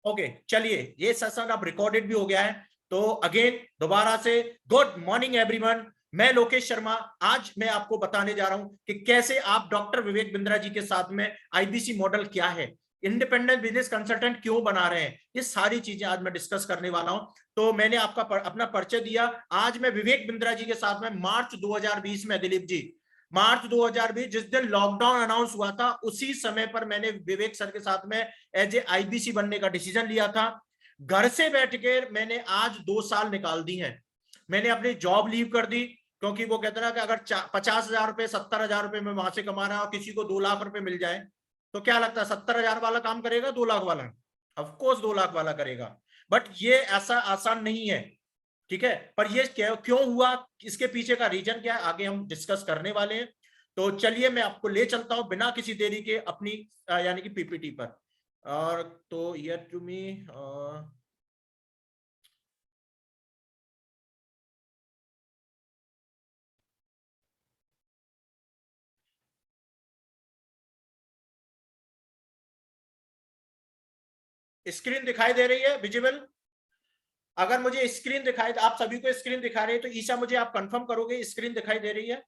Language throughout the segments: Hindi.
ओके चलिए, ये सेशन अब रिकॉर्डेड भी हो गया है, तो अगेन दोबारा से गुड मॉर्निंग एवरीवन। मैं लोकेश शर्मा। आज मैं आपको बताने जा रहा हूं कि कैसे आप डॉक्टर विवेक बिंद्रा जी के साथ में आईबीसी मॉडल क्या है, इंडिपेंडेंट बिजनेस कंसल्टेंट क्यों बना रहे हैं, ये सारी चीजें आज मैं डिस्कस करने वाला हूं। तो मैंने अपना परिचय दिया। आज मैं विवेक बिंद्रा जी के साथ में मार्च 2020 में, दिलीप जी, मार्च 2020 जिस दिन लॉकडाउन अनाउंस हुआ था, उसी समय पर मैंने विवेक सर के साथ में एज ए आईबीसी बनने का डिसीजन लिया था। घर से बैठ के मैंने आज 2 साल निकाल दी हैं। मैंने अपनी जॉब लीव कर दी, क्योंकि वो कहते ना कि अगर 50,000 रुपए 70,000 रुपए में वहां से कमा रहा है और किसी को 2 लाख रुपए मिल जाए, तो क्या लगता है 70,000 वाला काम करेगा 2 लाख वाला? ऑफकोर्स 2 लाख वाला करेगा। बट ये ऐसा आसान नहीं है, ठीक है। पर ये क्यों हुआ, इसके पीछे का रीजन क्या है, आगे हम डिस्कस करने वाले हैं। तो चलिए मैं आपको ले चलता हूं बिना किसी देरी के अपनी यानी कि पीपीटी पर। और तो ये टू मी स्क्रीन दिखाई दे रही है विजिबल? अगर मुझे स्क्रीन दिखाई, आप सभी को स्क्रीन दिखा रही है तो ईशा मुझे आप कंफर्म करोगे स्क्रीन दिखाई दे रही है?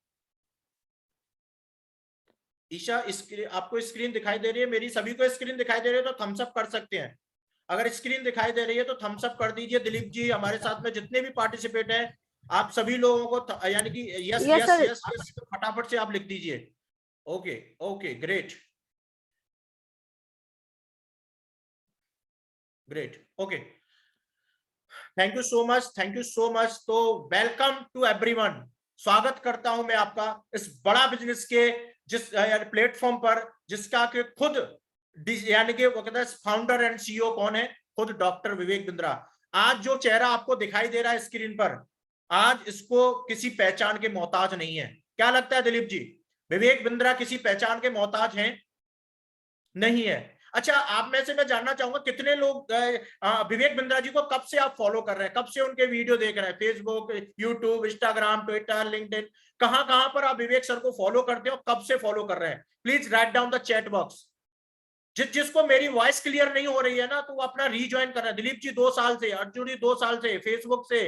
ईशा स्क्रीन, आपको स्क्रीन दिखाई दे रही है मेरी? सभी को स्क्रीन दिखाई दे रही है तो थम्स अप कर सकते हैं। अगर स्क्रीन दिखाई दे रही है तो थम्स अप कर दीजिए। दिलीप जी, हमारे साथ में जितने भी पार्टिसिपेट हैं, आप सभी लोगों को यानी कि yes Yes, yes sir. Yes yes फटाफट से आप लिख दीजिए। Okay okay great great okay, thank you so much, thank you so much. तो वेलकम टू एवरीवन, स्वागत करता हूं मैं आपका इस बड़ा बिजनेस के जिस प्लेटफॉर्म पर, जिसका कि खुद यानी कि वो कहता है फाउंडर एंड सीईओ कौन है, खुद डॉक्टर विवेक बिंद्रा। आज जो चेहरा आपको दिखाई दे रहा है स्क्रीन पर, आज इसको किसी पहचान के मोहताज नहीं है। क्या लगता है दिलीप जी, विवेक बिंद्रा किसी पहचान के मोहताज हैं? नहीं है। अच्छा, आप में से मैं जानना चाहूंगा कितने लोग विवेक बिंद्रा जी को कब से आप फॉलो कर रहे हैं, कब से उनके वीडियो देख रहे हैं? Facebook, YouTube, Instagram, Twitter, LinkedIn, कहां कहां पर आप विवेक सर को फॉलो करते हो, कब से फॉलो कर रहे हैं? Please write down the chat box. जिसको मेरी वॉइस क्लियर नहीं हो रही है ना, तो वो अपना रीज्वाइन कर रहे हैं। दिलीप जी 2 साल से, अर्जुन जी 2 साल से, फेसबुक से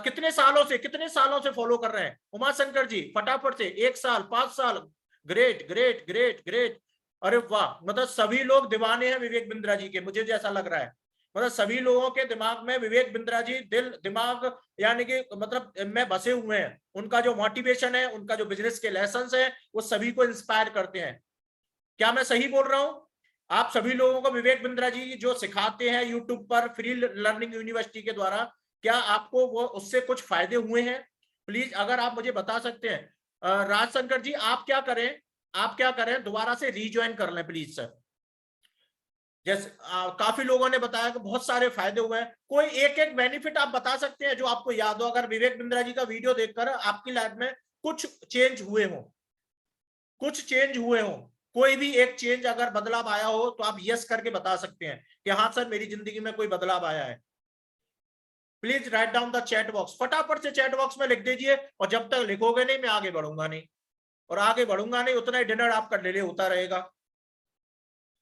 कितने सालों से फॉलो कर रहे हैं? उमा शंकर जी फटाफट से 1 साल, 5 साल। Great great great great. अरे वाह, मतलब सभी लोग दीवाने हैं विवेक बिंद्रा जी के, मुझे जैसा लग रहा है। मतलब सभी लोगों के दिमाग में विवेक बिंद्रा जी दिल दिमाग यानी कि मतलब में बसे हुए हैं। उनका जो मोटिवेशन है, उनका जो बिजनेस के लेसन है, वो सभी को इंस्पायर करते हैं। क्या मैं सही बोल रहा हूं? आप सभी लोगों को विवेक बिंद्रा जी जो सिखाते हैं यूट्यूब पर फ्री लर्निंग यूनिवर्सिटी के द्वारा, क्या आपको वो उससे कुछ फायदे हुए हैं? प्लीज अगर आप मुझे बता सकते हैं। राजशंकर जी, आप क्या करें, आप क्या करें, दोबारा से रीज्वाइन कर लें प्लीज सर। जैसे काफी लोगों ने बताया कि बहुत सारे फायदे हुए हैं। कोई एक एक बेनिफिट आप बता सकते हैं जो आपको याद हो, अगर विवेक बिंद्रा जी का वीडियो देखकर आपकी लाइफ में कुछ चेंज हुए हो, कुछ चेंज हुए हो, कोई भी एक चेंज अगर बदलाव आया हो, तो आप यस करके बता सकते हैं कि हाँ सर मेरी जिंदगी में कोई बदलाव आया है। Please write down the chat box, फटाफट से चैट बॉक्स में लिख दीजिए। और जब तक लिखोगे नहीं, मैं आगे बढ़ूंगा नहीं, और आगे बढ़ूंगा नहीं, उतना ही डिनर आपका डिले होता रहेगा,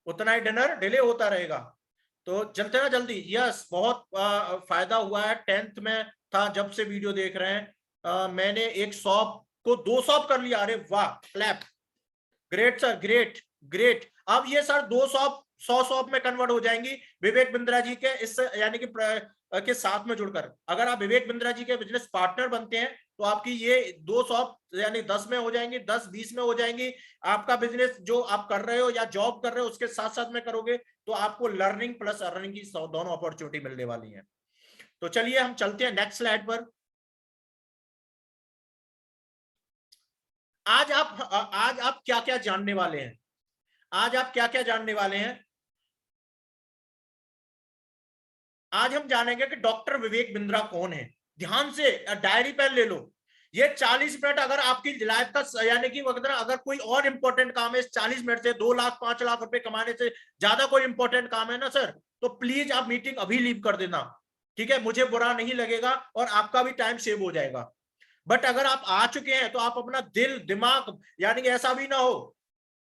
उतना ही डिनर डिले होता रहेगा। तो चलते ना जल्दी। यस, बहुत फायदा हुआ है। 10th में था जब से वीडियो देख रहे हैं। मैंने एक शॉप को 2 शॉप कर लिया। अरे वाह, clap, great sir, great great. अब ये सर 2 शॉप 100 शॉप में कन्वर्ट हो जाएंगी विवेक बिंद्रा जी के इस यानी कि के साथ में जुड़कर। अगर आप विवेक बिंद्रा जी के बिजनेस पार्टनर बनते हैं, तो आपकी ये 2 शॉप यानी 10 में हो जाएंगी, 10-20 में हो जाएंगी। आपका बिजनेस जो आप कर रहे हो या जॉब कर रहे हो, उसके साथ साथ में करोगे, तो आपको लर्निंग प्लस अर्निंग की दोनों अपॉर्चुनिटी मिलने वाली है। तो चलिए हम चलते हैं नेक्स्ट स्लाइड पर। आज आप क्या क्या जानने वाले हैं? आज आप क्या क्या जानने वाले हैं? आज हम जानेंगे कि डॉक्टर विवेक बिंद्रा कौन है। ध्यान से डायरी पेन ले लो। ये 40 मिनट अगर आपकी लाइफ का यानी कि अगर कोई और इंपॉर्टेंट काम है इस 40 मिनट से, 2 लाख 5 लाख रुपए कमाने से ज्यादा कोई इंपॉर्टेंट काम है ना सर, तो प्लीज आप मीटिंग अभी लीव कर देना, ठीक है? मुझे बुरा नहीं लगेगा और आपका भी टाइम सेव हो जाएगा। बट अगर आप आ चुके हैं, तो आप अपना दिल दिमाग, यानी कि ऐसा भी ना हो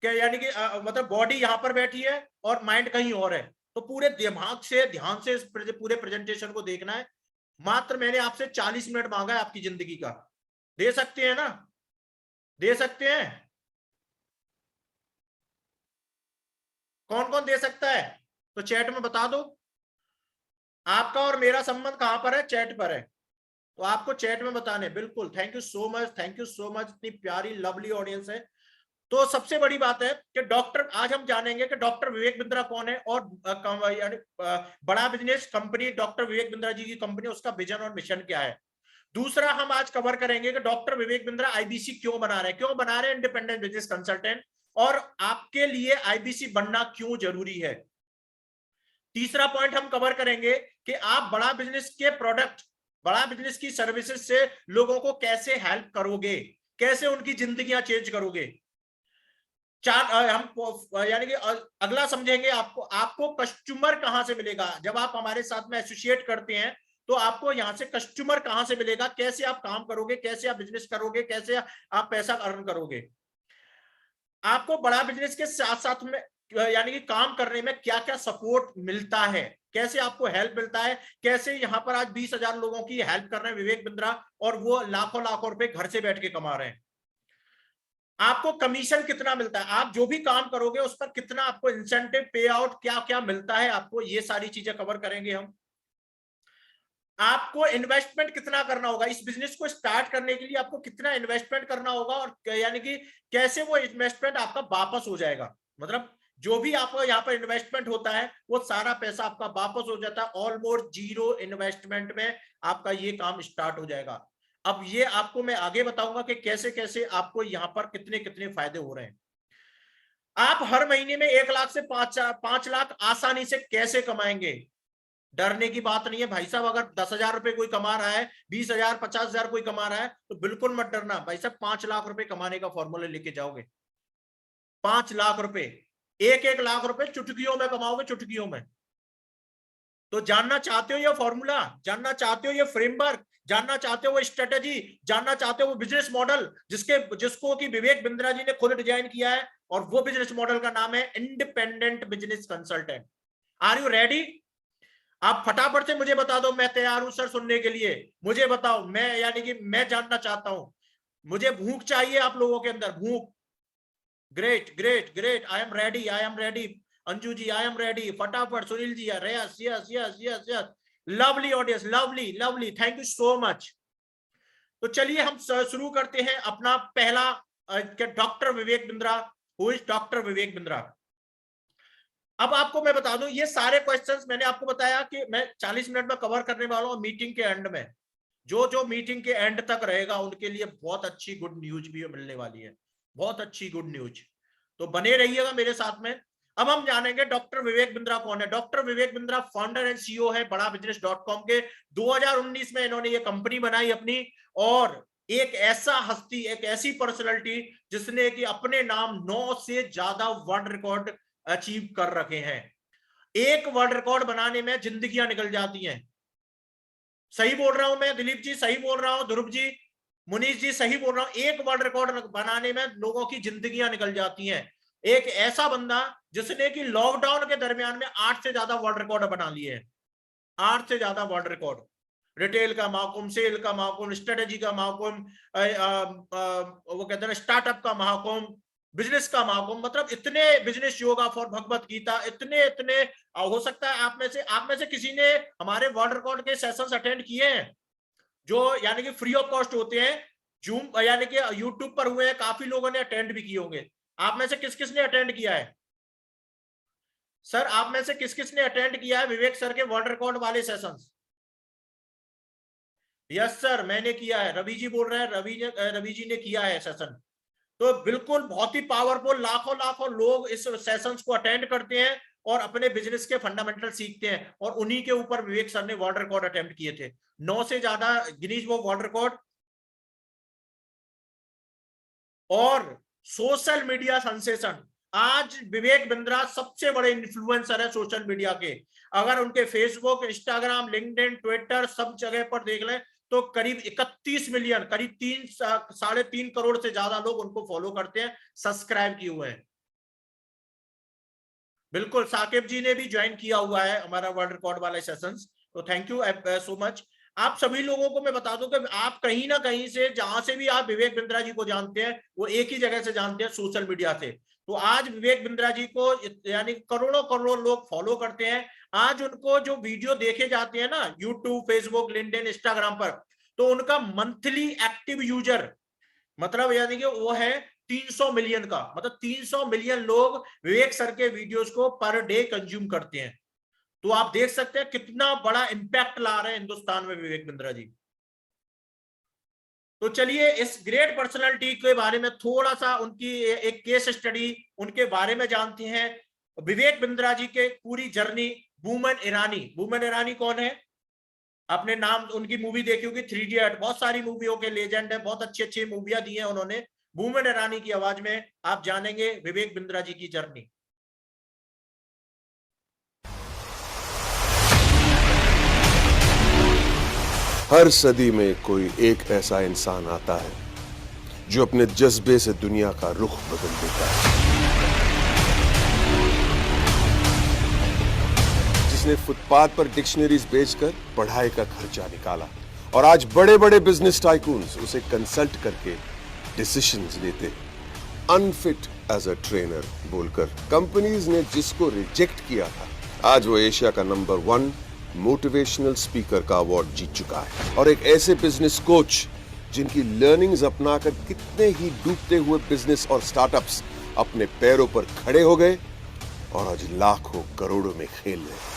कि यानी कि मतलब बॉडी यहां पर बैठी है और माइंड कहीं और है। तो पूरे दिमाग से ध्यान से इस पूरे प्रेजेंटेशन को देखना है। मात्र मैंने आपसे 40 मिनट मांगा है आपकी जिंदगी का। दे सकते हैं ना? दे सकते हैं? कौन कौन दे सकता है? तो चैट में बता दो। आपका और मेरा संबंध कहां पर है? चैट पर है। तो आपको चैट में बताने। बिल्कुल, thank you so much, thank you so much. इतनी प्यारी लवली ऑडियंस है। तो सबसे बड़ी बात है कि डॉक्टर, आज हम जानेंगे कि डॉक्टर विवेक बिंद्रा कौन है और यानी बड़ा business company doctor Vivek Bindra ji की कंपनी, उसका विजन और मिशन क्या है। दूसरा हम आज कवर करेंगे कि डॉक्टर विवेक बिंद्रा आईबीसी क्यों बना रहे हैं, क्यों बना रहे हैं इंडिपेंडेंट बिजनेस कंसल्टेंट, और आपके लिए आईबीसी बनना क्यों जरूरी है। तीसरा पॉइंट हम कवर करेंगे कि आप बड़ा बिजनेस के प्रोडक्ट, बड़ा बिजनेस की सर्विसेज से लोगों को कैसे हेल्प करोगे, कैसे उनकी जिंदगियां चेंज करोगे। हम यानी कि अगला समझेंगे आपको, आपको कस्टमर कहां से मिलेगा जब आप हमारे साथ में एसोसिएट करते हैं। तो आपको यहां से कस्टमर कहां से मिलेगा, कैसे आप काम करोगे, कैसे आप बिजनेस करोगे, कैसे आप पैसा अर्न करोगे। आपको बड़ा बिजनेस के साथ साथ में यानी कि काम करने में क्या क्या सपोर्ट मिलता है, कैसे आपको हेल्प मिलता है, कैसे यहां पर आज 20,000 लोगों की हेल्प कर रहे हैं विवेक बिंद्रा, और वो लाखों लाखों रुपए घर से बैठ के कमा रहे हैं। आपको कमीशन कितना मिलता है, आप जो भी काम करोगे उस पर कितना आपको इंसेंटिव पे आउट क्या क्या मिलता है आपको, ये सारी चीजें कवर करेंगे हम। आपको इन्वेस्टमेंट कितना करना होगा, इस बिजनेस को स्टार्ट करने के लिए आपको कितना इन्वेस्टमेंट करना होगा, और यानी कि कैसे वो इन्वेस्टमेंट आपका वापस हो जाएगा। मतलब जो भी आपको यहाँ पर इन्वेस्टमेंट होता है वो सारा पैसा आपका वापस हो जाता है, ऑलमोस्ट जीरो इन्वेस्टमेंट में आपका ये काम स्टार्ट हो जाएगा। अब ये आपको मैं आगे बताऊंगा कि कैसे कैसे आपको यहाँ पर कितने कितने फायदे हो रहे हैं। आप हर महीने में 1 लाख से 5 लाख आसानी से कैसे कमाएंगे। डरने की बात नहीं है भाई साहब, अगर 10,000 रुपए कोई कमा रहा है, 20,000 50,000 कोई कमा रहा है, तो बिल्कुल मत डरना भाई साहब। 5 लाख रुपए कमाने का फॉर्मूला लेके जाओगे। 5 लाख रुपए, 1-1 लाख रुपए चुटकियों में कमाओगे, चुटकियों में। तो जानना चाहते हो ये फॉर्मूला, जानना चाहते हो ये फ्रेमवर्क, जानना चाहते हो वो स्ट्रेटेजी, जानना चाहते हो वो बिजनेस मॉडल जिसको कि विवेक बिंद्रा जी ने खुद डिजाइन किया है, और वो बिजनेस मॉडल का नाम है independent business consultant. Are you ready? आप फटाफट से मुझे बता दो, मैं तैयार हूं सर सुनने के लिए। मुझे बताओ, मैं यानी कि मैं जानना चाहता हूं, मुझे भूख चाहिए आप लोगों के अंदर, भूख। Great great great, I am ready, I am ready. Anju ji I am ready, फटाफट। Sunil ji, yes yes yes yes yes. Lovely audience, lovely lovely, thank you so much. तो चलिए हम शुरू करते हैं अपना पहला doctor Vivek Bindra. Who is doctor Vivek Bindra? अब आपको मैं बता दूं, ये सारे क्वेश्चंस मैंने आपको बताया कि मैं 40 मिनट में कवर करने वाला हूं। मीटिंग के एंड में जो जो मीटिंग के एंड तक रहेगा उनके लिए बहुत अच्छी गुड न्यूज भी मिलने वाली है, बहुत अच्छी गुड न्यूज। तो बने रहिएगा मेरे साथ में। अब हम जानेंगे डॉक्टर विवेक बिंद्रा कौन है। Doctor Vivek Bindra founder and CEO है बड़ा बिजनेस .com के। 2019 में इन्होंने ये कंपनी बनाई अपनी, और एक ऐसा हस्ती, एक ऐसी पर्सनैलिटी जिसने कि अपने नाम 9 से ज्यादा वर्ल्ड रिकॉर्ड अचीव कर रखे हैं। एक वर्ल्ड रिकॉर्ड बनाने में जिंदगियां निकल जाती हैं। सही बोल रहा हूं मैं दिलीप जी? सही बोल रहा हूं ध्रुव जी, मुनीष जी? सही बोल रहा हूं? एक वर्ल्ड रिकॉर्ड बनाने में लोगों की जिंदगियां निकल जाती हैं। एक ऐसा बंदा जिसने कि लॉकडाउन के दरमियान में 8 से ज्यादा वर्ल्ड रिकॉर्ड बना लिए हैं। 8 से ज्यादा वर्ल्ड रिकॉर्ड। रिटेल का महाकुंभ, सेल का महाकुंभ, स्ट्रेटेजी का महाकुंभ, वो कहते हैं स्टार्टअप का महाकुंभ, बिजनेस का महाकुंभ। मतलब इतने बिजनेस योगा फॉर भगवत गीता, इतने इतने हो सकता है आप में से किसी ने हमारे वर्ल्ड रिकॉर्ड के सेशंस अटेंड किए हैं, जो यानी कि फ्री ऑफ कॉस्ट होते हैं। जूम यानी कि यूट्यूब पर हुए हैं, काफी लोगों ने अटेंड भी किए होंगे। आप में से किस किस ने अटेंड किया है सर? आप में से किस किस ने अटेंड किया है विवेक सर के वर्ल्ड रिकॉर्ड वाले सेशंस? यस सर, मैंने किया है। रवि जी बोल रहे हैं, रवि जी ने किया है सेशन। तो बिल्कुल बहुत ही पावरफुल, लाखों लाखों लोग इस सेशंस को अटेंड करते हैं और अपने बिजनेस के फंडामेंटल सीखते हैं, और उन्हीं के ऊपर विवेक सर ने वर्ल्ड रिकॉर्ड अटेम्प्ट किए थे। 9 से ज्यादा गिनीज वो वर्ल्ड रिकॉर्ड। और सोशल मीडिया सेंसेशन, आज विवेक बिंद्रा सबसे बड़े इन्फ्लुएंसर है सोशल मीडिया के। अगर उनके फेसबुक, इंस्टाग्राम, लिंक्डइन, ट्विटर सब जगह पर देख लें तो करीब 31 मिलियन, करीब 3-3.5 करोड़ से ज्यादा लोग उनको फॉलो करते हैं, सब्सक्राइब किए हुए हैं। बिल्कुल, साकिब जी ने भी ज्वाइन किया हुआ है हमारा वर्ल्ड रिकॉर्ड वाले सेशंस, तो थैंक यू सो मच। आप सभी लोगों को मैं बता दूं कि आप कहीं ना कहीं से, जहां से भी आप विवेक बिंद्रा जी को जानते हैं, वो एक ही जगह से जानते हैं, सोशल मीडिया से। तो आज विवेक बिंद्रा जी को यानी करोड़ों करोड़ लोग फॉलो करते हैं। आज उनको जो वीडियो देखे जाते हैं ना यूट्यूब, फेसबुक, लिंक्डइन, इंस्टाग्राम पर, तो उनका मंथली एक्टिव यूजर मतलब यानी कि वो है 300 मिलियन का, मतलब 300 मिलियन लोग विवेक सर के वीडियोस को पर डे कंज्यूम करते हैं। तो आप देख सकते हैं कितना बड़ा इंपैक्ट ला रहे हैं हिंदुस्तान में विवेक बिंद्रा जी। तो चलिए इस ग्रेट पर्सनालिटी के बारे में थोड़ा सा, उनकी एक केस स्टडी उनके बारे में जानते हैं। विवेक बिंद्रा जी के पूरी जर्नी। बूमन ईरानी, बूमन ईरानी कौन है? आपने नाम उनकी मूवी देखी होगी, 3 इडियट, बहुत सारी मूवियों के लेजेंड है, बहुत अच्छी अच्छी मूवियां दी हैं उन्होंने। बूमन ईरानी की आवाज में आप जानेंगे विवेक बिंद्रा जी की जर्नी। हर सदी में कोई एक ऐसा इंसान आता है जो अपने जज्बे से दुनिया का रुख बदल देता है, जिसने फुटपाथ पर डिक्शनरीज बेचकर पढ़ाई का खर्चा निकाला और आज बड़े बड़े बिजनेस टाइकून्स उसे कंसल्ट करके डिसीजंस लेते। अनफिट एज अ ट्रेनर बोलकर कंपनीज ने जिसको रिजेक्ट किया था, आज वो एशिया का नंबर 1 मोटिवेशनल स्पीकर का अवार्ड जीत चुका है। और एक ऐसे बिजनेस कोच जिनकी लर्निंग्स अपनाकर कितने ही डूबते हुए बिजनेस और स्टार्टअप्स अपने पैरों पर खड़े हो गए और आज लाखों करोड़ों में खेल रहे।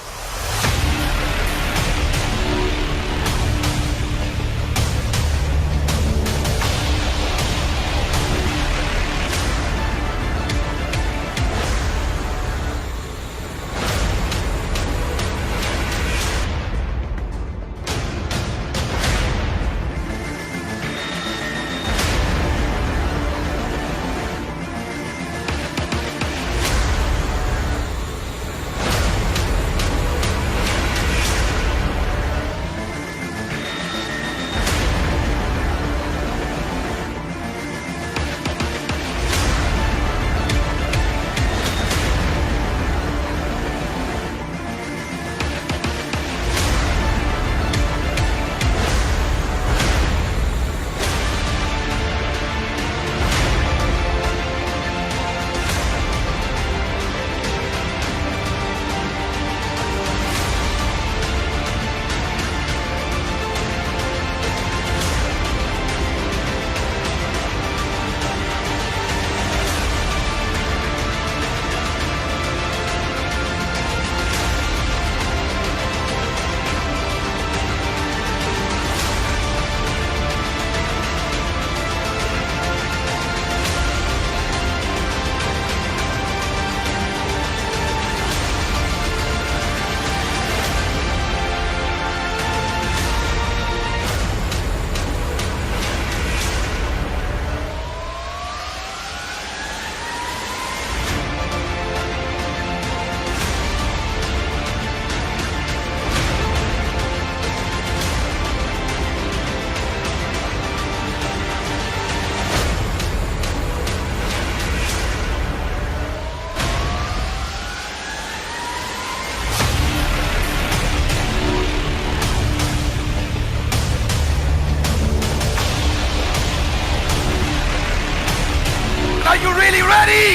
Are you really ready?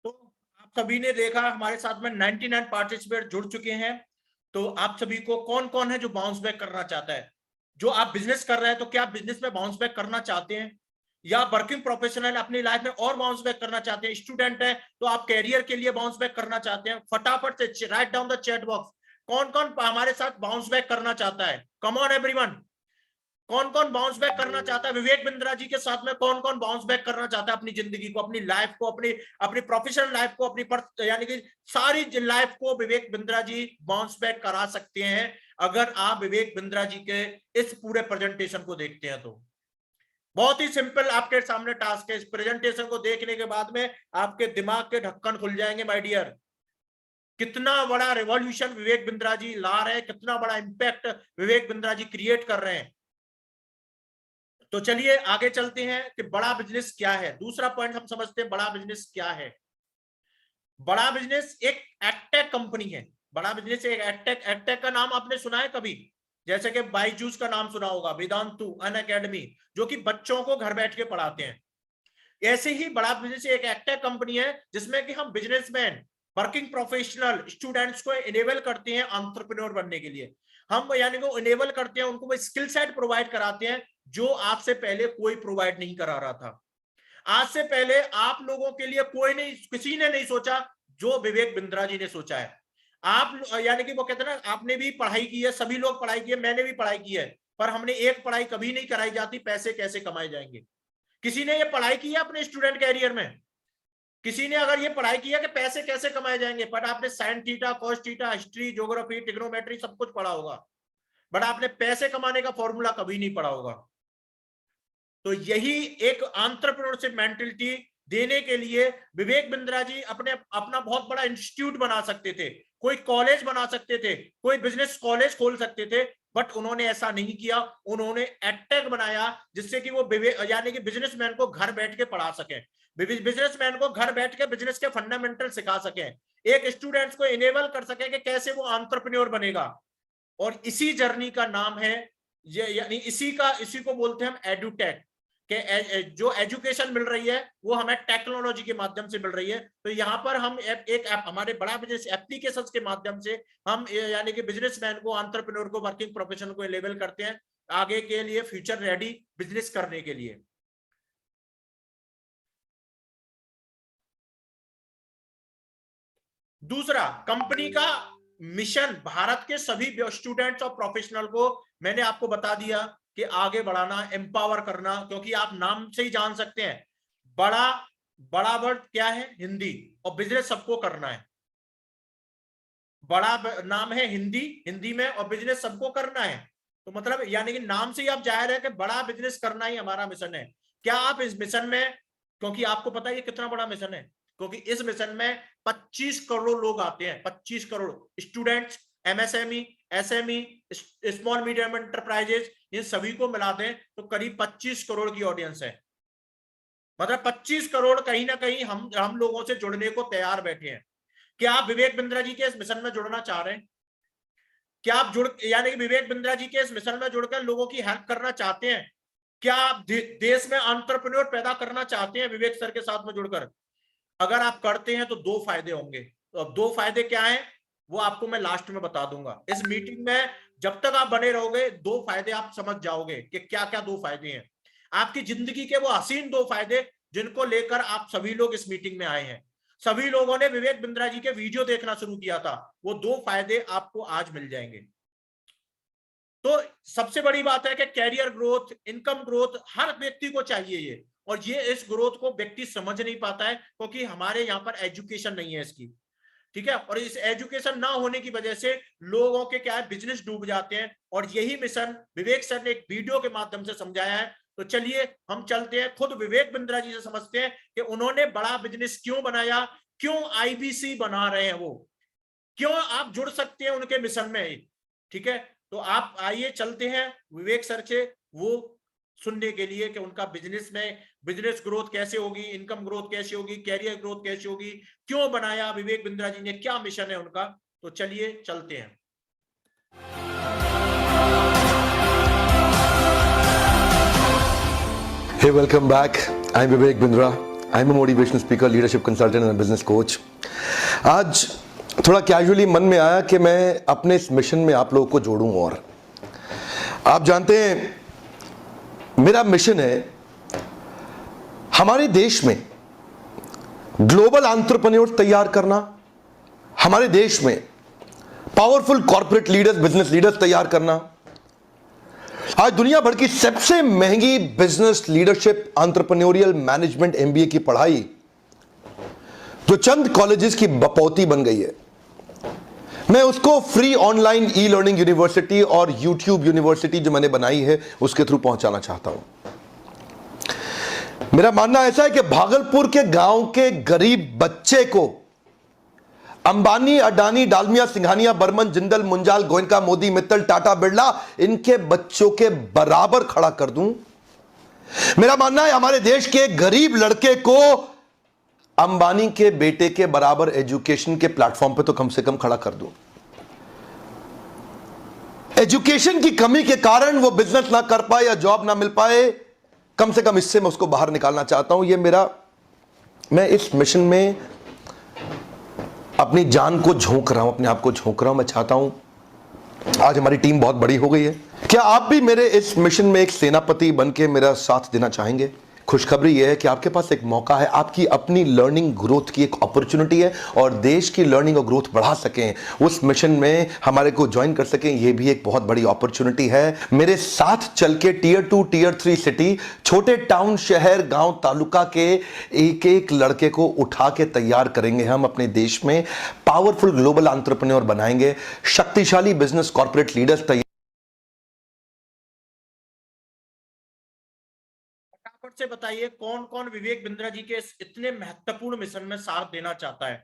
तो आप सभी ने देखा, हमारे साथ में 99 पार्टिसिपेट जुड़ चुके हैं। तो आप सभी को कौन कौन है जो बाउंस बैक करना चाहता है? जो आप बिजनेस कर रहे हैं, तो क्या आप बिजनेस में बाउंस बैक करना चाहते हैं, या वर्किंग प्रोफेशनल अपनी लाइफ में और बाउंस बैक करना चाहते हैं, स्टूडेंट है तो आप कैरियर के लिए बाउंस बैक करना चाहते हैं? फटाफट से right down the chat box, कौन कौन हमारे साथ बाउंस बैक करना चाहता है? कम ऑन एवरीवन, कौन कौन बाउंस बैक करना चाहता है विवेक बिंद्रा जी के साथ में? कौन कौन बाउंस बैक करना चाहता है अपनी जिंदगी को, अपनी लाइफ को, अपनी अपनी प्रोफेशनल लाइफ को, अपनी यानी कि सारी लाइफ को विवेक बिंद्रा जी बाउंस बैक करा सकते हैं अगर आप विवेक बिंद्रा जी के इस पूरे प्रेजेंटेशन को देखते हैं। तो बहुत ही सिंपल आपके सामने टास्क है। इस प्रेजेंटेशन को देखने के बाद में आपके दिमाग के ढक्कन खुल जाएंगे माय डियर। कितना बड़ा रिवॉल्यूशन विवेक बिंद्रा जी ला रहे हैं, कितना बड़ा इंपैक्ट विवेक बिंद्रा जी क्रिएट कर रहे हैं। तो चलिए आगे चलते हैं कि बड़ा बिजनेस क्या है। दूसरा पॉइंट हम समझते हैं बड़ा बिजनेस क्या है। बड़ा बिजनेस एक एडटेक कंपनी है। बड़ा बिजनेस एक एडटेक का नाम आपने सुना है कभी? जैसे कि बायजूस का नाम सुना होगा, वेदांतु, अनअकैडमी, जो कि बच्चों को घर बैठ के पढ़ाते हैं। ऐसे ही बड़ा बिजनेस एक एडटेक कंपनी है जिसमें कि हम बिजनेसमैन, वर्किंग प्रोफेशनल, स्टूडेंट्स को इनेबल करते हैं एंटरप्रेन्योर बनने के लिए। हम यानी कि इनेबल करते हैं, उनको वो स्किल सेट प्रोवाइड कराते हैं जो आपसे पहले कोई प्रोवाइड नहीं करा रहा था। आज से पहले आप लोगों के लिए कोई नहीं, किसी ने नहीं सोचा जो विवेक बिंद्रा जी ने सोचा है। आप यानी कि वो कहते हैं ना, आपने भी पढ़ाई की है, सभी लोग पढ़ाई की है, मैंने भी पढ़ाई की है, पर हमने एक पढ़ाई कभी नहीं कराई जाती, पैसे कैसे कमाए जाएंगे। किसी ने ये पढ़ाई की है अपने स्टूडेंट कैरियर में? किसी ने अगर ये पढ़ाई की है कि पैसे कैसे कमाए जाएंगे, बट आपने sine theta, cos theta, history, geography, trigonometry सब कुछ पढ़ा होगा, बट आपने पैसे कमाने का फॉर्मूला कभी नहीं पढ़ा होगा। तो यही एक एंटरप्रेन्योरशिप मेंटालिटी देने के लिए विवेक बिंद्रा जी अपना बहुत बड़ा इंस्टीट्यूट बना सकते थे, कोई कॉलेज बना सकते थे, कोई बिजनेस कॉलेज खोल सकते थे, बट उन्होंने ऐसा नहीं किया। उन्होंने एडटेक बनाया जिससे कि वो यानी कि बिजनेसमैन को घर बैठ के पढ़ा सके, बिजनेसमैन को घर बैठ के बिजनेस के फंडामेंटल सिखा सके, एक स्टूडेंट्स को इनेबल कर सके कि कैसे वो एंटरप्रेन्योर बनेगा। और इसी जर्नी का नाम है ये, यानी इसी को बोलते हैं हम एडुटेक, के जो एजुकेशन मिल रही है वो हमें टेक्नोलॉजी के माध्यम से मिल रही है। तो यहाँ पर हम एक ऐप, हमारे बड़ा बिजनेस एप्लीकेशंस के माध्यम से हम यानी कि बिजनेसमैन को, एंटरप्रेन्योर को, वर्किंग प्रोफेशनल को लेवल करते हैं आगे के लिए, फ्यूचर रेडी बिजनेस करने के लिए। दूसरा, कंपनी का मिशन भारत के सभी स्टूडेंट्स और प्रोफेशनल को मैंने आपको बता दिया कि आगे बढ़ाना, एम्पावर करना, क्योंकि आप नाम से ही जान सकते हैं बड़ा वर्ड क्या है, हिंदी, और बिजनेस सबको करना है। बड़ा नाम है हिंदी में, और बिजनेस सबको करना है। तो मतलब यानी कि नाम से ही आप जाहिर है कि बड़ा बिजनेस करना ही हमारा मिशन है। क्या आप इस मिशन में, क्योंकि आपको पता है ये कितना बड़ा मिशन है, क्योंकि इस मिशन में 25 करोड़ लोग आते हैं, 25 crore students, MSME, SME, small medium enterprises, इन सभी को मिला दें तो करीब 25 करोड़ की ऑडियंस है। मतलब 25 करोड़ कहीं ना कहीं हम लोगों से जुड़ने को तैयार बैठे हैं। क्या आप विवेक बिंद्रा जी के इस मिशन में जुड़ना चाह रहे हैं? क्या आप यानी कि विवेक बिंद्रा जी के इस मिशन में जुड़कर लोगों की हेल्प करना चाहते हैं? क्या आप देश में एंटरप्रेन्योर पैदा करना चाहते हैं विवेक सर के साथ में जुड़कर? अगर आप करते हैं तो 2 फायदे होंगे। तो अब 2 फायदे क्या हैं वो आपको मैं लास्ट में बता दूंगा। इस मीटिंग में जब तक आप बने रहोगे 2 फायदे आप समझ जाओगे कि क्या क्या 2 फायदे हैं आपकी जिंदगी के, वो हसीन 2 फायदे जिनको लेकर आप सभी लोग इस मीटिंग में आए हैं। सभी लोगों ने विवेक बिंद्रा जी के वीडियो देखना शुरू किया था, वो 2 फायदे आपको आज मिल जाएंगे। तो सबसे बड़ी बात है कि कैरियर ग्रोथ, इनकम ग्रोथ हर व्यक्ति को चाहिए ये, और ये इस ग्रोथ को व्यक्ति समझ नहीं पाता है क्योंकि हमारे यहाँ पर एजुकेशन नहीं है इसकी, ठीक है। और इस एजुकेशन ना होने की वजह से लोगों के क्या है, बिजनेस डूब जाते हैं। और यही मिशन विवेक सर ने एक वीडियो के माध्यम से समझाया है। तो चलिए हम चलते हैं, खुद विवेक बिंद्रा जी से समझते हैं कि उन्होंने बड़ा बिजनेस क्यों बनाया, क्यों आईबीसी बना रहे हैं वो, क्यों आप जुड़ सकते हैं उनके मिशन में, ठीक है। तो आप आइए चलते हैं विवेक सर से वो सुनने के लिए कि उनका बिजनेस में बिजनेस ग्रोथ कैसे होगी, इनकम ग्रोथ कैसे होगी, कैरियर ग्रोथ कैसे होगी, क्यों बनाया विवेक बिंद्रा जी ने, क्या मिशन है उनका। तो चलिए चलते हैं। Hey, welcome back. I'm Vivek Bindra. I'm a motivational speaker, leadership consultant and a business coach. आज थोड़ा कैजुअली मन में आया कि मैं अपने इस मिशन में आप लोगों को जोड़ूं। और आप जानते हैं मेरा मिशन है हमारे देश में ग्लोबल एंटरप्रेन्योर्स तैयार करना, हमारे देश में powerful corporate leaders, business leaders तैयार करना, आज दुनिया भर की सबसे महंगी business leadership entrepreneurial management MBA की पढ़ाई जो चंद कॉलेजेस की बपौती बन गई है, मैं उसको free online e learning university और यूट्यूब यूनिवर्सिटी जो मैंने बनाई है उसके थ्रू पहुंचाना चाहता हूं। मेरा मानना ऐसा है कि भागलपुर के गांव के गरीब बच्चे को अंबानी, अडानी, डालमिया, सिंघानिया, बर्मन, जिंदल, मुंजाल, गोयनका, मोदी, मित्तल, टाटा, बिरला, इनके बच्चों के बराबर खड़ा कर दूं। मेरा मानना है हमारे देश के गरीब लड़के को अंबानी के बेटे के बराबर एजुकेशन के प्लेटफॉर्म पे तो कम से कम खड़ा कर दूं। एजुकेशन की कमी के कारण वो बिजनेस ना कर पाए या जॉब ना मिल पाए, कम से कम इससे मैं उसको बाहर निकालना चाहता हूं। मैं इस मिशन में अपनी जान को झोंक रहा हूं, अपने आप को झोंक रहा हूं। मैं चाहता हूं, आज हमारी टीम बहुत बड़ी हो गई है, क्या आप भी मेरे इस मिशन में एक सेनापति बन के मेरा साथ देना चाहेंगे? खुशखबरी यह है कि आपके पास एक मौका है, आपकी अपनी लर्निंग ग्रोथ की एक अपॉर्चुनिटी है और देश की लर्निंग और ग्रोथ बढ़ा सकें, उस मिशन में हमारे को ज्वाइन कर सकें, यह भी एक बहुत बड़ी अपॉर्चुनिटी है। मेरे साथ चल के टियर 2, टियर 3 सिटी, छोटे टाउन, शहर, गांव, तालुका के एक एक लड़के को उठा के तैयार करेंगे हम अपने देश में, पावरफुल ग्लोबल एंटरप्रेन्योर बनाएंगे, शक्तिशाली बिजनेस कॉर्पोरेट लीडर्स तैयार। फटाफट से बताइए कौन कौन विवेक बिंद्रा जी के इस इतने महत्वपूर्ण मिशन में साथ देना चाहता है।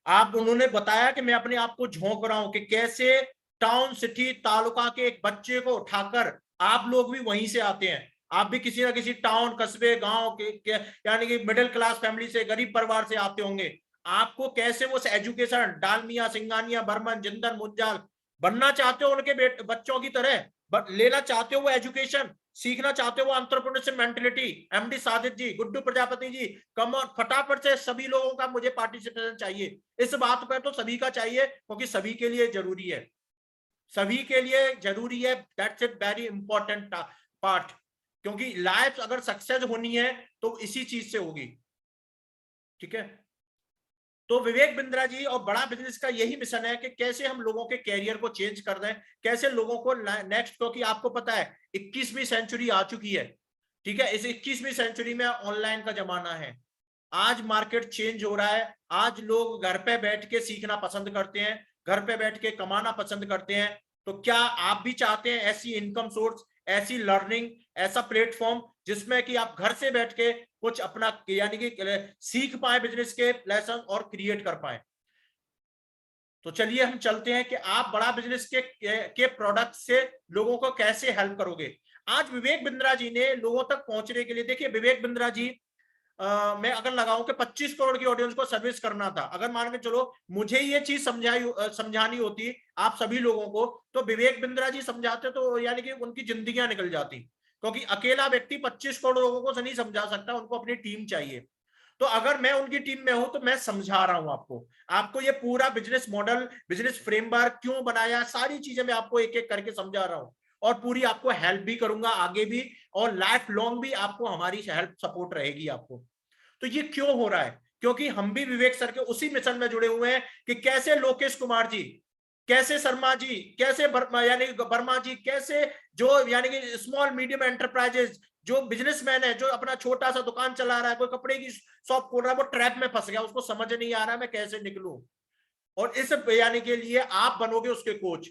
आप उन्होंने बताया कि मैं अपने आप को झोंक रहा हूं कि कैसे टाउन, सिटी, तालुका के एक बच्चे को उठाकर, आप लोग भी वहीं से आते हैं, आप भी किसी ना किसी टाउन, कस्बे, गांव के यानी कि मिडिल क्लास फैमिली से, गरीब परिवार से आते होंगे। आपको कैसे वो एजुकेशन डालमिया, सिंघानिया, बर्मन, जिंदल, मुंजाल बनना चाहते हो, उनके बच्चों की तरह लेना चाहते हो वो एजुकेशन, सीखना चाहते हो वो entrepreneurship mentality. MD Sajid ji, Guddu Prajapati ji, come on, फटाफट से सभी लोगों का मुझे पार्टिसिपेशन चाहिए। इस बात पर तो सभी का चाहिए क्योंकि सभी के लिए जरूरी है, सभी के लिए जरूरी है। That's it, very important part, क्योंकि लाइफ अगर सक्सेस होनी है तो इसी चीज से होगी। ठीक है, तो विवेक बिंद्रा जी और बड़ा बिजनेस का यही मिशन है कि कैसे हम लोगों के कैरियर को चेंज कर दें, कैसे लोगों को नेक्स्ट, क्योंकि आपको पता है 21वीं सेंचुरी आ चुकी है। ठीक है, इस 21वीं सेंचुरी में ऑनलाइन का जमाना है, आज मार्केट चेंज हो रहा है, आज लोग घर पे बैठ के सीखना पसंद करते हैं, घर पे बैठ के कमाना पसंद करते हैं। तो क्या आप भी चाहते हैं ऐसी इनकम सोर्स, ऐसी लर्निंग, ऐसा प्लेटफॉर्म जिसमें कि आप घर से बैठ के कुछ अपना यानी कि सीख पाए, बिजनेस के लेसन और क्रिएट कर पाए? तो चलिए हम चलते हैं कि आप बड़ा बिजनेस के प्रोडक्ट से लोगों को कैसे हेल्प करोगे। आज विवेक बिंद्रा जी ने लोगों तक पहुंचने के लिए, देखिए विवेक बिंद्रा जी, मैं अगर लगाऊं कि 25 करोड़ की ऑडियंस को सर्विस करना था, अगर मान के चलो मुझे ये चीज समझानी होती आप सभी लोगों को, तो विवेक बिंद्रा जी समझाते तो यानी कि उनकी जिंदगियां निकल जाती, क्योंकि अकेला व्यक्ति 25 करोड़ लोगों को नहीं समझा सकता, उनको अपनी टीम चाहिए। तो अगर मैं उनकी टीम में हूं तो मैं समझा रहा हूं आपको ये पूरा बिजनेस मॉडल, बिजनेस फ्रेमवर्क क्यों बनाया, सारी चीजें मैं आपको एक एक करके समझा रहा हूं और पूरी आपको हेल्प भी करूंगा आगे भी, और लाइफ लॉन्ग भी आपको हमारी हेल्प सपोर्ट रहेगी आपको। तो ये क्यों हो रहा है? क्योंकि हम भी विवेक सर के उसी मिशन में जुड़े हुए हैं कि कैसे लोकेश कुमार जी, कैसे शर्मा जी, कैसे यानी वर्मा जी, कैसे जो यानी कि स्मॉल मीडियम एंटरप्राइजेस, जो बिजनेसमैन है, जो अपना छोटा सा दुकान चला रहा है, कोई कपड़े की शॉप खोल रहा है, वो ट्रैप में फंस गया, उसको समझ नहीं आ रहा है मैं कैसे निकलूं, और इस यानी के लिए आप बनोगे उसके कोच,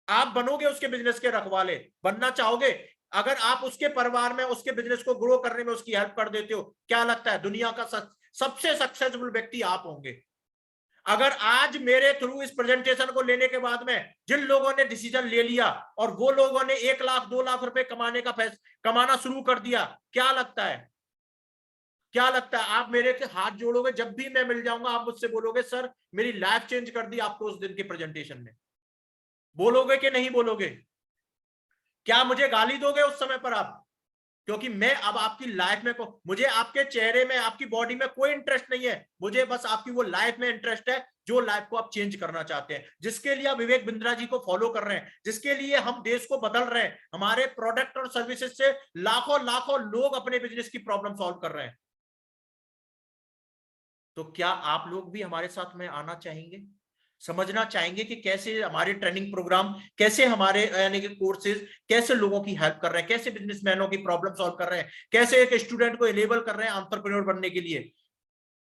आप बनोगे उसके बिजनेस के रखवाले, बनना चाहोगे? अगर आप उसके परिवार में उसके बिजनेस को ग्रो करने में उसकी हेल्प कर देते हो, क्या लगता है दुनिया का सबसे सक्सेसफुल व्यक्ति आप होंगे। अगर आज मेरे थ्रू इस प्रेजेंटेशन को लेने के बाद में जिन लोगों ने डिसीजन ले लिया और वो लोगों ने 1 लाख 2 लाख रुपए कमाना शुरू कर दिया, क्या लगता है, क्या लगता है आप मेरे से हाथ जोड़ोगे? जब भी मैं मिल जाऊंगा आप मुझसे बोलोगे सर मेरी लाइफ चेंज कर दी आपको उस दिन के प्रेजेंटेशन ने, बोलोगे कि नहीं बोलोगे? क्या मुझे गाली दोगे उस समय पर आप? क्योंकि मैं अब आपकी लाइफ में मुझे आपके चेहरे में, आपकी बॉडी में कोई इंटरेस्ट नहीं है, मुझे बस आपकी वो लाइफ में इंटरेस्ट है जो लाइफ को आप चेंज करना चाहते हैं, जिसके लिए आप विवेक बिंद्रा जी को फॉलो कर रहे हैं, जिसके लिए हम देश को बदल रहे हैं, हमारे प्रोडक्ट और सर्विसेज से लाखों लाखों लोग अपने बिजनेस की प्रॉब्लम सॉल्व कर रहे हैं। तो क्या आप लोग भी हमारे साथ में आना चाहेंगे? समझना चाहेंगे कि कैसे हमारे ट्रेनिंग प्रोग्राम, कैसे हमारे यानी कि कोर्सेज कैसे लोगों की हेल्प कर रहे हैं, कैसे बिजनेसमैनों की प्रॉब्लम सॉल्व कर रहे हैं, कैसे एक स्टूडेंट को इनेबल कर रहे हैं एंटरप्रेन्योर बनने के लिए।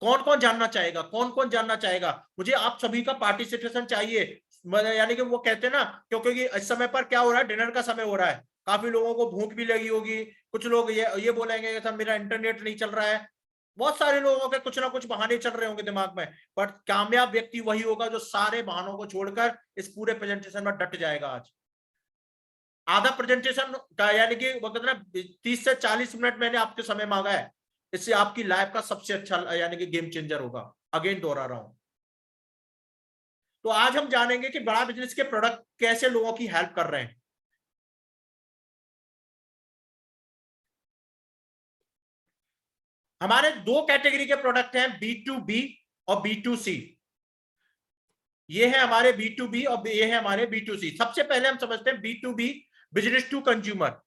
कौन कौन जानना चाहेगा, कौन कौन जानना चाहेगा? मुझे आप सभी का पार्टिसिपेशन चाहिए। यानी कि वो कहते हैं ना, क्योंकि इस समय पर क्या हो रहा है, डिनर का समय हो रहा है, काफी लोगों को भूख भी लगी होगी। कुछ लोग ये बोलेंगे कि सर मेरा इंटरनेट नहीं चल रहा है। बहुत सारे लोगों के कुछ ना कुछ बहाने चल रहे होंगे दिमाग में, बट कामयाब व्यक्ति वही होगा जो सारे बहानों को छोड़कर इस पूरे प्रेजेंटेशन में डट जाएगा। आज आधा प्रेजेंटेशन का यानी कि वो कहते हैं ना 30 से 40 मिनट मैंने आपके समय मांगा है, इससे आपकी लाइफ का सबसे अच्छा यानी कि गेम चेंजर होगा। अगेन दोहरा रहा हूं। तो आज हम जानेंगे कि बड़ा बिजनेस के प्रोडक्ट कैसे लोगों की हेल्प कर रहे हैं। हमारे दो कैटेगरी के प्रोडक्ट हैं, B2B और B2C। ये है हमारे B2B और ये है हमारे B2C। सबसे पहले हम समझते हैं B2B, बिजनेस टू कंज्यूमर।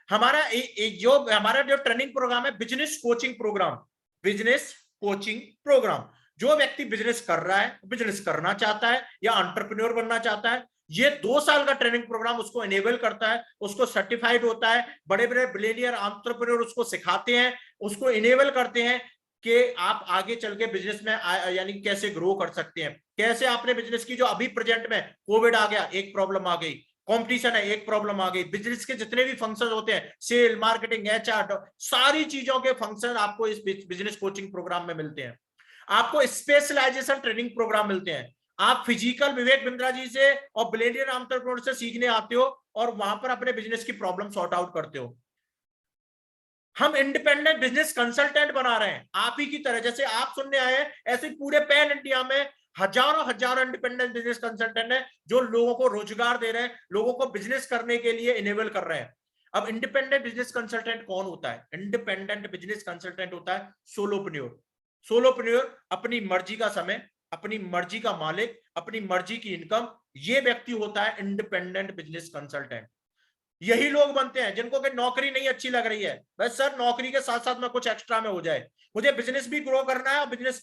हमारा जो ट्रेनिंग प्रोग्राम है business coaching program. Business coaching program, जो व्यक्ति बिजनेस कर रहा है, बिजनेस करना चाहता है या एंटरप्रेन्योर बनना चाहता है, ये 2 साल का ट्रेनिंग प्रोग्राम उसको एनेबल करता है, उसको सर्टिफाइड होता है। बड़े बड़े बिलियनियर एंटरप्रेन्योर उसको सिखाते हैं, उसको इनेबल करते हैं कि आप आगे चल के बिजनेस में यानी कैसे ग्रो कर सकते हैं, कैसे आपने बिजनेस की जो अभी प्रेजेंट में कोविड आ गया, एक प्रॉब्लम आ गई, कंपटीशन है, एक प्रॉब्लम आ गई। बिजनेस के जितने भी फंक्शन होते हैं, सेल, मार्केटिंग, HR, सारी चीजों के फंक्शन आपको इस बिजनेस कोचिंग प्रोग्राम में मिलते हैं। आपको स्पेशलाइजेशन ट्रेनिंग प्रोग्राम मिलते हैं। आप फिजिकल विवेक बिंद्रा जी से और बिलियनियर एंटरप्रेन्योर से सीखने आते हो और वहां पर अपने बिजनेस की प्रॉब्लम सॉर्ट आउट करते हो। हम इंडिपेंडेंट बिजनेस कंसल्टेंट बना रहे हैं, आप ही की तरह। जैसे आप सुनने आए हैं, ऐसे पूरे पैन इंडिया में हजारों इंडिपेंडेंट बिजनेस कंसल्टेंट हैं जो लोगों को रोजगार दे रहे हैं, लोगों को बिजनेस करने के लिए इनेबल कर रहे हैं। अब इंडिपेंडेंट बिजनेस कंसल्टेंट कौन होता है? इंडिपेंडेंट बिजनेस कंसल्टेंट होता है सोलोप्रेन्योर। सोलोप्रेन्योर अपनी मर्जी का समय, अपनी मर्जी का मालिक, अपनी मर्जी की इनकम, ये व्यक्ति होता है इंडिपेंडेंट बिजनेस कंसल्टेंट। यही लोग बनते हैं जिनको कि नौकरी नहीं अच्छी लग रही है, बस सर नौकरी के साथ साथ में कुछ एक्स्ट्रा में हो जाए, मुझे बिजनेस भी ग्रो करना है और बिजनेस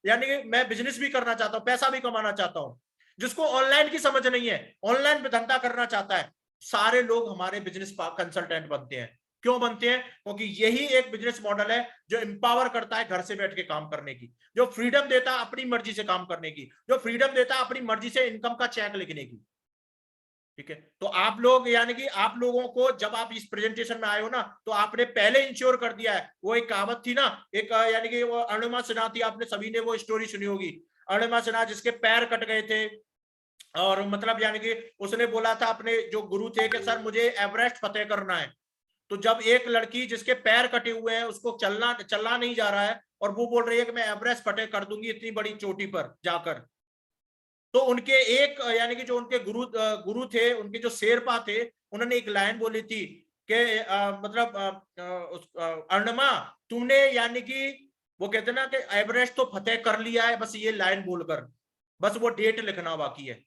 यानी कि मैं बिजनेस भी करना चाहता हूं, पैसा भी कमाना चाहता हूं। जिसको ऑनलाइन की समझ नहीं है, ऑनलाइन धंधा करना चाहता है, सारे लोग हमारे बिजनेस कंसल्टेंट बनते हैं। क्यों बनते हैं? क्योंकि यही एक बिजनेस मॉडल है जो एम्पावर करता है घर से बैठ के काम करने की, जो फ्रीडम देता है अपनी मर्जी से काम करने की, जो फ्रीडम देता है अपनी मर्जी से इनकम का चेक लिखने की। ठीक है, तो आप लोग यानी कि आप लोगों को जब आप इस प्रेजेंटेशन में आए हो ना, तो आपने पहले इंश्योर कर दिया है। वो एक कहावत थी ना, एक यानी कि वो अरुणिमा सिन्हा थी, आपने सभी ने वो स्टोरी सुनी होगी। अरुणिमा सिन्हा जिसके पैर कट गए थे और मतलब यानी कि उसने बोला था अपने जो गुरु थे कि सर मुझे एवरेस्ट फतेह करना है। तो जब एक लड़की जिसके पैर कटे हुए हैं, उसको चलना नहीं जा रहा है और वो बोल रही है कि मैं एवरेस्ट फतेह कर दूंगी इतनी बड़ी चोटी पर जाकर, तो उनके एक यानी कि जो उनके गुरु थे, उनके जो शेरपा थे, उन्होंने एक लाइन बोली थी कि मतलब अरुणिमा तुमने यानी कि वो कहते ना कि एवरेस्ट तो फतेह कर लिया है, बस ये लाइन बोलकर, बस वो डेट लिखना बाकी है।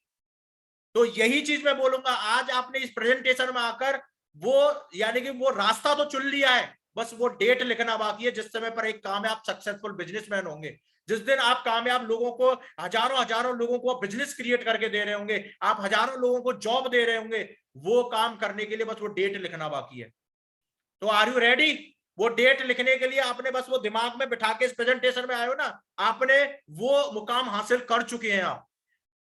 तो यही चीज मैं बोलूंगा, आज आपने इस प्रेजेंटेशन में आकर वो यानी कि वो रास्ता तो चुन लिया है, बस वो डेट लिखना बाकी है जिस समय पर एक कामयाब सक्सेसफुल बिजनेसमैन होंगे। जिस दिन आप कामयाब लोगों को, हजारों लोगों को बिजनेस क्रिएट करके दे रहे होंगे, आप हजारों लोगों को जॉब दे रहे होंगे, वो काम करने के लिए बस वो डेट लिखना बाकी है। तो आर यू रेडी? वो डेट लिखने के लिए आपने बस वो दिमाग में बिठा के इस प्रेजेंटेशन में आए हो ना, आपने वो मुकाम हासिल कर चुके हैं आप।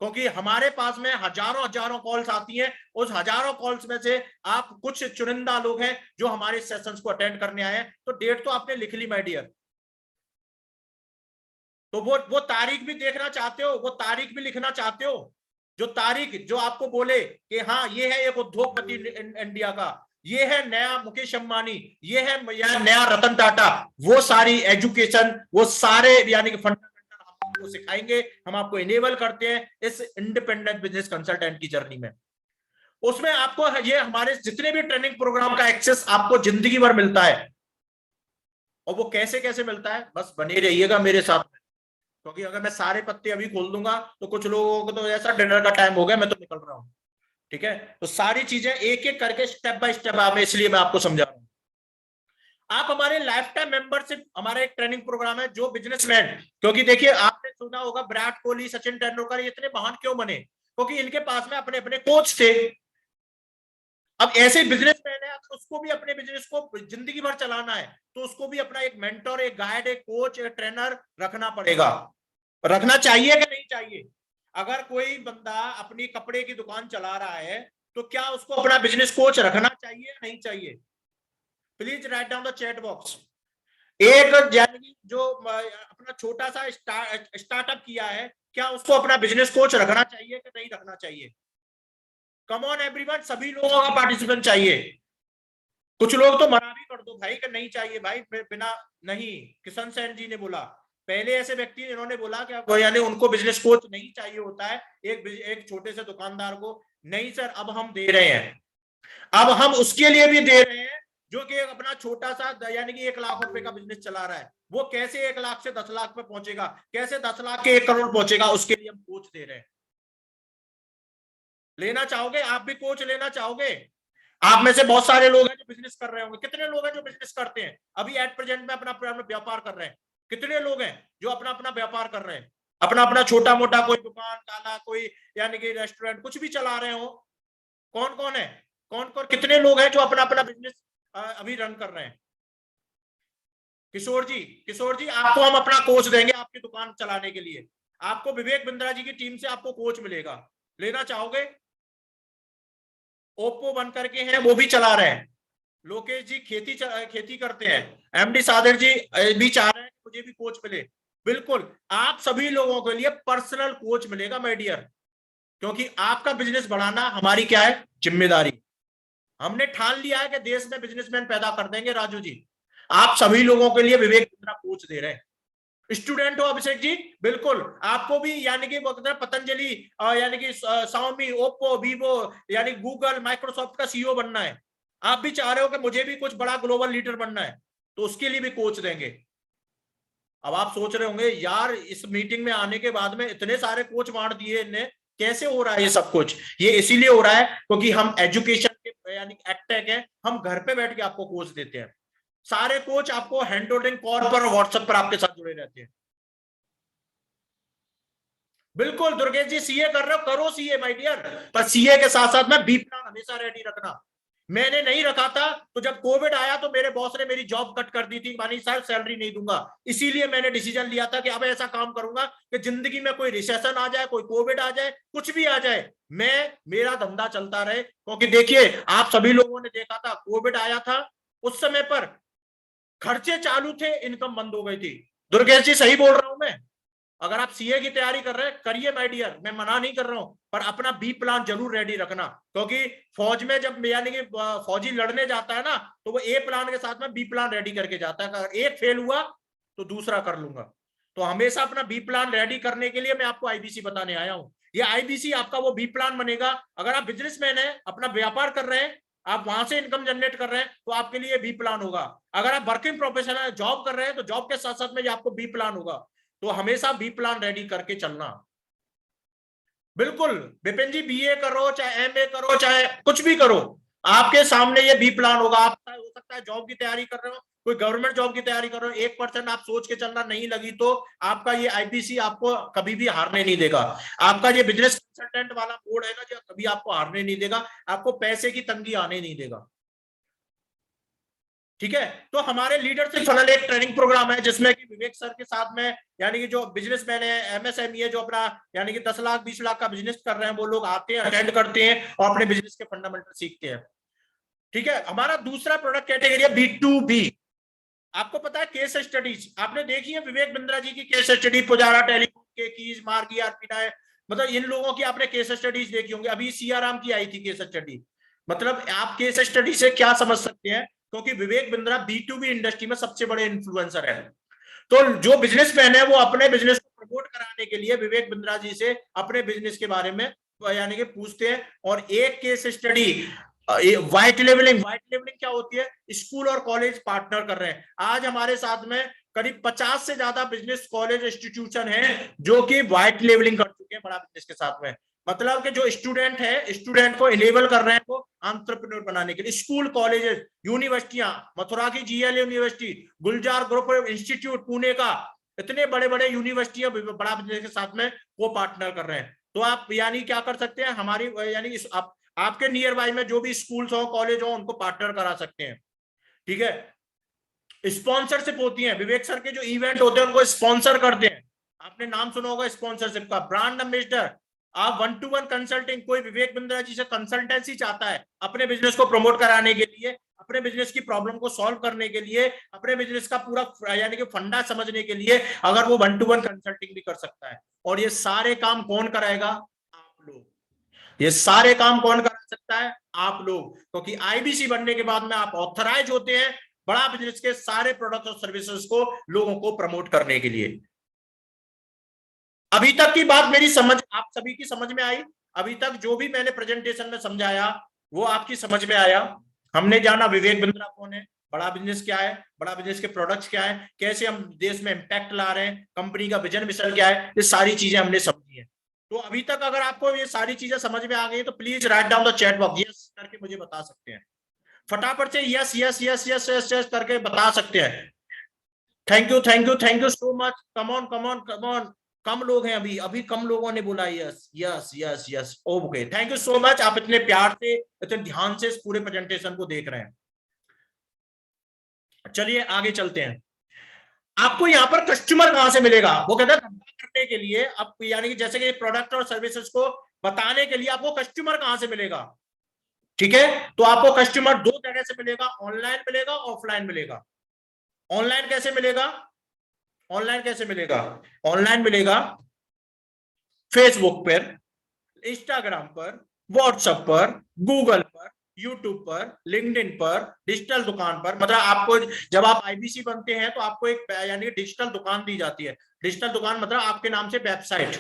क्योंकि हमारे पास में हजारों कॉल्स आती हैं, उस हजारों कॉल्स में से आप कुछ चुनिंदा लोग हैं जो हमारे सेशंस को अटेंड करने आए हैं। तो डेट तो आपने लिख ली माय डियर, तो वो तारीख भी देखना चाहते हो, वो तारीख भी लिखना चाहते हो, जो तारीख जो आपको बोले कि हाँ ये है एक उद्योगपति इंडिया का, ये है नया मुकेश अंबानी, ये है नया रतन टाटा। वो सारी एजुकेशन, वो सारे यानी कि फंडामेंटल हम आपको सिखाएंगे, हम आपको इनेबल करते हैं इस इंडिपेंडेंट बिजनेस कंसल्टेंट की जर्नी में। उसमें आपको ये हमारे जितने भी ट्रेनिंग प्रोग्राम का एक्सेस आपको जिंदगी भर मिलता है। और वो कैसे कैसे मिलता है, बस बने रहिएगा मेरे साथ में, क्योंकि अगर मैं सारे पत्ते अभी खोल दूंगा तो कुछ लोगों को तो ऐसा डिनर का टाइम हो गया, मैं तो निकल रहा हूं। ठीक है, तो सारी चीजें एक एक करके स्टेप बाय स्टेप इसलिए मैं आपको समझा रहा हूं। आप हमारे लाइफ टाइम मेंबरशिप, हमारा एक ट्रेनिंग प्रोग्राम है जो बिजनेसमैन, क्योंकि देखिए आपने सुना होगा विराट कोहली, सचिन तेंदुलकर, इतने महान क्यों बने? क्योंकि इनके पास में अपने अपने कोच थे। अब ऐसे बिजनेसमैन है, अगर उसको भी अपने बिजनेस को जिंदगी भर चलाना है तो उसको भी अपना एक मेंटर, एक गाइड, एक कोच, एक ट्रेनर रखना पड़ेगा। रखना चाहिए कि नहीं चाहिए? अगर कोई बंदा अपनी कपड़े की दुकान चला रहा है तो क्या उसको अपना बिजनेस कोच रखना चाहिए या नहीं चाहिए? Please write down the chat box. एक यानी जो अपना छोटा सा स्टार्टअप किया है, क्या उसको अपना बिजनेस कोच रखना चाहिए कि नहीं रखना चाहिए? कम ऑन एवरीवन, सभी लोगों का पार्टिसिपेंट चाहिए। कुछ लोग तो मना भी कर दो भाई कि नहीं चाहिए भाई, बिना नहीं। किशन सेन जी ने बोला, पहले ऐसे व्यक्ति इन्होंने बोला कि यानी उनको बिजनेस कोच नहीं चाहिए होता है एक छोटे से दुकानदार को। नहीं सर, अब हम दे रहे हैं, अब हम उसके लिए भी दे रहे हैं जो कि अपना छोटा सा यानी कि 1 लाख रुपए का बिजनेस चला रहा है। वो कैसे 1 लाख से 10 लाख पे पहुंचेगा, कैसे 10 लाख के 1 करोड़ पहुंचेगा, उसके लिए हम कोच दे रहे हैं। लेना चाहोगे? आप भी कोच लेना चाहोगे? आप में से बहुत सारे लोग हैं जो बिजनेस कर रहे होंगे। कितने लोग हैं जो बिजनेस करते हैं अभी एट प्रेजेंट में, अपना व्यापार कर रहे हैं? कितने लोग हैं जो अपना अपना व्यापार कर रहे हैं, अपना अपना छोटा मोटा, कोई दुकान डाला, कोई यानी कि रेस्टोरेंट, कुछ भी चला रहे हो? कौन कौन है? कौन कौन कितने लोग हैं जो अपना अपना बिजनेस अभी रन कर रहे हैं? किशोर जी आपको हम अपना कोच देंगे आपकी दुकान चलाने के लिए। आपको विवेक बिंद्रा जी की टीम से आपको कोच मिलेगा। लेना चाहोगे? ओप्पो बन करके हैं, वो भी चला रहे हैं। लोकेश जी खेती करते हैं। एमडी सादिर जी भी चाह रहे हैं कि मुझे भी कोच मिले। बिल्कुल, आप सभी लोगों के लिए पर्सनल कोच मिलेगा माय डियर, क्योंकि आपका बिजनेस बढ़ाना हमारी क्या है? जिम्मेदारी। हमने ठान लिया है कि देश में बिजनेसमैन पैदा कर देंगे राजू जी। आप सभी लोगों के लिए विवेक बिंद्रा कोच दे रहे हैं। स्टूडेंट हो अभिषेक जी, बिल्कुल आपको भी यानी कि पतंजलि यानी कि Xiaomi, ओप्पो, वीवो यानी गूगल, माइक्रोसॉफ्ट का सीईओ बनना है। आप भी चाह रहे हो कि मुझे भी कुछ बड़ा ग्लोबल लीडर बनना है, तो उसके लिए भी कोच देंगे। अब आप सोच रहे होंगे यार इस मीटिंग में आने के बाद में इतने सारे कोच बांट दिए इनने, कैसे हो रहा है ये सब कुछ? ये इसीलिए हो रहा है क्योंकि हम एजुकेशन के यानी एडटेक है, हम घर पे बैठ के आपको कोच देते हैं। सारे कोच आपको हैंड होल्डिंग कॉल पर और व्हाट्सएप पर आपके साथ जुड़े रहते हैं। बिल्कुल दुर्गेश जी, सीए कर रहे हो, करो सीए माय डियर, पर सीए के साथ साथ में बी प्लान हमेशा रेडी रखना। मैंने नहीं रखा था तो जब कोविड आया तो मेरे बॉस ने मेरी जॉब कट कर दी थी, मानी सर सैलरी नहीं दूंगा। इसीलिए मैंने डिसीजन लिया था कि अब ऐसा काम करूंगा कि जिंदगी में कोई रिसेशन आ जाए, कोई कोविड आ जाए, कुछ भी आ जाए, मेरा धंधा चलता रहे। क्योंकि देखिए आप सभी लोगों ने देखा था कोविड आया था, उस समय पर खर्चे चालू थे, इनकम बंद हो गई थी। दुर्गेश जी सही बोल रहा हूं मैं? अगर आप सीए की तैयारी कर रहे हैं करिए माय डियर, मैं मना नहीं कर रहा हूं, पर अपना बी प्लान जरूर रेडी रखना। क्योंकि फौज में जब यानी कि फौजी लड़ने जाता है ना, तो वो ए प्लान के साथ में बी प्लान रेडी करके जाता है। अगर एक फेल हुआ तो दूसरा कर लूंगा। तो हमेशा अपना बी प्लान रेडी करने के लिए मैं आपको आईबीसी बताने आया हूं। ये आईबीसी आपका वो बी प्लान बनेगा। अगर आप बिजनेसमैन है, अपना व्यापार कर रहे हैं, आप वहां से इनकम जनरेट कर रहे हैं, तो आपके लिए बी प्लान होगा। अगर आप वर्किंग प्रोफेशनल जॉब कर रहे हैं तो जॉब के साथ साथ में आपको बी प्लान होगा। तो हमेशा बी प्लान रेडी करके चलना। बिल्कुल विपिन जी, बीए करो चाहे एमए करो चाहे कुछ भी करो, आपके सामने ये बी प्लान होगा। आप हो सकता है जॉब की तैयारी कर रहे हो, कोई गवर्नमेंट जॉब की तैयारी कर रहे हो, 1% आप सोच के चलना, नहीं लगी तो आपका ये आईबीसी आपको कभी भी हारने नहीं देगा। आपका ये बिजनेस कंसल्टेंट वाला बोर्ड है ना, जो कभी आपको हारने नहीं देगा, आपको पैसे की तंगी आने नहीं देगा। ठीक है, तो हमारे लीडरशिप फनल एक ट्रेनिंग प्रोग्राम है जिसमें कि विवेक सर के साथ में यानी कि जो बिजनेसमैन है, एमएसएमई है, जो अपना यानी कि 10 लाख 20 लाख का बिजनेस कर रहे हैं, वो लोग आते हैं, अटेंड करते हैं और अपने बिजनेस के फंडामेंटल सीखते हैं। ठीक है, हमारा दूसरा प्रोडक्ट कैटेगरी है B2B। आपको पता है केस स्टडीज आपने देखी है, विवेक बिंद्रा जी की केस स्टडी, पुजारा टेलीकॉम के कीज, मार्गी आरपीटा, मतलब इन लोगों की आपने केस स्टडीज देखी होंगी। अभी सियाराम की आई थी केस स्टडी। मतलब आप केस स्टडी से क्या समझ सकते हैं, क्योंकि विवेक बिंद्रा B2B इंडस्ट्री में सबसे बड़े इन्फ्लुएंसर है। तो जो बिजनेसमैन है वो अपने बिजनेस को प्रमोट कराने के लिए विवेक बिंद्रा जी से अपने बिजनेस के बारे में यानी कि पूछते हैं। और एक केस स्टडी व्हाइट लेवलिंग क्या होती है, स्कूल और कॉलेज पार्टनर कर रहे हैं। आज हमारे साथ में करीब 50 से ज्यादा बिजनेस कॉलेज इंस्टीट्यूशन है जो कि व्हाइट लेवलिंग कर चुके हैं बड़ा बिजनेस के साथ में। मतलब कि जो स्टूडेंट है, स्टूडेंट को इनेबल कर रहे हैं वो एंटरप्रेन्योर बनाने के लिए। स्कूल, कॉलेजेस, यूनिवर्सिटियां, मथुरा की जीएल यूनिवर्सिटी, गुलजार ग्रुप इंस्टीट्यूट पुणे का, इतने बड़े बड़े यूनिवर्सिटी बड़ा बिजनेस के साथ में वो पार्टनर कर रहे हैं। तो आप यानी क्या कर सकते हैं, हमारी यानी आपके नियर बाई में जो भी स्कूल्स हो कॉलेज हो उनको पार्टनर करा सकते हैं। ठीक है, स्पॉन्सरशिप होती है, विवेक सर के जो इवेंट होते हैं उनको स्पॉन्सर करते हैं। आपने नाम सुना होगा स्पॉन्सरशिप का, ब्रांड एम्बेसडर। आप 1-to-1 कंसल्टिंग, कोई विवेक बिंद्रा जी से कंसल्टेंसी चाहता है अपने बिजनेस को प्रमोट कराने के लिए, अपने बिजनेस की प्रॉब्लम को सॉल्व करने के लिए, अपने बिजनेस का पूरा यानी कि फंडा समझने के लिए, अगर वो 1-to-1 कंसल्टिंग भी कर सकता है। और ये सारे काम कौन कराएगा? आप लोग। ये सारे काम कौन करा सकता है? आप लोग। क्योंकि आईबीसी बनने के बाद में आप ऑथराइज होते हैं बड़ा बिजनेस के सारे प्रोडक्ट और सर्विसेज को लोगों को प्रमोट करने के लिए। अभी तक की बात मेरी समझ आप सभी की समझ में आई? अभी तक जो भी मैंने प्रेजेंटेशन में समझाया वो आपकी समझ में आया? हमने जाना विवेक बिंद्रा कौन है, बड़ा बिजनेस क्या है, बड़ा बिजनेस के प्रोडक्ट्स क्या है, कैसे हम देश में इंपैक्ट ला रहे हैं, कंपनी का विजन मिशन क्या है, ये सारी चीजें हमने समझी है। तो अभी तक अगर आपको ये सारी चीजें समझ में आ गई तो please write down the chat box, yes करके मुझे बता सकते हैं। फटाफट से yes yes yes yes yes yes करके बता सकते हैं। Thank you thank you thank you so much. Come on come on come on. कम लोग हैं अभी, अभी कम लोगों ने बोला yes yes yes yes. Okay, thank you so much. आप इतने प्यार से इतने ध्यान से इस पूरे प्रेजेंटेशन को देख रहे हैं। चलिए आगे चलते हैं। आपको यहाँ पर कस्टमर कहां से मिलेगा? वो कहता है धंधा करने के लिए अब यानी कि जैसे कि प्रोडक्ट और सर्विसेज को बताने के लिए आपको कस्टमर कहां से मिलेगा? ठीक है, तो आपको कस्टमर दो जगह से मिलेगा, ऑनलाइन मिलेगा, ऑफलाइन मिलेगा। ऑनलाइन कैसे मिलेगा? ऑनलाइन कैसे मिलेगा? ऑनलाइन मिलेगा फेसबुक पर, इंस्टाग्राम पर, व्हाट्सएप पर, गूगल पर, यूट्यूब पर, लिंक्डइन पर, डिजिटल दुकान पर। मतलब आपको जब आप आईबीसी बनते हैं तो आपको एक यानी डिजिटल दुकान दी जाती है। डिजिटल दुकान मतलब आपके नाम से वेबसाइट,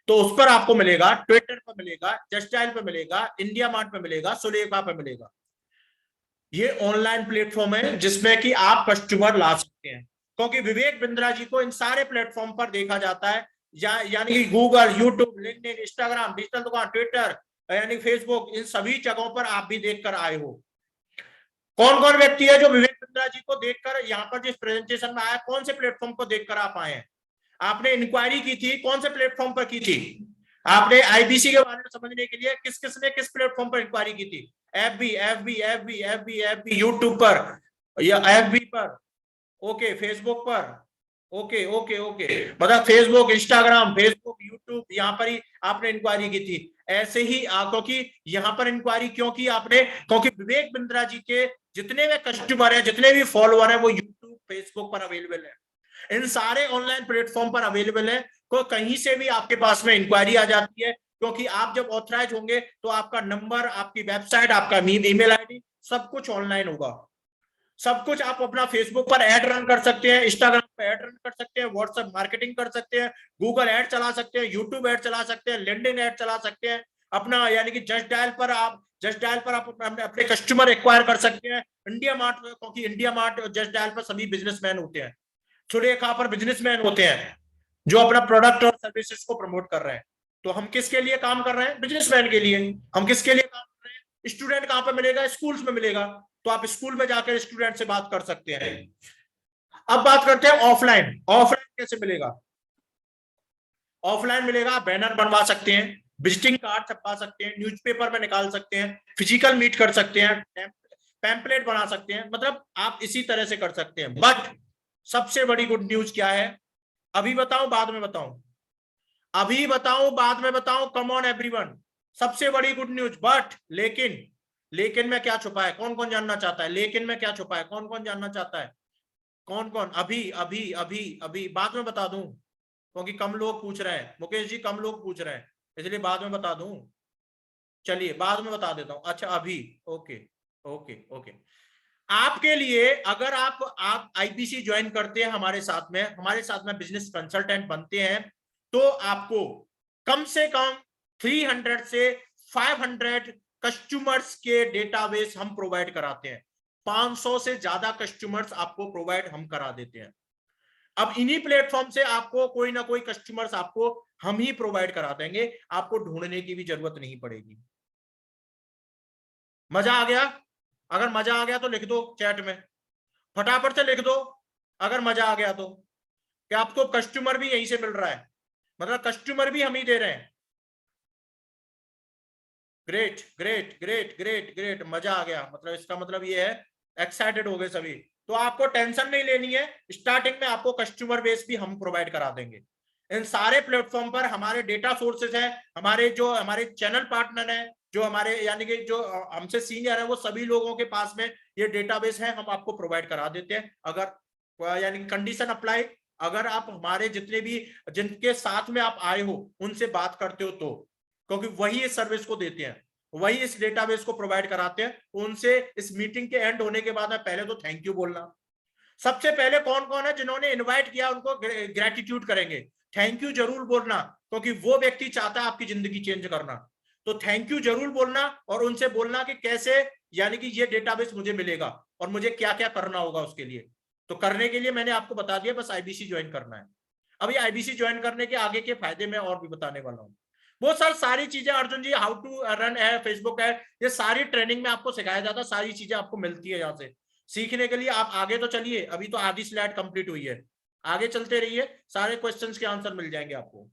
तो उस पर आपको मिलेगा, ट्विटर पर मिलेगा, जस्ट डायल पे मिलेगा, इंडिया मार्ट पे मिलेगा, सुलेखा पे मिलेगा। ये ऑनलाइन प्लेटफॉर्म है जिसमें कि आप कस्टमर ला सकते हैं, क्योंकि विवेक बिंद्रा जी को इन सारे प्लेटफॉर्म पर देखा जाता है, यानी कि Google, YouTube, LinkedIn, Instagram, digital दुकान, ट्विटर, यानी फेसबुक, इन सभी जगहों पर आप भी देखकर आए हो। कौन कौन व्यक्ति है जो विवेक बिंद्रा जी को देखकर यहाँ पर जिस प्रेजेंटेशन में आया, कौन से प्लेटफॉर्म को देखकर आप आए हैं? आपने इंक्वायरी की थी, कौन से प्लेटफॉर्म पर की थी? आपने आईबीसी के बारे में समझने के लिए किस किस ने किस प्लेटफॉर्म पर इंक्वायरी की थी? एफबी, यूट्यूब पर या एफबी पर, ओके, फेसबुक पर, ओके ओके ओके, मतलब फेसबुक, इंस्टाग्राम, फेसबुक, यूट्यूब, यहाँ पर ही आपने इंक्वायरी की थी। ऐसे ही क्योंकि यहाँ पर इंक्वायरी क्यों की आपने? क्योंकि विवेक बिंद्रा जी के जितने भी कस्टमर है, जितने भी फॉलोअर है, वो यूट्यूब, फेसबुक पर अवेलेबल है, इन सारे ऑनलाइन प्लेटफॉर्म पर अवेलेबल है। तो कहीं से भी आपके पास में इंक्वायरी आ जाती है, क्योंकि आप जब ऑथराइज होंगे तो आपका नंबर, आपकी वेबसाइट, आपका ईमेल आईडी, सब कुछ ऑनलाइन होगा। सब कुछ आप अपना फेसबुक पर ऐड रन कर सकते हैं, इंस्टाग्राम पर ऐड रन कर सकते हैं, व्हाट्सएप मार्केटिंग कर सकते हैं, गूगल ऐड चला सकते हैं, यूट्यूब ऐड चला सकते हैं, लिंक्डइन ऐड चला सकते हैं। अपना यानी कि जस्ट डायल पर आप अपने कस्टमर एक्वायर कर सकते हैं। इंडिया मार्ट, क्योंकि इंडिया मार्ट और जस्ट डायल पर सभी बिजनेसमैन होते हैं, सुलेखा पर बिजनेसमैन होते हैं जो अपना प्रोडक्ट और सर्विसेज को प्रमोट कर रहे हैं। तो हम किसके लिए काम कर रहे हैं? बिजनेसमैन के लिए। हम किसके लिए काम कर रहे हैं? स्टूडेंट कहां पर मिलेगा? स्कूल्स में मिलेगा, तो आप स्कूल में जाकर स्टूडेंट से बात कर सकते हैं। अब बात करते हैं ऑफलाइन। ऑफलाइन कैसे मिलेगा? ऑफलाइन मिलेगा, बैनर बनवा सकते हैं, विजिटिंग कार्ड छपवा सकते हैं, न्यूज़पेपर में निकाल सकते हैं, फिजिकल मीट कर सकते हैं, पैम्पलेट बना सकते हैं, मतलब आप इसी तरह से कर सकते हैं। बट सबसे बड़ी गुड न्यूज क्या है? अभी बताऊं बाद में बताऊं? अभी बताऊं बाद में बताऊं? कम ऑन एवरीवन, सबसे बड़ी गुड न्यूज। बट लेकिन में क्या छुपा है? कौन कौन जानना चाहता है? लेकिन में क्या छुपा है? कौन कौन जानना चाहता है? कौन कौन? अभी अभी अभी अभी बाद में बता दूं, क्योंकि कम लोग पूछ रहे हैं। मुकेश जी कम लोग पूछ रहे हैं, इसलिए बाद में बता दूं। चलिए बाद में बता देता हूं। अच्छा अभी, ओके ओके ओके। आपके लिए अगर आप आईपीसी ज्वाइन करते हैं हमारे साथ में बिजनेस कंसल्टेंट बनते हैं, तो आपको कम से कम 300 से 500 कस्टमर्स के डेटाबेस हम प्रोवाइड कराते हैं। 500 से ज्यादा कस्टमर्स आपको प्रोवाइड हम करा देते हैं। अब इन्हीं प्लेटफॉर्म से आपको कोई ना कोई कस्टमर्स आपको हम ही प्रोवाइड करा देंगे, आपको ढूंढने की भी जरूरत नहीं पड़ेगी। मजा आ गया? अगर मजा आ गया तो लिख दो चैट में, फटाफट से लिख दो अगर मजा आ गया तो। कि आपको कस्टमर भी यहीं से मिल रहा है, मतलब कस्टमर भी हम ही दे रहे हैं। Great great great great great, मजा आ गया। मतलब इसका मतलब ये है एक्साइटेड हो गए सभी। तो आपको टेंशन नहीं लेनी है, स्टार्टिंग में आपको कस्टमर बेस भी हम प्रोवाइड करा देंगे। इन सारे प्लेटफॉर्म पर हमारे डेटा सोर्सेज है, हमारे चैनल पार्टनर है, जो हमारे यानी कि जो हमसे सीनियर है, वो सभी लोगों के पास में ये डेटाबेस है, हम आपको प्रोवाइड करा देते हैं। अगर यानी कंडीशन अप्लाई, अगर आप हमारे जितने भी जिनके साथ में आप आए हो उनसे बात करते हो तो, क्योंकि वही इस सर्विस को देते हैं, वही इस डेटाबेस को प्रोवाइड कराते हैं। उनसे इस मीटिंग के एंड होने के बाद में पहले तो थैंक यू बोलना। सबसे पहले कौन कौन है जिन्होंने इनवाइट किया उनको ग्रेटिट्यूड करेंगे, थैंक यू जरूर बोलना, क्योंकि वो व्यक्ति चाहता है आपकी जिंदगी चेंज करना। तो थैंक यू जरूर बोलना और उनसे बोलना कि कैसे यानी कि ये डेटाबेस मुझे मिलेगा और मुझे क्या क्या करना होगा उसके लिए। तो करने के लिए मैंने आपको बता दिया, बस आईबीसी ज्वाइन करना है। अभी आईबीसी ज्वाइन करने के आगे के फायदे मैं और भी बताने वाला हूँ। वो सर सारी चीजें अर्जुन जी, हाउ टू रन है, फेसबुक है, ये सारी ट्रेनिंग में आपको सिखाया जाता है, सारी चीजें आपको मिलती है यहाँ से सीखने के लिए। आप आगे तो चलिए, अभी तो आधी स्लाइड कंप्लीट हुई है, आगे चलते रहिए, सारे क्वेश्चंस के आंसर मिल जाएंगे आपको।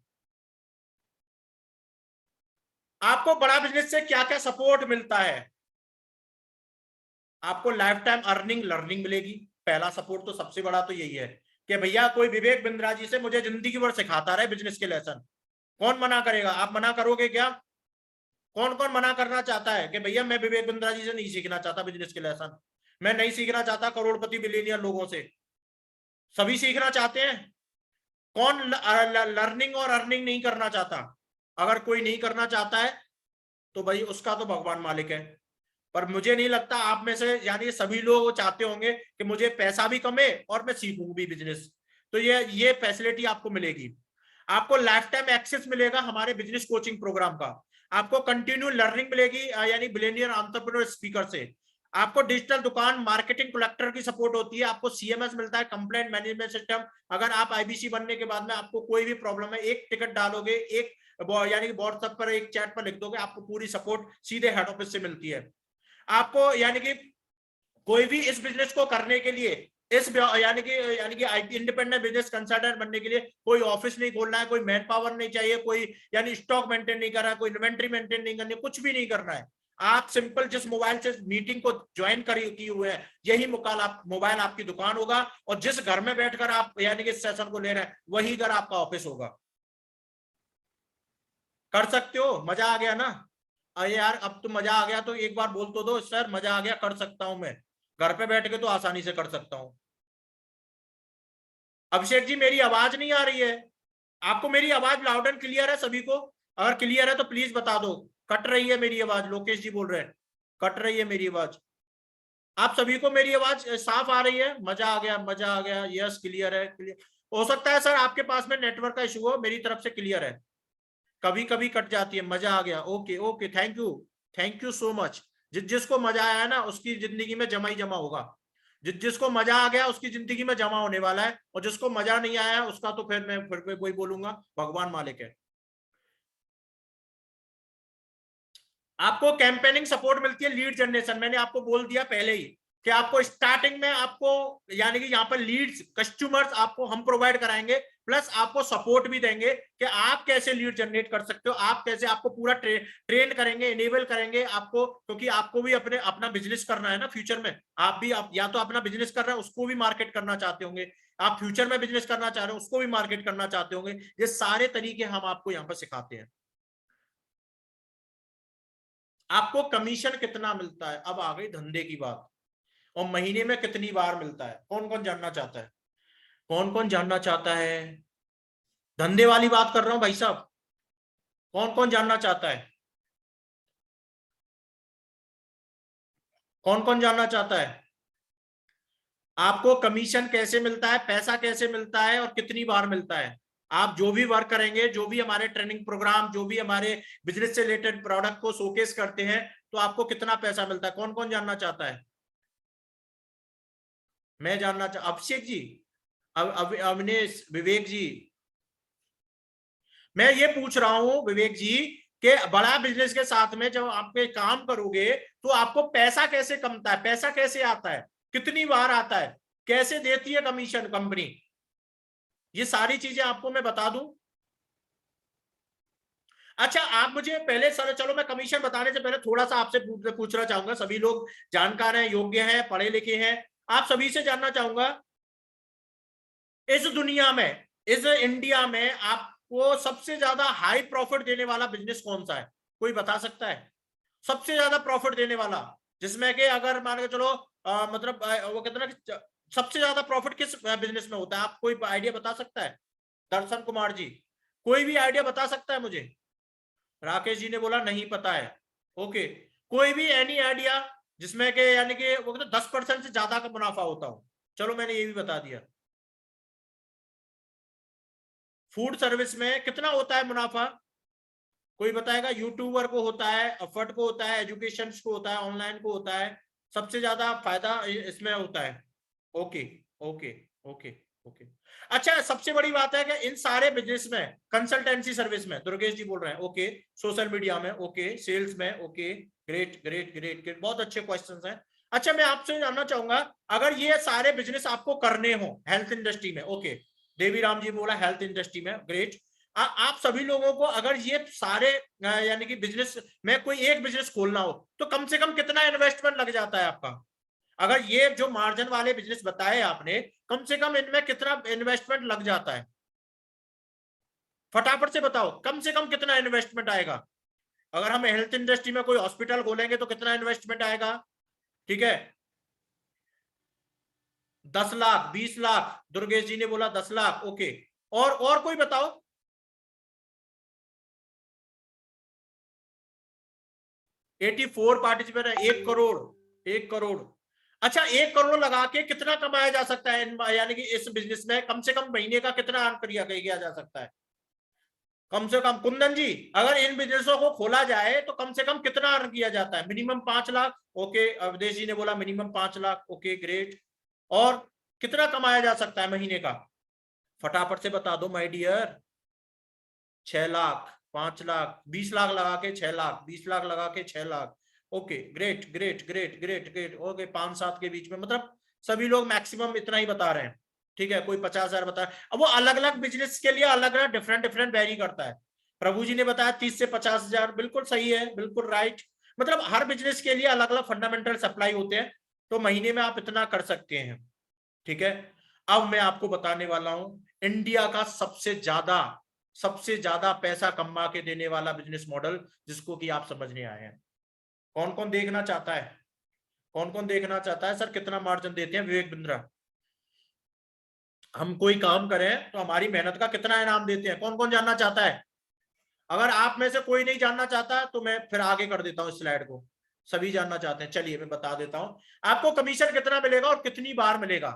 आपको बड़ा बिजनेस से क्या क्या सपोर्ट मिलता है? आपको लाइफ टाइम अर्निंग लर्निंग मिलेगी। पहला सपोर्ट तो सबसे बड़ा तो यही है कि भैया कोई विवेक बिंद्रा जी से मुझे जिंदगी भर सिखाता रहे बिजनेस के लेसन। कौन मना करेगा? आप मना करोगे क्या? कौन कौन मना करना चाहता है कि भैया मैं विवेक बिंद्रा जी से नहीं सीखना चाहता बिजनेस के लेसन, मैं नहीं सीखना चाहता करोड़पति बिलियनियर लोगों से? सभी सीखना चाहते हैं। कौन लर्निंग और अर्निंग नहीं करना चाहता? अगर कोई नहीं करना चाहता है तो भाई उसका तो भगवान मालिक है, पर मुझे नहीं लगता आप में से यानी सभी लोग चाहते होंगे कि मुझे पैसा भी कमे और मैं सीखूं भी बिजनेस। तो ये फैसिलिटी आपको मिलेगी। आपको लाइफ टाइम एक्सेस मिलेगा हमारे बिजनेस कोचिंग प्रोग्राम का। आपको कंटिन्यू लर्निंग मिलेगी यानी बिलियनियर एंटरप्रेन्योर स्पीकर से। आपको डिजिटल दुकान मार्केटिंग कलेक्टर की सपोर्ट होती है। आपको सीएमएस मिलता है, कंप्लेंट मैनेजमेंट सिस्टम। अगर आप आईबीसी बनने के बाद में आपको कोई भी प्रॉब्लम है, एक टिकट डालोगे, एक यानी कि व्हाट्सएप पर एक चैट पर लिख दोगे, आपको पूरी सपोर्ट सीधे हेड ऑफिस से मिलती है। आपको यानी कि कोई भी इस बिजनेस को करने के लिए इस यानी कि आईटी इंडिपेंडेंट बिजनेस कंसल्टेंट बनने के लिए कोई ऑफिस नहीं खोलना है, कोई मैन पावर नहीं चाहिए, कोई यानी स्टॉक मेंटेन नहीं करना है, कोई इन्वेंट्री मेंटेन नहीं करनी, कुछ भी नहीं करना है। आप सिंपल जिस मोबाइल से मीटिंग को ज्वाइन किए हुए हैं, यही मोबाइल आपकी दुकान होगा, और जिस घर में बैठकर आप यानी कि सेशन को ले रहे हैं वही घर आपका ऑफिस होगा। कर सकते हो? मजा आ गया ना? अरे यार अब तो मजा आ गया तो एक बार बोल तो दो, सर मजा आ गया, कर सकता हूं मैं, घर पे बैठ के तो आसानी से कर सकता हूं। अभिषेक जी मेरी आवाज नहीं आ रही है आपको? मेरी आवाज लाउड एंड क्लियर है सभी को? अगर क्लियर है तो प्लीज बता दो। कट रही है मेरी आवाज? लोकेश जी बोल रहे हैं कट रही है मेरी आवाज। आप सभी को मेरी आवाज साफ आ रही है? मजा आ गया, मजा आ गया, यस क्लियर है, क्लियर। हो सकता है सर आपके पास में नेटवर्क का इशू हो, मेरी तरफ से क्लियर है, कभी कभी कट जाती है। मजा आ गया, okay okay, thank you so much. जिसको मजा आया ना उसकी जिंदगी में जमा ही जमा होगा। जिसको मजा आ गया उसकी जिंदगी में जमा होने वाला है, और जिसको मजा नहीं आया उसका तो फिर मैं फिर वही बोलूंगा, भगवान मालिक है। आपको कैंपेनिंग सपोर्ट मिलती है, लीड जनरेशन मैंने आपको बोल दिया पहले ही कि आपको स्टार्टिंग में आपको यानी कि यहाँ पर लीड्स कस्टमर्स आपको हम प्रोवाइड कराएंगे, प्लस आपको सपोर्ट भी देंगे कि आप कैसे लीड जनरेट कर सकते हो, आप कैसे, आपको पूरा ट्रेन करेंगे, इनेबल करेंगे आपको, क्योंकि आपको भी अपना बिजनेस करना है ना फ्यूचर में। आप या तो अपना बिजनेस कर रहे हैं उसको भी मार्केट करना चाहते होंगे, आप फ्यूचर में बिजनेस करना चाह रहे हो उसको भी मार्केट करना चाहते होंगे। ये सारे तरीके हम आपको यहाँ पर सिखाते हैं। आपको कमीशन कितना मिलता है, अब आ गई धंधे की बात, और महीने में कितनी बार मिलता है? कौन कौन जानना चाहता है? कौन कौन जानना चाहता है? धंधे वाली बात कर रहा हूं भाई साहब, कौन कौन जानना चाहता है? कौन कौन जानना चाहता है? आपको कमीशन कैसे मिलता है, पैसा कैसे मिलता है, और कितनी बार मिलता है? आप जो भी वर्क करेंगे, जो भी हमारे ट्रेनिंग प्रोग्राम, जो भी हमारे बिजनेस से रिलेटेड प्रोडक्ट को शोकेस करते हैं, तो आपको कितना पैसा मिलता है? कौन कौन जानना चाहता है? मैं जानना अभिषेक जी, अविनेश, विवेक जी, मैं ये पूछ रहा हूं विवेक जी कि बड़ा बिजनेस के साथ में जब आप काम करोगे तो आपको पैसा कैसे कमता है, पैसा कैसे आता है, कितनी बार आता है, कैसे देती है कमीशन कंपनी? ये सारी चीजें आपको मैं बता दूं। अच्छा, आप मुझे पहले सर, चलो मैं कमीशन बताने से पहले थोड़ा सा आपसे पूछना चाहूंगा। सभी लोग जानकार हैं, योग्य हैं, पढ़े लिखे हैं, आप सभी से जानना चाहूंगा, इस दुनिया में, इस इंडिया में आपको सबसे ज्यादा हाई प्रॉफिट देने वाला बिजनेस कौन सा है? कोई बता सकता है? सबसे ज्यादा प्रॉफिट देने वाला, जिसमें कि अगर मान के चलो मतलब वो कहते हैं ना कि सबसे ज्यादा प्रॉफिट किस बिजनेस में होता है? आप कोई आइडिया बता सकता है? दर्शन कुमार जी, कोई भी आइडिया बता सकता है मुझे? राकेश जी ने बोला नहीं पता है। ओके, कोई भी एनी आइडिया जिसमें के यानी कि वो कहते 10% से ज्यादा का मुनाफा होता हो? चलो मैंने ये भी बता दिया। फूड सर्विस में कितना होता है मुनाफा? कोई बताएगा? यूट्यूबर को होता है, अफर्ट को होता है, एजुकेशन को होता है, ऑनलाइन को होता है, सबसे ज्यादा फायदा इसमें होता है। Okay okay okay okay. अच्छा, सबसे बड़ी बात है कि इन सारे बिजनेस में, कंसल्टेंसी सर्विस में, दुर्गेश जी बोल रहे हैं ओके, सोशल मीडिया में ओके, सेल्स में okay, great great great great, बहुत अच्छे क्वेश्चंस हैं। अच्छा, मैं आपसे जानना चाहूंगा, अगर ये सारे बिजनेस आपको करने हो हेल्थ इंडस्ट्री में, ओके, देवीराम जी बोला हेल्थ इंडस्ट्री में, ग्रेट। आप सभी लोगों को अगर ये सारे यानी कि बिजनेस में कोई एक बिजनेस खोलना हो तो कम से कम कितना इन्वेस्टमेंट लग जाता है आपका? अगर ये जो मार्जिन वाले बिजनेस बताए आपने, कम से कम इनमें कितना इन्वेस्टमेंट लग जाता है? फटाफट से बताओ, कम से कम कितना इन्वेस्टमेंट आएगा? अगर हम हेल्थ इंडस्ट्री में कोई हॉस्पिटल खोलेंगे तो कितना इन्वेस्टमेंट आएगा? ठीक है, 10 लाख, 20 लाख, दुर्गेश जी ने बोला 10 लाख, ओके। और कोई बताओ? 84 पार्टिसिपेंट है, 1 करोड़, 1 करोड़। अच्छा, 1 करोड़ लगा के कितना कमाया जा सकता है यानी कि इस बिजनेस में कम से कम महीने का कितना अर्न किया जा सकता है? कम से कम कुंदन जी, अगर इन बिजनेसों को खोला जाए तो कम से कम कितना अर्न किया जाता है? मिनिमम 5 लाख, ओके, अवधेश जी ने बोला मिनिमम 5 लाख, ओके ग्रेट। और कितना कमाया जा सकता है महीने का? फटाफट से बता दो माय डियर। 6 लाख, 5 लाख, 20 लाख लगा के 6 लाख, 20 लाख लगा के 6 lakh, okay great great great great great, okay 5-7 के बीच में, मतलब सभी लोग मैक्सिमम इतना ही बता रहे हैं। ठीक है, कोई 50,000 बता रहा है। अब वो अलग अलग बिजनेस के लिए अलग अलग डिफरेंट डिफरेंट वेरी करता है। प्रभु जी ने बताया 30 से 50,000, बिल्कुल सही है, बिल्कुल राइट। मतलब हर बिजनेस के लिए अलग अलग फंडामेंटल सप्लाई होते हैं, तो महीने में आप इतना कर सकते हैं। ठीक है, अब मैं आपको बताने वाला हूं इंडिया का सबसे ज्यादा पैसा कमा के देने वाला बिजनेस मॉडल, जिसको कि आप समझने आए हैं। कौन कौन देखना चाहता है? कौन कौन देखना चाहता है सर कितना मार्जिन देते हैं विवेक बिंद्रा? हम कोई काम करें तो हमारी मेहनत का कितना इनाम देते हैं? कौन कौन जानना चाहता है? अगर आप में से कोई नहीं जानना चाहता तो मैं फिर आगे कर देता हूं स्लाइड को। सभी जानना चाहते हैं, चलिए मैं बता देता हूं आपको कमीशन कितना मिलेगा और कितनी बार मिलेगा।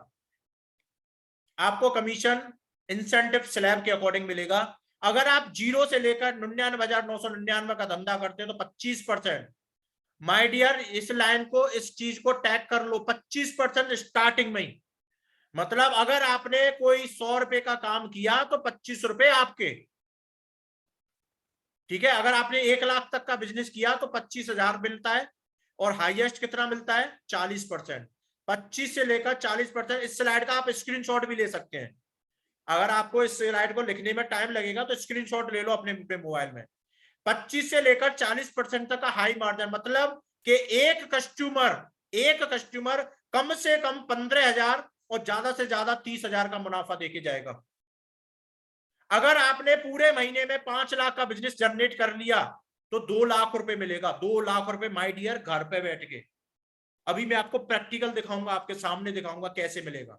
आपको कमीशन इंसेंटिव स्लैब के अकॉर्डिंग मिलेगा। अगर आप 0 से लेकर 99,999 का धंधा करते हैं तो 25%। माय डियर, इस लाइन को, इस चीज को टैग कर लो, 25% स्टार्टिंग में ही। मतलब अगर आपने कोई 100 रुपए का काम किया तो 25 रुपए आपके। ठीक है, अगर आपने 1 लाख तक का बिजनेस किया तो 25,000 मिलता है। और हाईएस्ट कितना मिलता है? 40%। 25 से लेकर 40%। इस स्लाइड का आप स्क्रीनशॉट भी ले सकते हैं। अगर आपको इस स्लाइड को लिखने में टाइम लगेगा तो स्क्रीनशॉट ले लो अपने मोबाइल में। 25 से लेकर 40% तक का हाई मार्जिन, मतलब कि एक कस्टमर कम से कम 15,000 और ज्यादा से ज्यादा 30,000 का मुनाफा देके जाएगा। अगर आपने पूरे महीने में 5 लाख का बिजनेस जनरेट कर लिया तो 2 लाख रुपए मिलेगा। 2 लाख रुपए माय डियर, घर पे बैठ के। अभी मैं आपको प्रैक्टिकल दिखाऊंगा, आपके सामने दिखाऊंगा कैसे मिलेगा।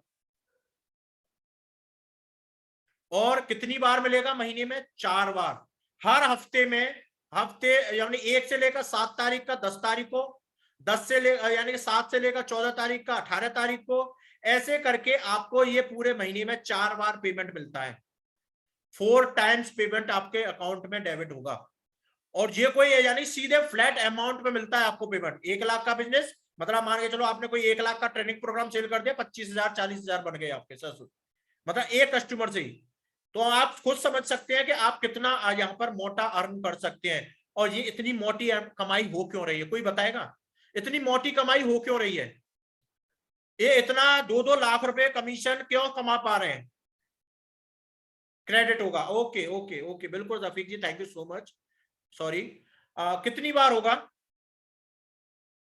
और कितनी बार मिलेगा महीने में? 4 बार। हर हफ्ते में, हफ्ते यानी 1 से लेकर 7 तारीख का, 10 तारीख को, 10 से ले यानी 7 से लेकर 14 तारीख का, 18 तारीख को, ऐसे करके आपको ये पूरे महीने में 4 बार पेमेंट मिलता है। 4 टाइम्स पेमेंट आपके अकाउंट में डेबिट होगा। और ये कोई यानी सीधे फ्लैट अमाउंट में मिलता है आपको पेमेंट। 1 लाख का बिजनेस, मतलब मान के चलो आपने कोई 1 लाख का ट्रेनिंग प्रोग्राम सेल कर दिया, 25,000 40,000 बन गए आपके सर, मतलब एक कस्टमर से ही। तो आप खुद समझ सकते हैं कि आप कितना यहाँ पर मोटा अर्न कर सकते हैं। और ये इतनी मोटी कमाई हो क्यों रही है? कोई बताएगा इतनी मोटी कमाई हो क्यों रही है? ये इतना 2-2 लाख रुपए कमीशन क्यों कमा पा रहे हैं? क्रेडिट होगा। ओके ओके ओके, बिल्कुल Rafiq ji, thank you so much. Sorry, कितनी बार होगा,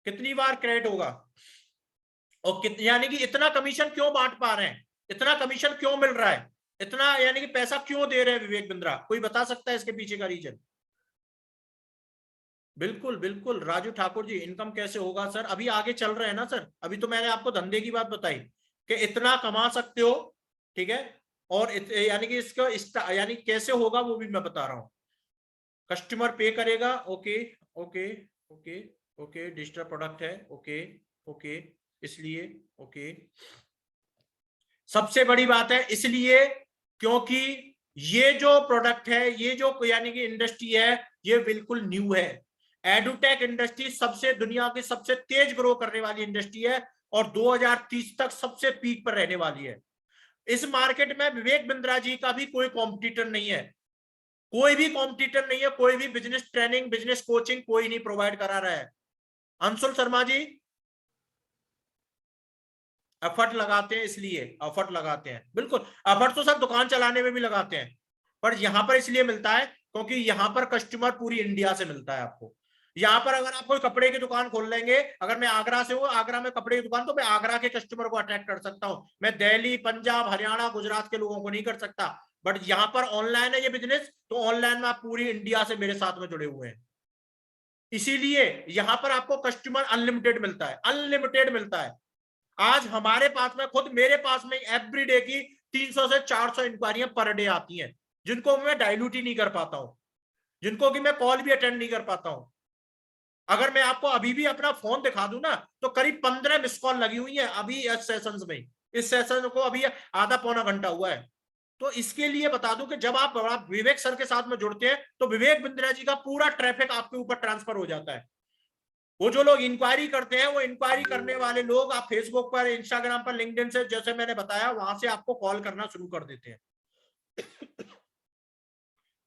कितनी बार क्रेडिट होगा, और यानी कि इतना कमीशन क्यों बांट पा रहे हैं, इतना कमीशन क्यों मिल रहा है, इतना यानी कि पैसा क्यों दे रहे हैं विवेक बिंद्रा, कोई बता सकता है इसके पीछे का रीजन? बिल्कुल बिल्कुल राजू ठाकुर जी, इनकम कैसे होगा सर, अभी आगे चल रहे हैं ना सर, अभी तो मैंने आपको धंधे की बात बताई कि इतना कमा सकते हो, ठीक है, और यानी कि इसका यानी कैसे होगा वो भी मैं बता रहा हूं। कस्टमर पे करेगा, okay okay okay okay, digital product है, ओके ओके, इसलिए ओके, सबसे बड़ी बात है इसलिए क्योंकि ये जो प्रोडक्ट है, ये जो यानी कि इंडस्ट्री है, ये बिल्कुल न्यू है। एडुटेक इंडस्ट्री सबसे दुनिया की सबसे तेज ग्रो करने वाली इंडस्ट्री है और 2030 तक सबसे पीक पर रहने वाली है। इस मार्केट में विवेक बिंद्रा जी का भी कोई कॉम्पिटिटर नहीं है, कोई भी कॉम्पिटिटर नहीं है, कोई भी बिजनेस ट्रेनिंग बिजनेस कोचिंग कोई नहीं प्रोवाइड करा रहा है। अंशुल शर्मा जी, एफर्ट लगाते हैं, इसलिए एफर्ट लगाते हैं, बिल्कुल एफर्ट तो सब दुकान चलाने में भी लगाते हैं, पर यहां पर इसलिए मिलता है क्योंकि यहां पर कस्टमर पूरी इंडिया से मिलता है आपको। यहां पर अगर आप कोई कपड़े की दुकान खोल लेंगे, अगर मैं आगरा से हूं, आगरा में कपड़े की दुकान, तो मैं आगरा के कस्टमर को अट्रैक्ट कर सकता हूं, मैं दिल्ली पंजाब हरियाणा गुजरात के लोगों को नहीं कर सकता। बट यहां पर ऑनलाइन है ये बिजनेस, तो ऑनलाइन में आप पूरी इंडिया से मेरे साथ में जुड़े हुए हैं, इसीलिए यहां पर आपको कस्टमर अनलिमिटेड मिलता है, अनलिमिटेड मिलता है। आज हमारे पास में, खुद मेरे पास में एवरी डे की 300 से 400 इंक्वायरियां पर डे आती हैं, जिनको मैं डाइल्यूट ही नहीं कर पाता हूं, जिनको कि मैं कॉल भी अटेंड नहीं कर पाता हूं। अगर मैं आपको अभी भी अपना फोन दिखा दूं ना, तो करीब 15 मिस कॉल लगी हुई है अभी इस सेशंस में, इस सेशन को अभी आधा पौना घंटा हुआ है। तो इसके लिए बता दूं कि जब आप विवेक सर के साथ में जुड़ते हैं, तो विवेक बिंद्रा जी का पूरा ट्रैफिक आपके ऊपर ट्रांसफर हो जाता है। वो जो लोग इंक्वायरी करते हैं, वो इंक्वायरी करने वाले लोग आप फेसबुक पर, इंस्टाग्राम पर, लिंक्डइन से, जैसे मैंने बताया, वहां से आपको कॉल करना शुरू कर देते हैं।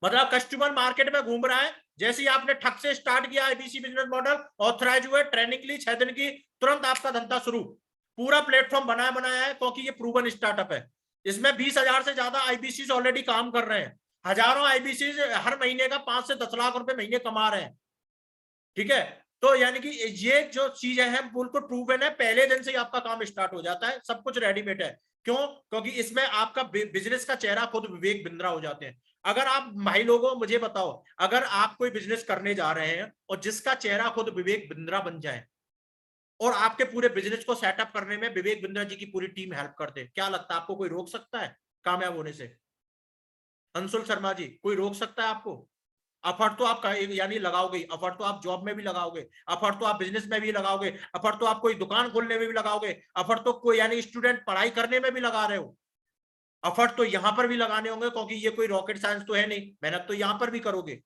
मतलब कस्टमर मार्केट में घूम रहा है, जैसे ही आपने ठग से स्टार्ट किया आईबीसी बिजनेस मॉडल, ऑथराइज हुए, ट्रेनिंग ली 6 दिन की, तुरंत आपका धंधा शुरू। पूरा प्लेटफॉर्म बनाया है क्योंकि ये प्रूवन स्टार्टअप है। इसमें 20,000 से ज्यादा आईबीसी ऑलरेडी काम कर रहे हैं, हजारों आईबीसी हर महीने का 5 से 10 लाख रुपए महीने कमा रहे हैं, ठीक है। तो यानी कि ये जो चीजें हैं बिल्कुल प्रूवन है, पहले दिन से ही आपका काम स्टार्ट हो जाता है, सब कुछ रेडीमेड है। क्यों? क्योंकि इसमें आपका बिजनेस का चेहरा खुद विवेक बिंद्रा हो जाते हैं। अगर आप भाई लोगों मुझे बताओ, अगर आप कोई बिजनेस करने जा रहे हैं और जिसका चेहरा खुद विवेक बिंद्रा बन जाए और आपके पूरे बिजनेस को सेटअप करने में विवेक बिंद्रा जी की पूरी टीम हेल्प कर दे, क्या लगता है आपको कोई रोक सकता है कामयाब होने से? अंशुल शर्मा जी, कोई रोक सकता है आपको? एफर्ट तो आप यानी लगाओगे, एफर्ट तो आप जॉब में भी लगाओगे, एफर्ट तो आप बिजनेस में भी लगाओगे, एफर्ट तो आप कोई दुकान खोलने में भी लगाओगे, एफर्ट तो कोई यानी स्टूडेंट पढ़ाई करने में भी लगा रहे हो, एफर्ट तो यहां पर भी लगाने होंगे, क्योंकि ये कोई रॉकेट साइंस तो है नहीं, मेहनत तो यहां पर भी करोगे।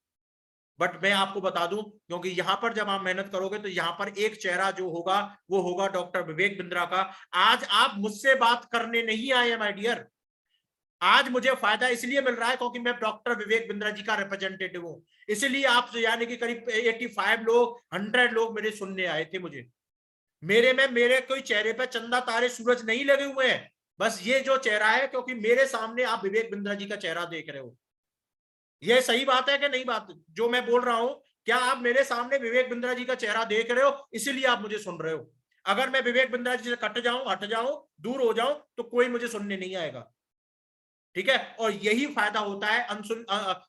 बट मैं आपको बता दूं, क्योंकि यहां पर जब आप मेहनत करोगे तो यहां पर एक चेहरा जो होगा वो होगा डॉक्टर विवेक बिंद्रा का। आज आप मुझसे बात करने नहीं आए माय डियर, आज मुझे फायदा इसलिए मिल रहा है क्योंकि मैं डॉक्टर विवेक बिंद्रा जी का रिप्रेजेंटेटिव हूं, इसलिए आप यानी कि करीब 85 लोग 100 लोग मेरे सुनने आए थे मुझे। मेरे कोई चेहरे पे चंदा तारे सूरज नहीं लगे हुए हैं, बस ये जो चेहरा है क्योंकि मेरे सामने आप विवेक बिंद्रा जी का चेहरा देख रहे हो। ये सही बात है कि नहीं बात जो मैं बोल रहा हूं? क्या आप मेरे सामने विवेक बिंद्रा जी का चेहरा देख रहे हो, इसीलिए आप मुझे सुन रहे हो? अगर मैं विवेक बिंद्रा जी से कट जाऊं, हट जाऊं, दूर हो जाऊं, तो कोई मुझे सुनने नहीं आएगा, ठीक है। और यही फायदा होता है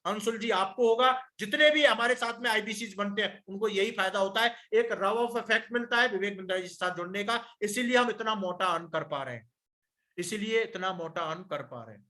अंशुल जी आपको होगा, जितने भी हमारे साथ में आईबीसी बनते हैं उनको यही फायदा होता है, एक रव ऑफ इफेक्ट मिलता है विवेक बिंद्रा जी के साथ जुड़ने का, इसीलिए हम इतना मोटा अर्न कर पा रहे हैं, इसीलिए इतना मोटा अर्न कर पा रहे हैं।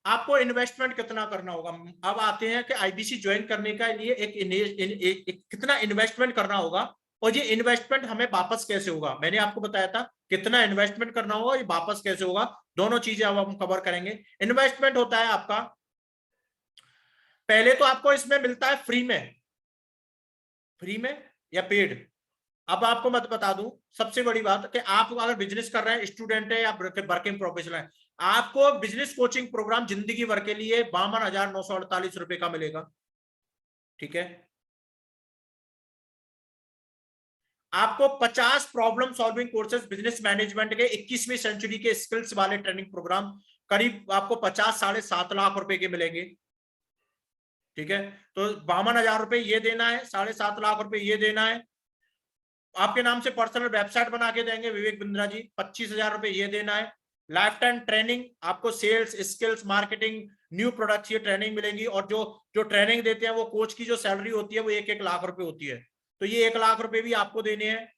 आपको इन्वेस्टमेंट कितना करना होगा? अब आते हैं कि आईबीसी ज्वाइन करने का लिए एक कितना इन्वेस्टमेंट करना होगा, और ये इन्वेस्टमेंट हमें वापस कैसे होगा। मैंने आपको बताया था कितना इन्वेस्टमेंट करना होगा, ये वापस कैसे होगा, दोनों चीजें अब हम कवर करेंगे। इन्वेस्टमेंट होता है आपका, पहले तो आपको इसमें मिलता है फ्री में या पेड। अब आपको मत बता दूं सबसे बड़ी बात कि आप अगर बिजनेस कर रहे हैं, स्टूडेंट है या वर्किंग प्रोफेशनल है, आपको बिजनेस कोचिंग प्रोग्राम जिंदगी भर के लिए 52,948 रुपए का मिलेगा, ठीक है। आपको 50 problem solving courses business management के 21वीं सेंचुरी के स्किल्स वाले ट्रेनिंग प्रोग्राम करीब आपको 50-7.5 लाख रुपए के मिलेंगे। ठीक है, तो 52,000 रुपए ये देना है, 7.5 लाख रुपए ये देना है। आपके नाम से पर्सनल वेबसाइट बना के देंगे विवेक बिंद्रा जी, 25,000 रुपए ये देना है। लाइफ टाइम ट्रेनिंग, आपको sales skills marketing new products ये ट्रेनिंग मिलेंगी, और जो ट्रेनिंग देते हैं वो कोच की जो सैलरी होती है वो 1-1 लाख रुपए होती है, तो ये 1 लाख रुपए भी आपको देने हैं।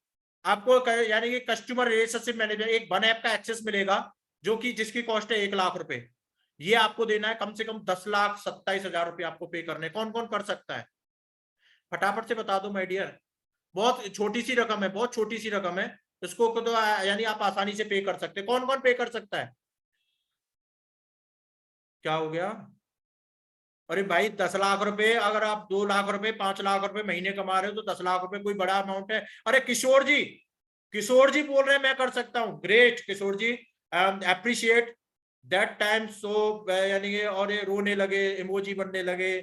आपको यानी कि कस्टमर रिलेशनशिप मैनेजर एक वन ऐप का एक्सेस मिलेगा, जो कि जिसकी कॉस्ट है 1 लाख रुपए, ये आपको देना है। कम से कम 10,27,000 रुपए आपको पे करने। कौन कौन कर सकता है, फटाफट से बता दो माय डियर। बहुत छोटी सी रकम है, बहुत छोटी सी रकम है, इसको तो यानी आप आसानी से पे कर सकते हैं। कौन कौन पे कर सकता है? क्या हो गया? अरे भाई 10 लाख रुपए, अगर आप 2 लाख रुपए 5 लाख रुपए महीने कमा रहे हो तो 10 लाख रुपए कोई बड़ा अमाउंट है? अरे किशोर जी बोल रहे हैं मैं कर सकता हूँ। Great Kishore ji, appreciate that time. So यानी कि और ये रोने लगे, इमोजी बनने लगे।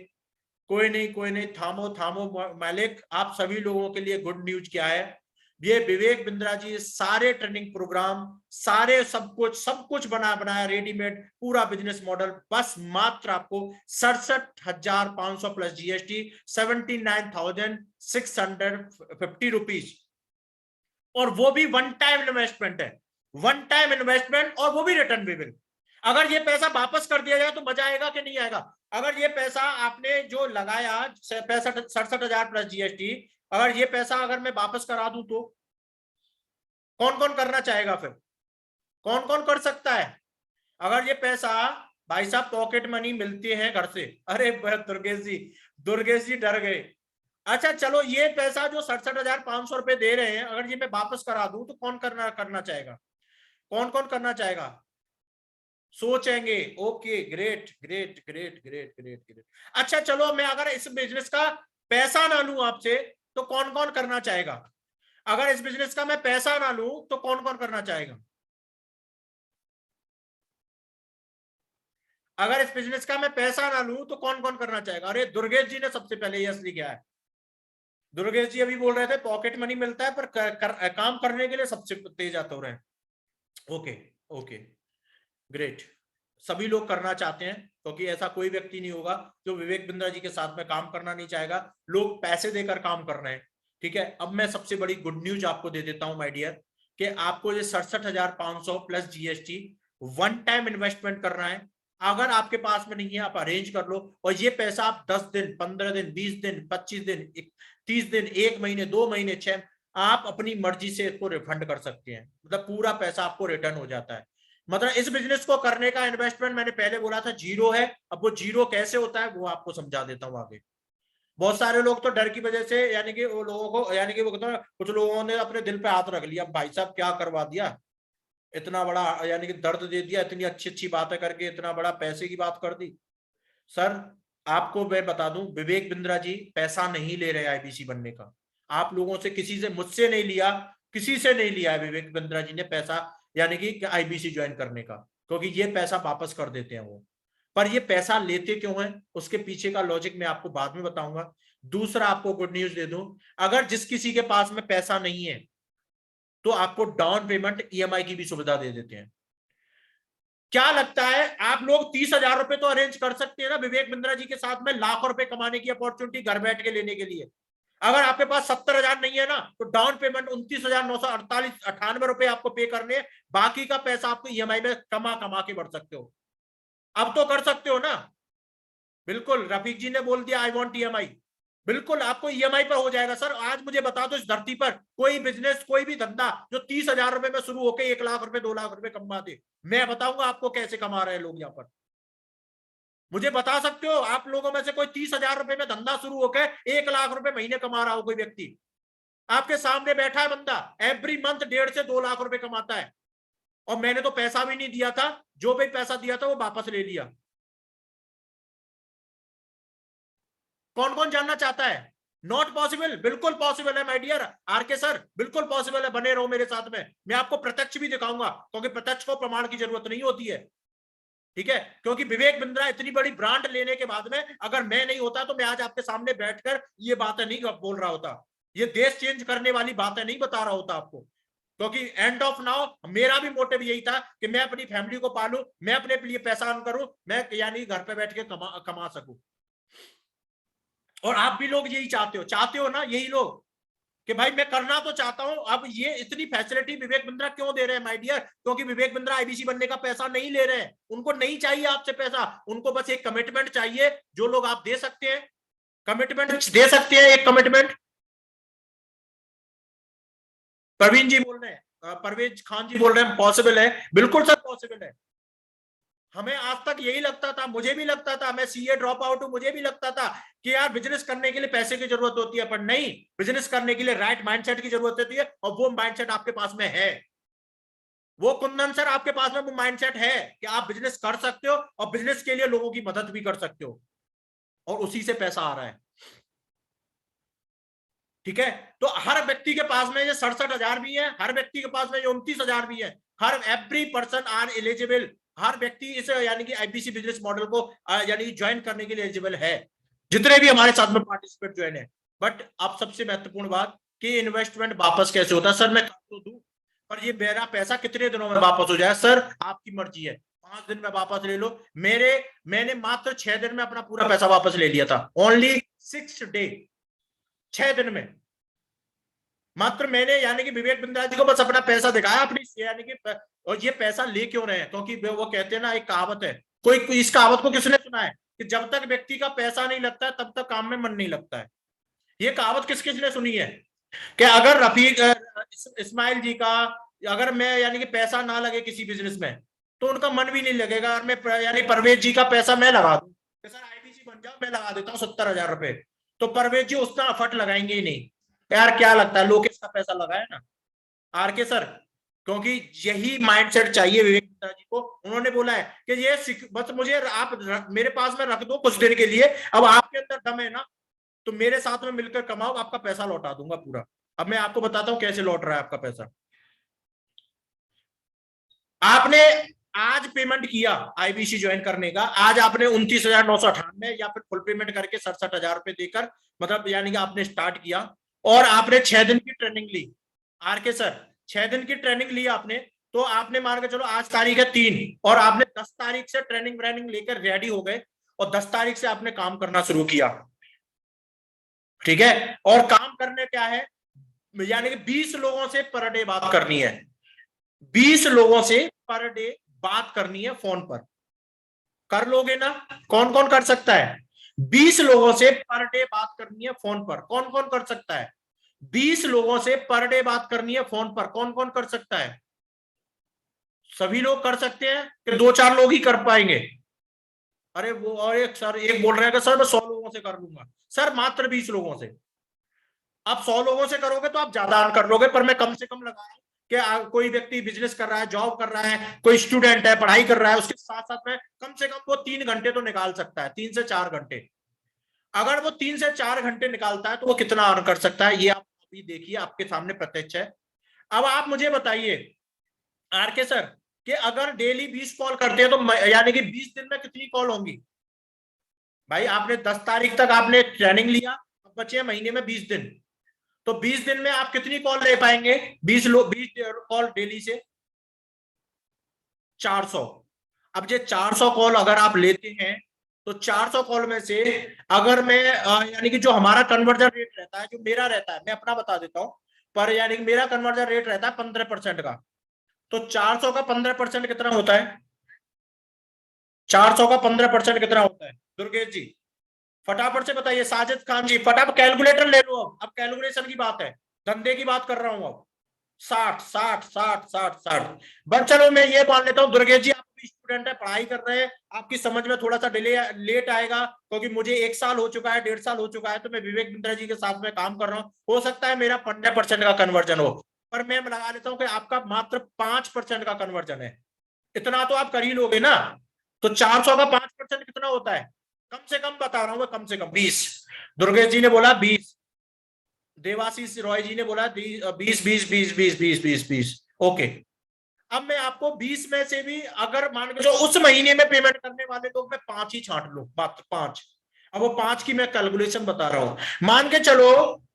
कोई नहीं, थामो मालिक। आप सभी लोगों के लिए गुड न्यूज क्या है, ये विवेक बिंद्रा जी सारे ट्रेनिंग प्रोग्राम, सारे सब कुछ बनाया रेडीमेड, पूरा बिजनेस मॉडल, बस मात्र आपको 67,500 प्लस जीएसटी 79,650 रुपीज, और वो भी वन टाइम इन्वेस्टमेंट है, वन टाइम इन्वेस्टमेंट, और वो भी रिटर्नेबल। अगर ये पैसा वापस कर दिया जाए तो मजा आएगा कि नहीं आएगा? अगर ये पैसा आपने जो लगाया 67,000 प्लस जीएसटी, अगर ये पैसा अगर मैं वापस करा दूं तो कौन कौन करना चाहेगा? फिर कौन कौन कर सकता है? अगर ये पैसा, भाई साहब पॉकेट मनी मिलती है घर से। अरे दुर्गेश जी डर गए। अच्छा चलो, ये पैसा जो 67,500 रुपए दे रहे हैं, अगर ये मैं वापस करा दूं तो कौन करना चाहेगा? कौन कौन करना चाहेगा? सोचेंगे। Okay, great great great great great great. अच्छा चलो, मैं अगर इस बिजनेस का पैसा ना लूं आपसे तो कौन कौन करना चाहेगा? अगर इस बिजनेस का मैं पैसा ना लूं तो कौन कौन करना चाहेगा? अगर इस बिजनेस का मैं पैसा ना लूं तो कौन कौन करना चाहेगा? अरे दुर्गेश जी ने सबसे पहले यस लिखा है। दुर्गेश जी अभी बोल रहे थे पॉकेट मनी मिलता है, पर काम करने के लिए सबसे तेज आते हो रहे हैं। Okay okay, great. सभी लोग करना चाहते हैं, क्योंकि ऐसा कोई व्यक्ति नहीं होगा जो विवेक बिंद्रा जी के साथ में काम करना नहीं चाहेगा। लोग पैसे देकर काम कर रहे हैं। ठीक है, अब मैं सबसे बड़ी गुड न्यूज आपको दे देता हूं माय डियर, कि आपको ये 67,500 plus GST one time investment करना है। अगर आपके पास में नहीं है, आप अरेंज कर लो, और ये पैसा आप 10 दिन 15 दिन 20 दिन 25 दिन 30 दिन 1 महीने 2 महीने 6, आप अपनी मर्जी से इसको रिफंड कर सकते हैं। मतलब पूरा पैसा आपको रिटर्न हो जाता है। मतलब इस बिजनेस को करने का इन्वेस्टमेंट मैंने पहले बोला था जीरो है, अब वो जीरो कैसे होता है वो आपको समझा देता हूं आगे। बहुत सारे लोग तो डर की वजह से, यानी कि वो लोगों को, यानी कि वो कहते हैं, कुछ लोगों ने अपने दिल पे हाथ रख लिया, भाई साहब क्या करवा दिया, इतना बड़ा यानी कि दर्द दे दिया, इतनी अच्छी अच्छी बातें करके इतना बड़ा पैसे की बात कर दी। सर आपको मैं बता दूं, विवेक बिंद्रा जी पैसा नहीं ले रहे आईबीसी बनने का। आप लोगों से, किसी से, मुझसे नहीं लिया, किसी से नहीं लिया है विवेक बिंद्रा जी ने पैसा, यानी कि आईबीसी ज्वाइन करने का, क्योंकि ये पैसा वापस कर देते हैं वो। पर ये पैसा लेते क्यों हैं, उसके पीछे का लॉजिक मैं आपको बाद में बताऊंगा। दूसरा आपको गुड न्यूज दे दूं, अगर जिस किसी के पास में पैसा नहीं है तो आपको डाउन पेमेंट ईएमआई की भी सुविधा दे देते हैं। क्या लगता है आप लोग 30,000 रुपए तो अरेंज कर सकते हैं ना विवेक बिंद्रा जी के साथ में, लाखों रुपए कमाने की अपॉर्चुनिटी घर बैठ के लेने के लिए? अगर आपके पास 70,000 नहीं है ना, तो डाउन पेमेंट 29,998 रुपए आपको पे करने, बाकी का पैसा आपको ईएमआई में कमा के बढ़ सकते हो। अब तो कर सकते हो ना? बिल्कुल, रफीक जी ने बोल दिया आई वांट ईएमआई, बिल्कुल आपको ईएमआई पर हो जाएगा। सर आज मुझे बता दो, इस धरती पर कोई बिजनेस, कोई भी धंधा जो 30,000 रुपए में शुरू होकर 1 लाख रुपए 2 लाख रुपए कमा दे, मैं बताऊंगा आपको कैसे कमा रहे हैं लोग यहाँ पर। मुझे बता सकते हो आप लोगों में से कोई 30,000 रुपए में धंधा शुरू होकर 1 लाख रुपए महीने कमा रहा हो? कोई व्यक्ति आपके सामने बैठा है, बंदा एवरी मंथ 1.5 से 2 लाख रुपए कमाता है, और मैंने तो पैसा भी नहीं दिया था, जो भी पैसा दिया था वो वापस ले लिया। कौन कौन जानना चाहता है? नॉट पॉसिबल, बिल्कुल पॉसिबल है माय डियर आरके सर, बिल्कुल पॉसिबल है। बने रहो मेरे साथ में, मैं आपको प्रत्यक्ष भी दिखाऊंगा, क्योंकि प्रत्यक्ष को प्रमाण की जरूरत नहीं होती है। ठीक है, क्योंकि विवेक बिंद्रा इतनी बड़ी ब्रांड लेने के बाद में, अगर मैं नहीं होता तो मैं आज आपके सामने बैठकर ये बातें नहीं बोल रहा होता, ये देश चेंज करने वाली बातें नहीं बता रहा होता आपको, क्योंकि एंड ऑफ नाउ मेरा भी मोटिव यही था कि मैं अपनी फैमिली को पालूं, मैं अपने लिए पैसा अर्न करूं, मैं यानी घर पे बैठ के कमा सकूं। और आप भी लोग यही चाहते हो ना, यही लोग, कि भाई मैं करना तो चाहता हूं। अब ये इतनी फैसिलिटी विवेक बिंद्रा क्यों दे रहे हैं माय डियर? क्योंकि विवेक बिंद्रा आईबीसी बनने का पैसा नहीं ले रहे हैं, उनको नहीं चाहिए आपसे पैसा, उनको बस एक कमिटमेंट चाहिए। जो लोग आप दे सकते हैं, कमिटमेंट दे सकते हैं, एक कमिटमेंट। प्रवीण जी बोल रहे हैं, परवेज खान जी बोल रहे हैं पॉसिबल है, बिल्कुल सर पॉसिबल है। हमें आज तक यही लगता था, मुझे भी लगता था, मैं सीए ड्रॉप आउट हूं, मुझे भी लगता था कि यार बिजनेस करने के लिए पैसे की जरूरत होती है, पर नहीं, बिजनेस करने के लिए राइट माइंडसेट की जरूरत होती है, और वो माइंडसेट आपके पास में है। वो कुंदन सर आपके पास में वो माइंडसेट है कि आप बिजनेस कर सकते हो और बिजनेस के लिए लोगों की मदद भी कर सकते हो, और उसी से पैसा आ रहा है। ठीक है, तो हर व्यक्ति के पास में ये 67,000 भी है, हर व्यक्ति के पास में ये 29,000 भी है। हर एवरी पर्सन आर एलिजिबल, हर व्यक्ति इस यानी कि आईबीसी बिजनेस मॉडल को यानी ज्वाइन करने के लिए एलिजिबल है, जितने भी हमारे साथ में पार्टिसिपेट ज्वाइन है। बट अब सबसे महत्वपूर्ण बात कि इन्वेस्टमेंट वापस कैसे होता है? सर मैं कर तो दूं, पर ये मेरा पैसा कितने दिनों में वापस हो जाए? सर आपकी मर्जी है, 5 दिन में वापस ले लो। मैंने मात्र 6 दिन में अपना पूरा पैसा वापस ले लिया था, ओनली 6 डे, 6 दिन में मात्र। मैंने यानी कि विवेक बिंद्रा जी को बस अपना पैसा दिखाया अपनी यानी कि, और ये पैसा ले क्यों रहे हैं? क्योंकि वो कहते हैं ना, एक कहावत है, कोई इस कहावत को किसने सुना है कि जब तक व्यक्ति का पैसा नहीं लगता है तब तक काम में मन नहीं लगता है। ये कहावत किसने सुनी है कि अगर रफीक इस्माइल जी का, अगर मैं यानी कि पैसा ना लगे किसी बिजनेस में तो उनका मन भी नहीं लगेगा। और मैं यानी परवेज जी का पैसा मैं लगा दूं, सर आईबीसी बन जाओ, मैं लगा देता हूँ 70,000 रुपए, तो परवेज जी उतना एफर्ट लगाएंगे ही नहीं। यार क्या लगता है, लोकेश का पैसा लगाए ना आर के सर, क्योंकि यही माइंडसेट चाहिए विवेक बिंद्रा जी को। उन्होंने बोला है कि ये बस मुझे आप मेरे पास में रख दो कुछ दिन के लिए, अब आपके अंदर दम है ना तो मेरे साथ में मिलकर कमाओ, आपका पैसा लौटा दूंगा पूरा। अब मैं आपको बताता हूं कैसे लौट रहा है आपका पैसा। आपने आज पेमेंट किया आईबीसी ज्वाइन करने का, आज आपने 29,998 या फिर फुल पेमेंट करके 67,000 रुपए देकर, मतलब यानी कि आपने स्टार्ट किया, और आपने 6 दिन की ट्रेनिंग ली। आर के सर 6 दिन की ट्रेनिंग ली आपने, तो आपने मान के चलो आज तारीख है 3, और आपने 10 तारीख से ट्रेनिंग लेकर रेडी हो गए, और 10 तारीख से आपने काम करना शुरू किया। ठीक है, और काम करने क्या है, यानी कि 20 लोगों से पर डे बात करनी है, 20 लोगों से पर डे बात करनी है फोन पर। कर लोगे ना? कौन कौन कर सकता है? 20 लोगों से पर डे बात करनी है फोन पर, कौन कौन कर सकता है? 20 लोगों से पर डे बात करनी है फोन पर, कौन कौन कर सकता है? सभी लोग कर सकते हैं कि 2-4 लोग ही कर पाएंगे? अरे वो, और एक सर एक बोल रहे हैं कि सर मैं 100 लोगों से कर लूंगा। सर मात्र 20 लोगों से। आप 100 लोगों से करोगे तो आप ज्यादा अर्न कर लोगे, पर मैं कम से कम लगा रहा हूं कि कोई व्यक्ति बिजनेस कर रहा है, जॉब कर रहा है, कोई स्टूडेंट है पढ़ाई कर रहा है, उसके साथ साथ में कम से कम वो 3 घंटे तो निकाल सकता है, 3 से 4 घंटे। अगर वो 3 से 4 घंटे निकालता है तो वो कितना अर्न कर सकता है, ये आप अभी देखिए, आपके सामने प्रत्यक्ष है। अब आप मुझे बताइए आर के सर कि अगर डेली 20 कॉल करते हैं तो यानी कि 20 दिन में कितनी कॉल होंगी? भाई आपने 10 तारीख तक आपने ट्रेनिंग लिया, अब बचे महीने में 20 दिन, तो 20 दिन में आप कितनी कॉल ले पाएंगे? 20 कॉल डेली से 400। अब ये 400 कॉल अगर आप लेते हैं तो 400 कॉल में से अगर मैं यानी कि जो हमारा कन्वर्जन रेट रहता है, जो मेरा रहता है, मैं अपना बता देता हूं, पर यानी कि मेरा कन्वर्जन रेट रहता है 15% का, तो 400 का 15% कितना होता है? 400 का 15% कितना होता है दुर्गेश जी? फटाफट से बताइए। साजिद खान जी फटाफट कैलकुलेटर ले लो, अब कैलकुलेशन की बात है, धंधे की बात कर रहा हूं। अब 60 बस चलो मैं ये मान लेता हूँ दुर्गेश जी आप भी स्टूडेंट है, पढ़ाई कर रहे हैं, आपकी समझ में थोड़ा सा डिले लेट आएगा, क्योंकि मुझे 1 साल हो चुका है, 1.5 साल हो चुका है, तो मैं विवेक बिंद्रा जी के साथ में काम कर रहा हूँ। हो सकता है मेरा 15% का कन्वर्जन हो, पर मैं लगा लेता हूँ कि आपका मात्र 5% का कन्वर्जन है, इतना तो आप कर ही लोगे ना। तो 400 का 5% कितना होता है? कम से कम बता रहा हूं मैं, कम से कम 20। दुर्गेश जी ने बोला 20, देवाशीष रॉय जी ने बोला 20। ओके, अब मैं आपको 20 में से भी अगर मान के जो उस महीने में पेमेंट करने वाले लोग मैं 5 ही छांट लूं, मात्र 5, अब वो 5 की मैं कैलकुलेशन बता रहा हूं। मान के चलो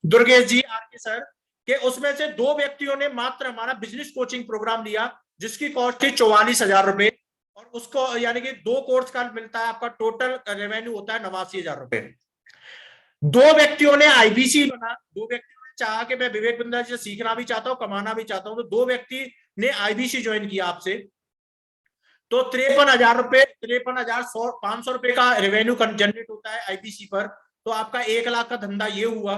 दुर्गेश जी, आरके सर, कि उसमें से 2 व्यक्तियों ने मात्र हमारा बिजनेस कोचिंग प्रोग्राम लिया, जिसकी कॉस्ट थी 44,000 रुपए, और उसको यानी कि 2 कोर्स का मिलता है, आपका टोटल रेवेन्यू होता है 89,000 रुपए। 2 व्यक्तियों ने आईबीसी बना, 2 व्यक्तियों ने चाहा कि मैं विवेक बिंद्रा जी से सीखना भी चाहता हूं, कमाना भी चाहता हूं, तो 2 व्यक्ति ने आईबीसी ज्वाइन किया आपसे, तो 53,000 रुपए, 53,500 रुपए का रेवेन्यू जनरेट होता है आईबीसी पर। तो आपका 1 लाख का धंधा ये हुआ।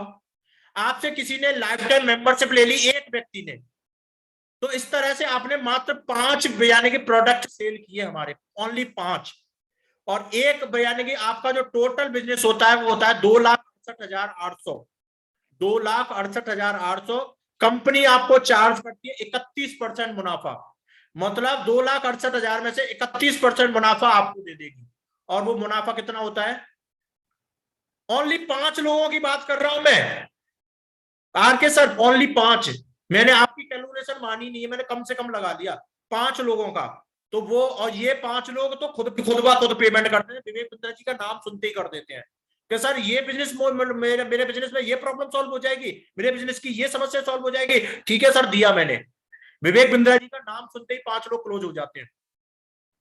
आपसे किसी ने लाइफ टाइम मेंबरशिप ले ली, एक व्यक्ति ने, तो इस तरह से आपने मात्र 5 यानी कि प्रोडक्ट सेल किए हमारे, ओनली 5, और एक यानी कि आपका जो टोटल बिजनेस होता है वो होता है 2,68,800, 2,68,800। कंपनी आपको चार्ज करती है 31% मुनाफा, मतलब 2,68,000 में से 31% मुनाफा आपको दे देगी। और वो मुनाफा कितना होता है? ओनली 5 लोगों की बात कर रहा हूं मैं, आरके सर, ओनली 5। मैंने आपकी कैलकुलेशन मानी नहीं है, मैंने कम से कम लगा दिया 5 लोगों का। तो वो, और ये 5 लोग तो खुद पेमेंट करते हैं, विवेक बिंद्रा जी का नाम सुनते ही कर देते हैं कि सर ये बिजनेस, मेरे बिजनेस में ये प्रॉब्लम सॉल्व हो जाएगी, मेरे बिजनेस की ये समस्या सॉल्व हो जाएगी। ठीक है सर, दिया मैंने। विवेक बिंद्रा जी का नाम सुनते ही 5 लोग क्लोज हो जाते हैं।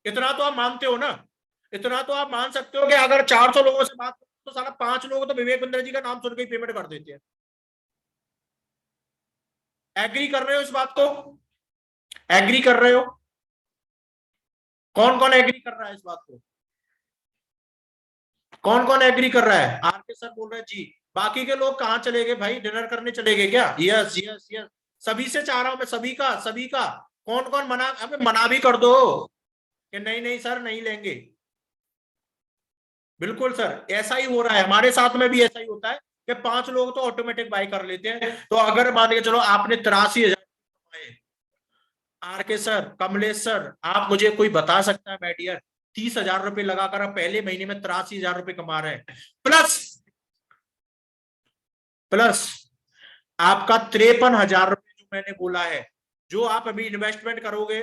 इतना तो आप मानते हो ना, इतना तो आप मान सकते हो कि अगर 400 लोगों से बात करो तो सारा 5 लोग तो विवेक बिंद्रा जी का नाम सुन के ही पेमेंट कर देते हैं। एग्री कर रहे हो इस बात को? एग्री कर रहे हो? कौन कौन एग्री कर रहा है इस बात को? कौन कौन एग्री कर रहा है? आरके सर बोल रहे हैं जी। बाकी के लोग कहाँ चले गए भाई? डिनर करने चले गए क्या? यस यस यस, सभी से चाह रहा हूं मैं, सभी का। कौन कौन मना? अबे मना भी कर दो कि नहीं नहीं सर नहीं लेंगे। बिल्कुल सर, ऐसा ही हो रहा है, हमारे साथ में भी ऐसा ही होता है कि 5 लोग तो ऑटोमेटिक बाई कर लेते हैं। तो अगर मान के चलो आपने 83,000 कमाए, आरके सर, कमलेश सर, आप मुझे कोई बता सकता है माय डियर, 30,000 रुपए लगाकर आप पहले महीने में 83,000 रुपए कमा रहे हैं, प्लस प्लस आपका 53,000 रुपए जो मैंने बोला है, जो आप अभी इन्वेस्टमेंट करोगे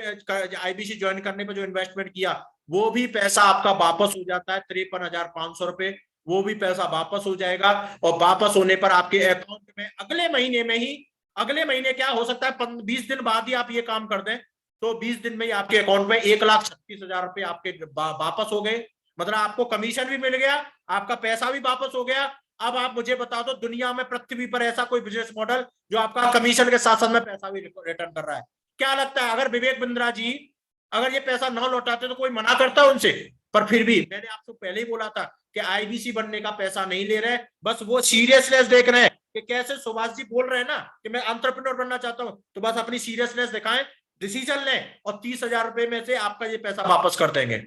आईबीसी ज्वाइन करने पर जो इन्वेस्टमेंट किया, वो भी पैसा आपका वापस हो जाता है, 53,500 रुपए, वो भी पैसा वापस हो जाएगा। और वापस होने पर आपके अकाउंट में अगले महीने में ही, अगले महीने क्या हो सकता है 20 दिन बाद ही आप ये काम कर दें, तो 20 दिन में ही आपके अकाउंट में 1,36,000 रुपए आपके वापस हो गए। मतलब आपको कमीशन भी मिल गया, आपका पैसा भी वापस हो गया। अब आप मुझे बता दो, दुनिया में पृथ्वी पर ऐसा कोई बिजनेस मॉडल जो आपका कमीशन के साथ साथ में पैसा भी रिटर्न कर रहा है? क्या लगता है अगर विवेक बिंद्रा जी अगर ये पैसा ना लौटाते तो कोई मना करता उनसे? पर फिर भी मैंने आपको पहले ही बोला था कि आईबीसी बनने का पैसा नहीं ले रहे, बस वो सीरियसनेस देख रहे हैं कि कैसे सुभाष जी बोल रहे हैं ना कि मैं एंटरप्रेन्योर बनना चाहता हूं, तो बस अपनी सीरियसनेस दिखाएं, डिसीजन लें, और 30,000 रुपए में से आपका ये पैसा वापस कर देंगे।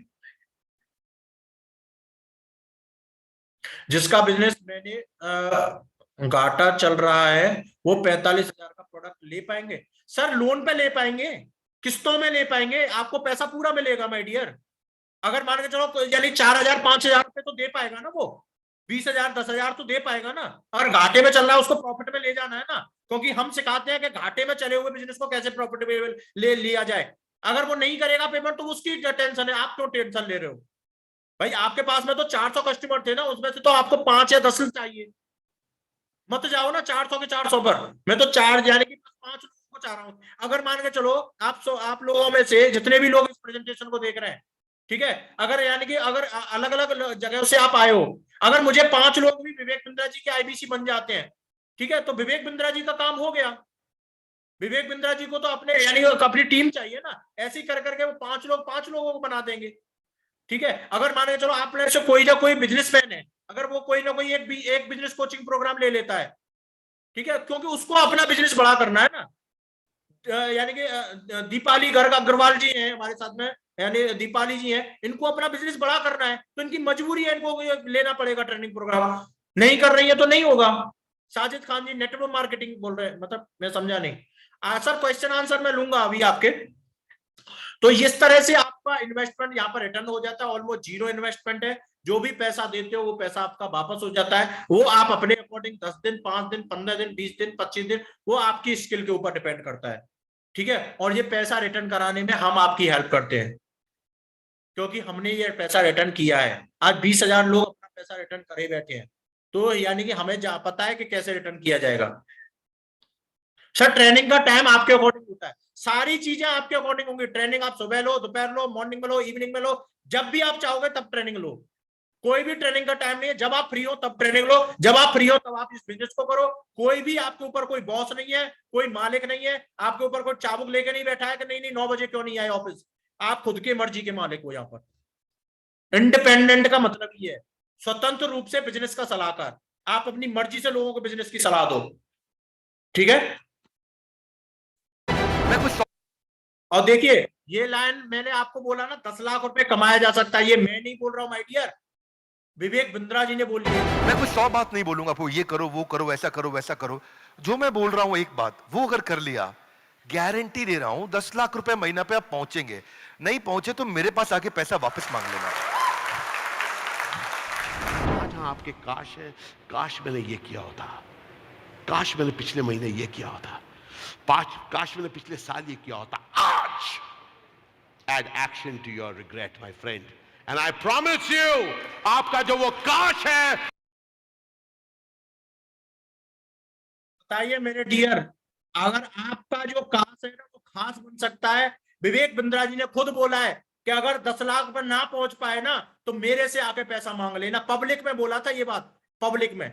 जिसका बिजनेस मैंने घाटा चल रहा है वो 45,000 का प्रोडक्ट ले पाएंगे? सर लोन पे ले पाएंगे, किस्तों में ले पाएंगे, आपको पैसा पूरा मिलेगा माय डियर। अगर मान के चलो यानी 4,000 5,000 रुपए तो दे पाएगा ना वो, 20,000 10,000 तो दे पाएगा ना। अगर घाटे में चल रहा है उसको प्रॉफिट में ले जाना है ना, क्योंकि हम सिखाते हैं कि घाटे में चले हुए बिजनेस को कैसे प्रॉफिटेबल ले लिया जाए। अगर वो नहीं करेगा पेमेंट तो उसकी टेंशन है, आप क्यों टेंशन ले रहे हो भाई? आपके पास में तो 400 कस्टमर थे ना, उसमें से तो आपको 5 या 10 चाहिए, मत जाओ ना 400 के 400 पर। मैं तो 4 यानी कि 5 लोगों को चाह रहा हूं। अगर मान के चलो आप लोगों में से जितने भी लोग इस प्रेजेंटेशन को देख रहे हैं, ठीक है, अगर यानी कि अगर अलग अलग जगह से आप आए हो, अगर मुझे 5 लोग भी विवेक बिंद्रा जी के आईबीसी बन जाते हैं, ठीक है, तो विवेक बिंद्रा जी का काम हो गया। विवेक बिंद्रा जी को तो अपने यानी अपनी टीम चाहिए ना, ऐसे ही कर करके वो 5 लोगों को बना देंगे। ठीक है, अगर मान के चलो आप में से कोई ना कोई बिजनेसमैन है, अगर वो कोई ना कोई एक बिजनेस कोचिंग प्रोग्राम ले लेता है, ठीक है, क्योंकि उसको अपना बिजनेस बड़ा करना है ना। यानी कि दीपाली गर्ग अग्रवाल जी हैं हमारे साथ में, यानी दीपाली जी हैं, इनको अपना बिजनेस बड़ा करना है, तो इनकी मजबूरी है, इनको लेना पड़ेगा ट्रेनिंग प्रोग्राम। नहीं कर रही है तो नहीं होगा। Sajid Khan G network marketing बोल रहे हैं, मतलब मैं समझा नहीं। सर क्वेश्चन आंसर मैं लूंगा अभी आपके। तो इस तरह से आपका इन्वेस्टमेंट यहाँ पर रिटर्न हो जाता है, ऑलमोस्ट जीरो इन्वेस्टमेंट है। जो भी पैसा देते हो वो पैसा आपका वापस हो जाता है। वो आप अपने अकॉर्डिंग 10 दिन 5 दिन 15 दिन 20 दिन 25 दिन, वो आपकी स्किल के ऊपर डिपेंड करता है। ठीक है, और ये पैसा रिटर्न कराने में हम आपकी हेल्प करते हैं, क्योंकि हमने ये पैसा रिटर्न किया है। आज 20,000 लोग अपना पैसा रिटर्न करे बैठे हैं। तो यानी कि हमें पता है कि कैसे रिटर्न किया जाएगा। सर ट्रेनिंग का टाइम आपके अकॉर्डिंग होता है, सारी चीजें आपके अकॉर्डिंग होंगी। ट्रेनिंग आप सुबह लो, दोपहर लो, मॉर्निंग में लो, इवनिंग में लो, जब भी आप चाहोगे तब ट्रेनिंग लो। कोई भी ट्रेनिंग का टाइम नहीं है, जब आप फ्री हो तब ट्रेनिंग लो, जब आप फ्री हो तब आप इस बिजनेस को करो। कोई भी आपके ऊपर कोई बॉस नहीं है, कोई मालिक नहीं है, आपके ऊपर कोई चाबुक लेके नहीं बैठा है कि नहीं 9 बजे क्यों नहीं आए ऑफिस। आप खुद की मर्जी के मालिक हो। यहाँ पर इंडिपेंडेंट का मतलब ये है, स्वतंत्र रूप से बिजनेस का सलाहकार। आप अपनी मर्जी से लोगों को बिजनेस की सलाह दो, ठीक है। मैं कुछ और देखिए ये लाइन मैंने आपको बोला ना, 10 लाख रुपए कमाया जा सकता है, ये मैं नहीं बोल रहा हूं माय डियर, विवेक बिंद्रा जी ने बोली है। मैं कुछ 100 बात नहीं बोलूंगा, वो ये करो, वो करो, ऐसा करो, वैसा करो। जो मैं बोल रहा हूं एक बात, वो अगर कर लिया, गारंटी दे रहा हूं 10 लाख रुपए महीना पे आप पहुंचेंगे। नहीं पहुंचे तो मेरे पास आके पैसा वापस मांग लेना। आज हाँ आपके काश है, काश मैंने ये किया होता, काश मैंने पिछले महीने ये किया होता, काश मैंने पिछले साल ये किया होता। आज add action to your regret, my friend, and I promise you, आपका जो वो काश है, बताइए मेरे डियर, अगर आपका जो काश है ना वो खास बन सकता है। विवेक बिंद्रा जी ने खुद बोला है कि अगर 10 लाख पर ना पहुंच पाए ना तो मेरे से आके पैसा मांग लेना। पब्लिक में बोला था ये बात, पब्लिक में।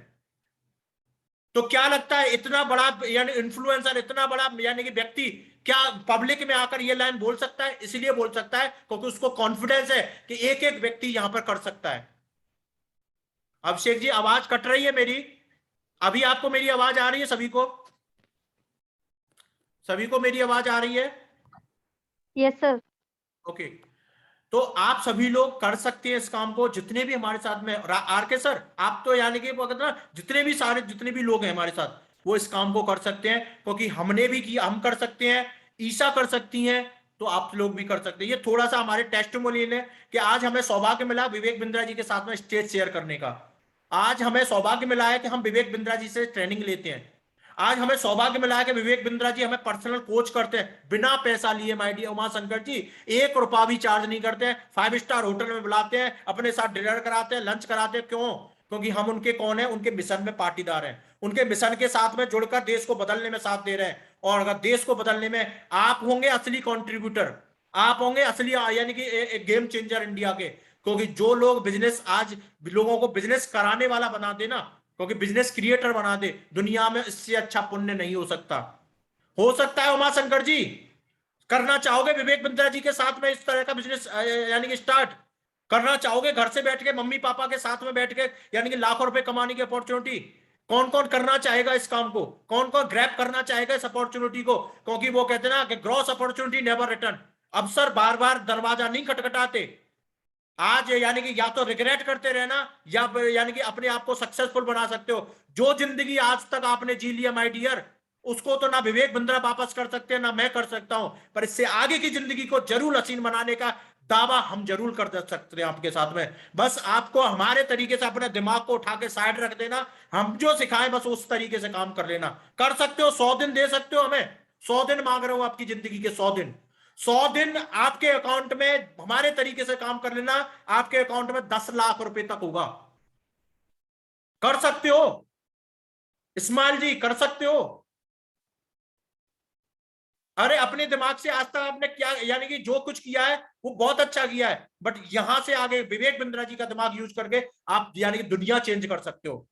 तो क्या लगता है इतना बड़ा यानी इन्फ्लुएंसर, इतना बड़ा यानी कि व्यक्ति क्या पब्लिक में आकर ये लाइन बोल सकता है? इसलिए बोल सकता है क्योंकि उसको कॉन्फिडेंस है कि एक एक व्यक्ति यहां पर कर सकता है। अभिषेक जी आवाज कट रही है मेरी, अभी आपको मेरी आवाज आ रही है? सभी को मेरी आवाज आ रही है? Yes sir. ओके, तो आप सभी लोग कर सकते हैं इस काम को, जितने भी हमारे साथ में। आर के सर आप तो यानी कि जितने भी लोग हैं हमारे साथ, वो इस काम को कर सकते हैं, क्योंकि हमने भी किया, हम कर सकते हैं, ईसा कर सकती हैं, तो आप लोग भी कर सकते हैं। ये थोड़ा सा हमारे टेस्टिमोनियल है कि आज हमें सौभाग्य मिला विवेक बिंद्रा जी के साथ में स्टेज शेयर करने का। आज हमें सौभाग्य मिला है कि हम विवेक बिंद्रा जी से ट्रेनिंग लेते हैं। आज हमें सौभाग्य मिला है कि विवेक बिंद्रा जी हमें पर्सनल कोच करते हैं बिना पैसा लिए। माय डियर उमा शंकर जी 1 रुपया भी चार्ज नहीं करते हैं, 5 स्टार होटल में बुलाते हैं, अपने साथ डिनर कराते हैं, लंच कराते हैं। क्यों? क्योंकि हम उनके कौन है, उनके मिशन में पार्टीदार हैं, उनके मिशन के साथ में जुड़कर देश को बदलने में साथ दे रहे हैं। और अगर देश को बदलने में आप होंगे असली कॉन्ट्रीब्यूटर, आप होंगे असली यानी कि एक गेम चेंजर इंडिया के। क्योंकि जो लोग बिजनेस आज लोगों को बिजनेस कराने वाला बना देना, क्योंकि बिजनेस क्रिएटर बना दे, दुनिया में इससे अच्छा पुण्य नहीं हो सकता। हो सकता है उमा शंकर जी, करना चाहोगे विवेक बिंद्रा जी के साथ में इस तरह का बिजनेस यानी कि स्टार्ट करना चाहोगे? घर से बैठ के मम्मी पापा के साथ में बैठ के यानी कि लाखों रुपए कमाने की अपॉर्चुनिटी। कौन कौन करना चाहेगा इस काम को? कौन कौन ग्रैब करना चाहेगा इस अपॉर्चुनिटी को? क्योंकि वो कहते हैं ना कि ग्रॉस अपॉर्चुनिटी नेवर रिटर्न। अवसर बार बार दरवाजा नहीं खटखटाते। आज यानी कि या तो रिग्रेट करते रहना या यानी कि अपने आप को सक्सेसफुल बना सकते हो। जो जिंदगी आज तक आपने जी लिया माय डियर, उसको तो ना विवेक बिंद्रा वापस कर सकते हैं ना मैं कर सकता हूं, पर इससे आगे की जिंदगी को जरूर हसीन बनाने का दावा हम जरूर कर सकते हैं आपके साथ में। बस आपको हमारे तरीके से अपने दिमाग को उठा के साइड रख देना, हम जो सिखाएं बस उस तरीके से काम कर लेना। कर सकते हो, 100 दिन दे सकते हो हमें, 100 दिन मांग रहा हूं आपकी जिंदगी के 100 दिन। 100 दिन आपके अकाउंट में हमारे तरीके से काम कर लेना, आपके अकाउंट में 10 लाख रुपए तक होगा। कर सकते हो इस्माइल जी, कर सकते हो। अरे अपने दिमाग से आज तक आपने क्या यानी कि जो कुछ किया है वो बहुत अच्छा किया है, बट यहां से आगे विवेक बिंद्रा जी का दिमाग यूज करके आप यानी कि दुनिया चेंज कर सकते हो।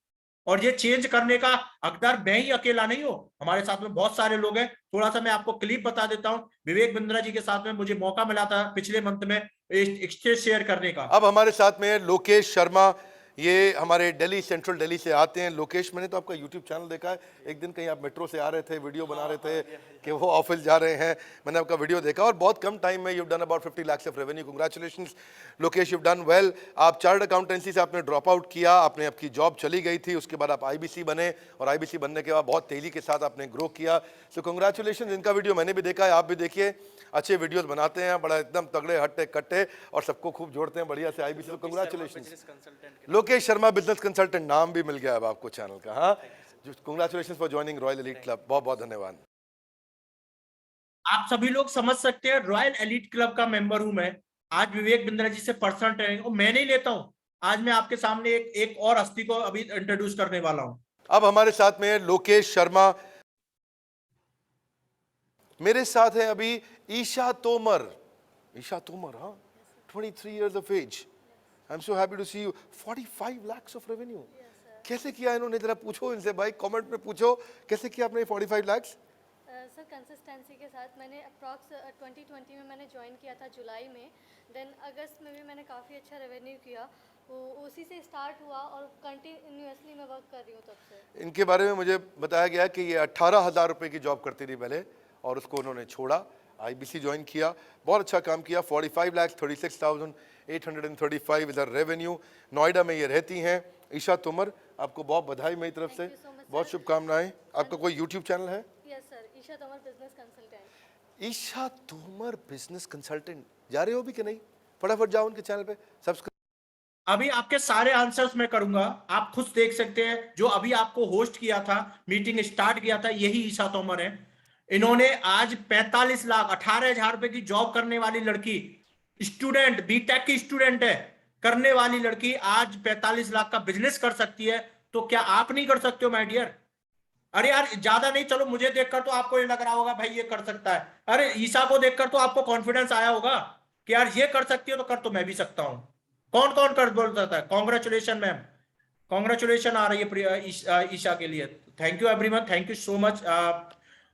और ये चेंज करने का हकदार मैं ही अकेला नहीं हूं, हमारे साथ में बहुत सारे लोग हैं। थोड़ा सा मैं आपको क्लिप बता देता हूं। विवेक बिंद्रा जी के साथ में मुझे मौका मिला था पिछले मंथ में स्टेज शेयर करने का। अब हमारे साथ में लोकेश शर्मा, ये हमारे दिल्ली, सेंट्रल दिल्ली से आते हैं। लोकेश, मैंने तो आपका यूट्यूब चैनल देखा है, एक दिन कहीं आप मेट्रो से आ रहे थे, वीडियो बना रहे थे कि वो ऑफिस जा रहे हैं, मैंने आपका वीडियो देखा और बहुत कम टाइम में you done about 50 lakh of revenue. Congratulations Lokesh, you done well. आप चार्टर्ड अकाउंटेंसी से आपने ड्रॉप आउट किया, आपने आपकी जॉब चली गई थी, उसके बाद आप IBC बने और IBC बनने के बाद बहुत तेजी के साथ आपने ग्रो किया। सो कांग्रेचुलेशंस। इनका वीडियो मैंने भी देखा है, आप भी देखिए, अच्छे वीडियोस बनाते हैं, बड़ा एकदम तगड़े हट्टे कट्टे और सबको खूब जोड़ते हैं बढ़िया से IBC। तो congratulations Lokesh Sharma business consultant, नाम भी मिल गया अब आपको चैनल का। हाँ, congratulations for joining royal elite club, बहुत बहुत धन्यवाद। आप सभी लोग समझ सकते हैं रॉयल एलीट क्लब का मेंबर हूं मैं। आज विवेक बिंद्रा जी से पर्सनल ट्रेनिंग मैं नहीं लेता हूं, आज मैं आपके सामने एक और हस्ती को अभी इंट्रोड्यूस करने वाला हूं। अब हमारे साथ में है लोकेश शर्मा, मेरे साथ है अभी ईशा तोमर। ईशा तोमर, हाँ, 23 years of age. I'm so happy to see you. 45 lakhs of revenue. कैसे किया इन्होंने, जरा पूछो इनसे भाई, कमेंट में पूछो कैसे किया आपने 45 lakhs? सर कंसिस्टेंसी के साथ मैंने अप्रॉक्स 2020 में मैंने ज्वाइन किया था जुलाई में, देन अगस्त में भी मैंने काफ़ी अच्छा रेवेन्यू किया, वो उसी से स्टार्ट हुआ और कंटिन्यूसली मैं वर्क कर रही हूँ तब से। इनके बारे में मुझे बताया गया कि ये 18,000 रुपये की जॉब करती थी पहले और उसको उन्होंने छोड़ा, IBC ज्वाइन किया, बहुत अच्छा काम किया। 45,36,835 इधर रेवेन्यू, नोएडा में ये रहती हैं। ईशा तोमर, आपको बहुत बधाई मेरी तरफ से, बहुत शुभकामनाएं। आपका कोई यूट्यूब चैनल है? Yes sir, Isha Tomar business consultant. Isha Tomar business consultant, जा रहे हो भी कि नहीं? फटाफट जाओ उनके चैनल पे सब्सक्राइब। अभी आपके सारे आंसर्स मैं करूंगा, आप खुद देख सकते हैं। जो अभी आपको होस्ट किया था, मीटिंग स्टार्ट किया था, यही ईशा तोमर है। इन्होंने आज 45 लाख 18,000 रुपए की जॉब करने वाली लड़की, स्टूडेंट, बीटेक की स्टूडेंट है, करने वाली लड़की आज 45 लाख का बिजनेस कर सकती है। तो क्या आप नहीं कर सकते हो माय डियर? अरे यार ज्यादा नहीं, चलो मुझे देखकर तो आपको ये लग रहा होगा भाई ये कर सकता है। अरे ईशा को देखकर तो आपको कॉन्फिडेंस आया होगा कि यार ये कर सकती है तो कर तो मैं भी सकता हूं। कौन कौन कर बोल सकता है? कॉन्ग्रेचुलेशन मैम, कॉन्ग्रेचुलेशन आ रही है ईशा के लिए। Thank you everyone, thank you so much.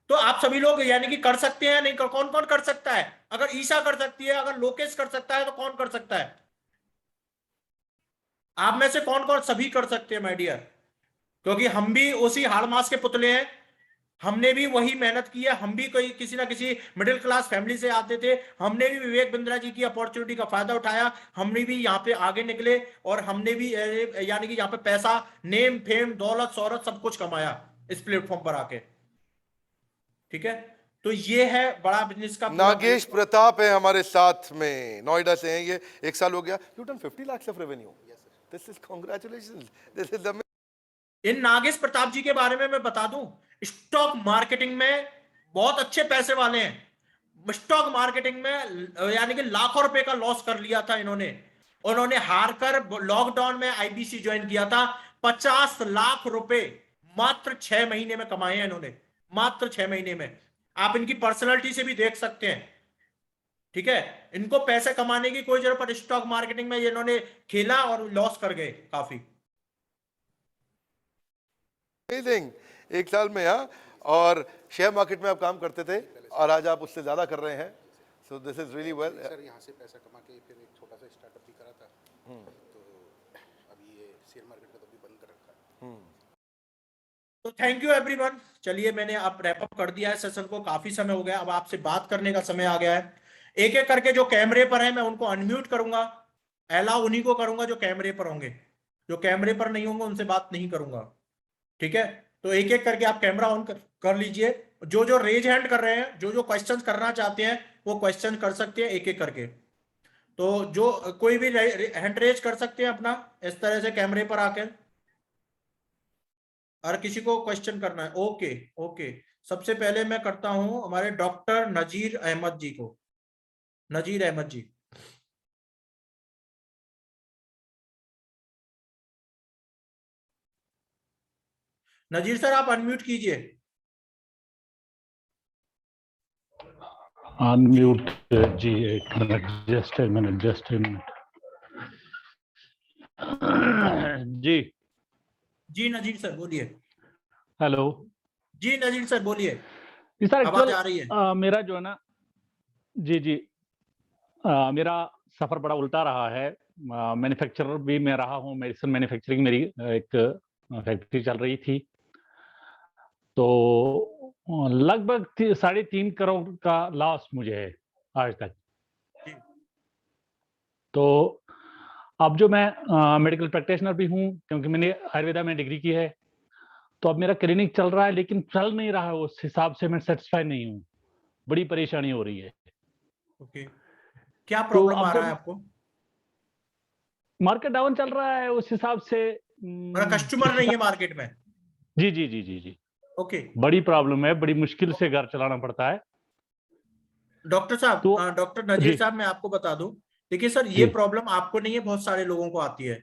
तो आप सभी लोग यानी कि कर सकते हैं, नहीं कर, कौन कौन कर सकता है? अगर ईशा कर सकती है, अगर लोकेश कर सकता है, तो कौन कर सकता है? आप में से कौन कौन? सभी कर सकते हैं माय डियर, क्योंकि हम भी उसी हाड़ मास के पुतले हैं, हमने भी वही मेहनत की है। हम भी कोई किसी ना किसी मिडिल क्लास फैमिली से आते थे, हमने भी विवेक बिंद्रा जी की अपॉर्चुनिटी का फायदा उठाया, हमने भी यहाँ पे आगे निकले और हमने भी यानी कि यहाँ पे पैसा, नेम, फेम, दौलत, शौहरत सब कुछ कमाया इस प्लेटफॉर्म पर आके। ठीक है, तो ये है बड़ा बिजनेस का। नागेश प्रताप है हमारे साथ में, नोएडा से हैं ये, 1 साल हो गया। You done 50 lakhs of revenue, this is congratulations, this is the. इन नागेश प्रताप जी के बारे में मैं बता दूं, स्टॉक मार्केटिंग में बहुत अच्छे पैसे वाले हैं। स्टॉक मार्केटिंग में यानी कि लाखों रुपए का लॉस कर लिया था इन्होंने। उन्होंने हारकर लॉकडाउन में IBC ज्वाइन किया था। 50 लाख रुपए मात्र 6 महीने में कमाए हैं इन्होंने, मात्र 6 महीने में। आप इनकी पर्सनैलिटी से भी देख सकते हैं। ठीक है, इनको पैसे कमाने की कोई जरूरत, स्टॉक मार्केटिंग में इन्होंने खेला और लॉस कर गए काफी। अमेजिंग, 1 साल में। हाँ, और शेयर मार्केट में आप काम करते थे और आज आप उससे ज्यादा कर रहे हैं, so this is really well. Sir यहाँ से पैसा कमा के फिर एक छोटा सा स्टार्टअप भी करा था, तो अभी ये शेयर मार्केट का तो भी बंद कर रखा है। तो थैंक यू एवरीवन। चलिए मैंने अब रैप अप कर दिया है सेशन को, काफी समय हो गया, अब आपसे बात करने का समय आ गया है। एक एक करके जो कैमरे पर है मैं उनको अनम्यूट करूंगा, अलाउ उन्हीं को करूंगा जो कैमरे पर होंगे, जो कैमरे पर नहीं होंगे उनसे बात नहीं करूंगा। ठीक है, तो एक एक करके आप कैमरा ऑन कर लीजिए। जो जो रेज हैंड कर रहे हैं, जो जो क्वेश्चन करना चाहते हैं वो क्वेश्चन कर सकते हैं एक एक करके। तो जो कोई भी हैंड रेज कर सकते हैं अपना इस तरह से कैमरे पर आकर, और किसी को क्वेश्चन करना है। ओके ओके, सबसे पहले मैं करता हूं हमारे डॉक्टर नजीर अहमद जी को। नजीर अहमद जी, नजीर सर आप अनम्यूट कीजिए। अनम्यूट जी, एक minute, just a minute, just a minute. जी जी नजीर सर बोलिए। हेलो जी नजीर सर बोलिए, जी सर, आवाज आ रही है। मेरा जो है ना, जी जी, मेरा सफर बड़ा उल्टा रहा है। मैन्युफैक्चरर भी मैं रहा हूँ, मेडिसिन मैन्युफैक्चरिंग मेरी एक फैक्ट्री चल रही थी, तो लगभग 3.5 करोड़ का लॉस मुझे है आज तक। तो अब जो मैं मेडिकल प्रैक्टिशनर भी हूँ, क्योंकि मैंने आयुर्वेदा में डिग्री की है, तो अब मेरा क्लिनिक चल रहा है, लेकिन चल नहीं रहा है उस हिसाब से, मैं सेटिस्फाई नहीं हूँ, बड़ी परेशानी हो रही है। ओके, क्या प्रॉब्लम आ रहा है आपको? मार्केट डाउन चल रहा है उस हिसाब से, कस्टमर नहीं है मार्केट में। जी जी जी जी जी, ओके, बड़ी प्रॉब्लम है, बड़ी मुश्किल से घर चलाना पड़ता है। डॉक्टर साहब, तो डॉक्टर नजीर साहब मैं आपको बता दूं, देखिए सर ये प्रॉब्लम आपको नहीं है, बहुत सारे लोगों को आती है।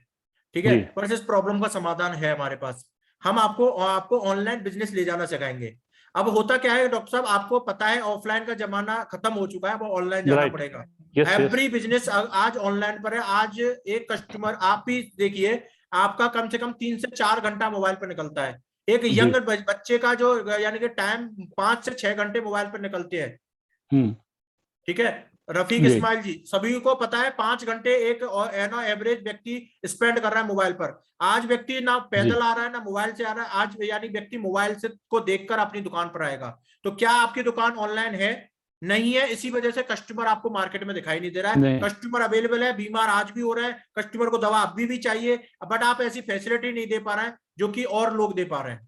ठीक है, पर इस प्रॉब्लम का समाधान है हमारे पास। हम आपको ऑनलाइन बिजनेस ले जाना सिखाएंगे। अब होता क्या है डॉक्टर साहब, आपको पता है ऑफलाइन का जमाना खत्म हो चुका है, वो ऑनलाइन जाना पड़ेगा। एवरी बिजनेस आज ऑनलाइन पर है। आज एक कस्टमर, आप भी देखिए, आपका कम से कम 3 से 4 घंटा मोबाइल पर निकलता है। एक यंग बच्चे का जो यानी कि टाइम 5 से 6 घंटे मोबाइल पर निकलते हैं। ठीक है रफीक इस्माइल जी, सभी को पता है 5 घंटे एक ना एवरेज व्यक्ति स्पेंड कर रहा है मोबाइल पर। आज व्यक्ति ना पैदल आ रहा है ना मोबाइल से आ रहा है, आज यानी व्यक्ति मोबाइल से को देखकर अपनी दुकान पर आएगा। तो क्या आपकी दुकान ऑनलाइन है? नहीं है। इसी वजह से कस्टमर आपको मार्केट में दिखाई नहीं दे रहा है। कस्टमर अवेलेबल है, बीमार आज भी हो रहा है, कस्टमर को दवा अभी भी चाहिए, बट आप ऐसी फैसिलिटी नहीं दे पा रहे हैं जो कि और लोग दे पा रहे हैं।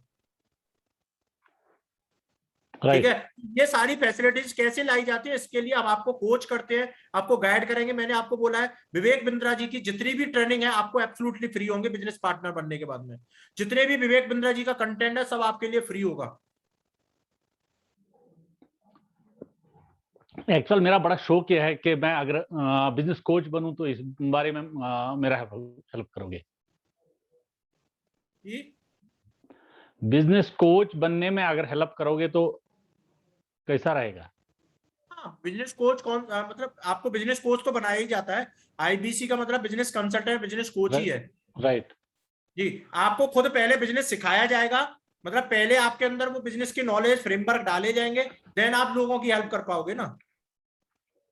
ठीक है, ये सारी फैसिलिटीज कैसे लाई जाती है, इसके लिए हम आपको कोच करते हैं, आपको गाइड करेंगे। मैंने आपको बोला है विवेक बिंद्रा जी की जितनी भी ट्रेनिंग है आपको एब्सोल्युटली फ्री होंगे। बिजनेस पार्टनर बनने के बाद में जितने भी विवेक बिंद्रा जी का कंटेंट है सब आपके लिए फ्री होगा। एक्चुअल मेरा बड़ा शौक यह है कि मैं अगर बिजनेस कोच बनूं तो इस बारे में मेरा हेल्प करोगे। बिजनेस कोच बनने में अगर हेल्प करोगे तो कैसा रहेगा? हाँ, बिजनेस कोच मतलब आपको बिजनेस कोच तो बनाया ही जाता है। आईबीसी का मतलब बिजनेस कंसल्टेंट, बिजनेस कोच ही है। राइट जी, आपको खुद पहले बिजनेस सिखाया जाएगा, मतलब पहले आपके अंदर वो बिजनेस की नॉलेज फ्रेमवर्क डाले जाएंगे, देन आप लोगों की हेल्प कर पाओगे ना।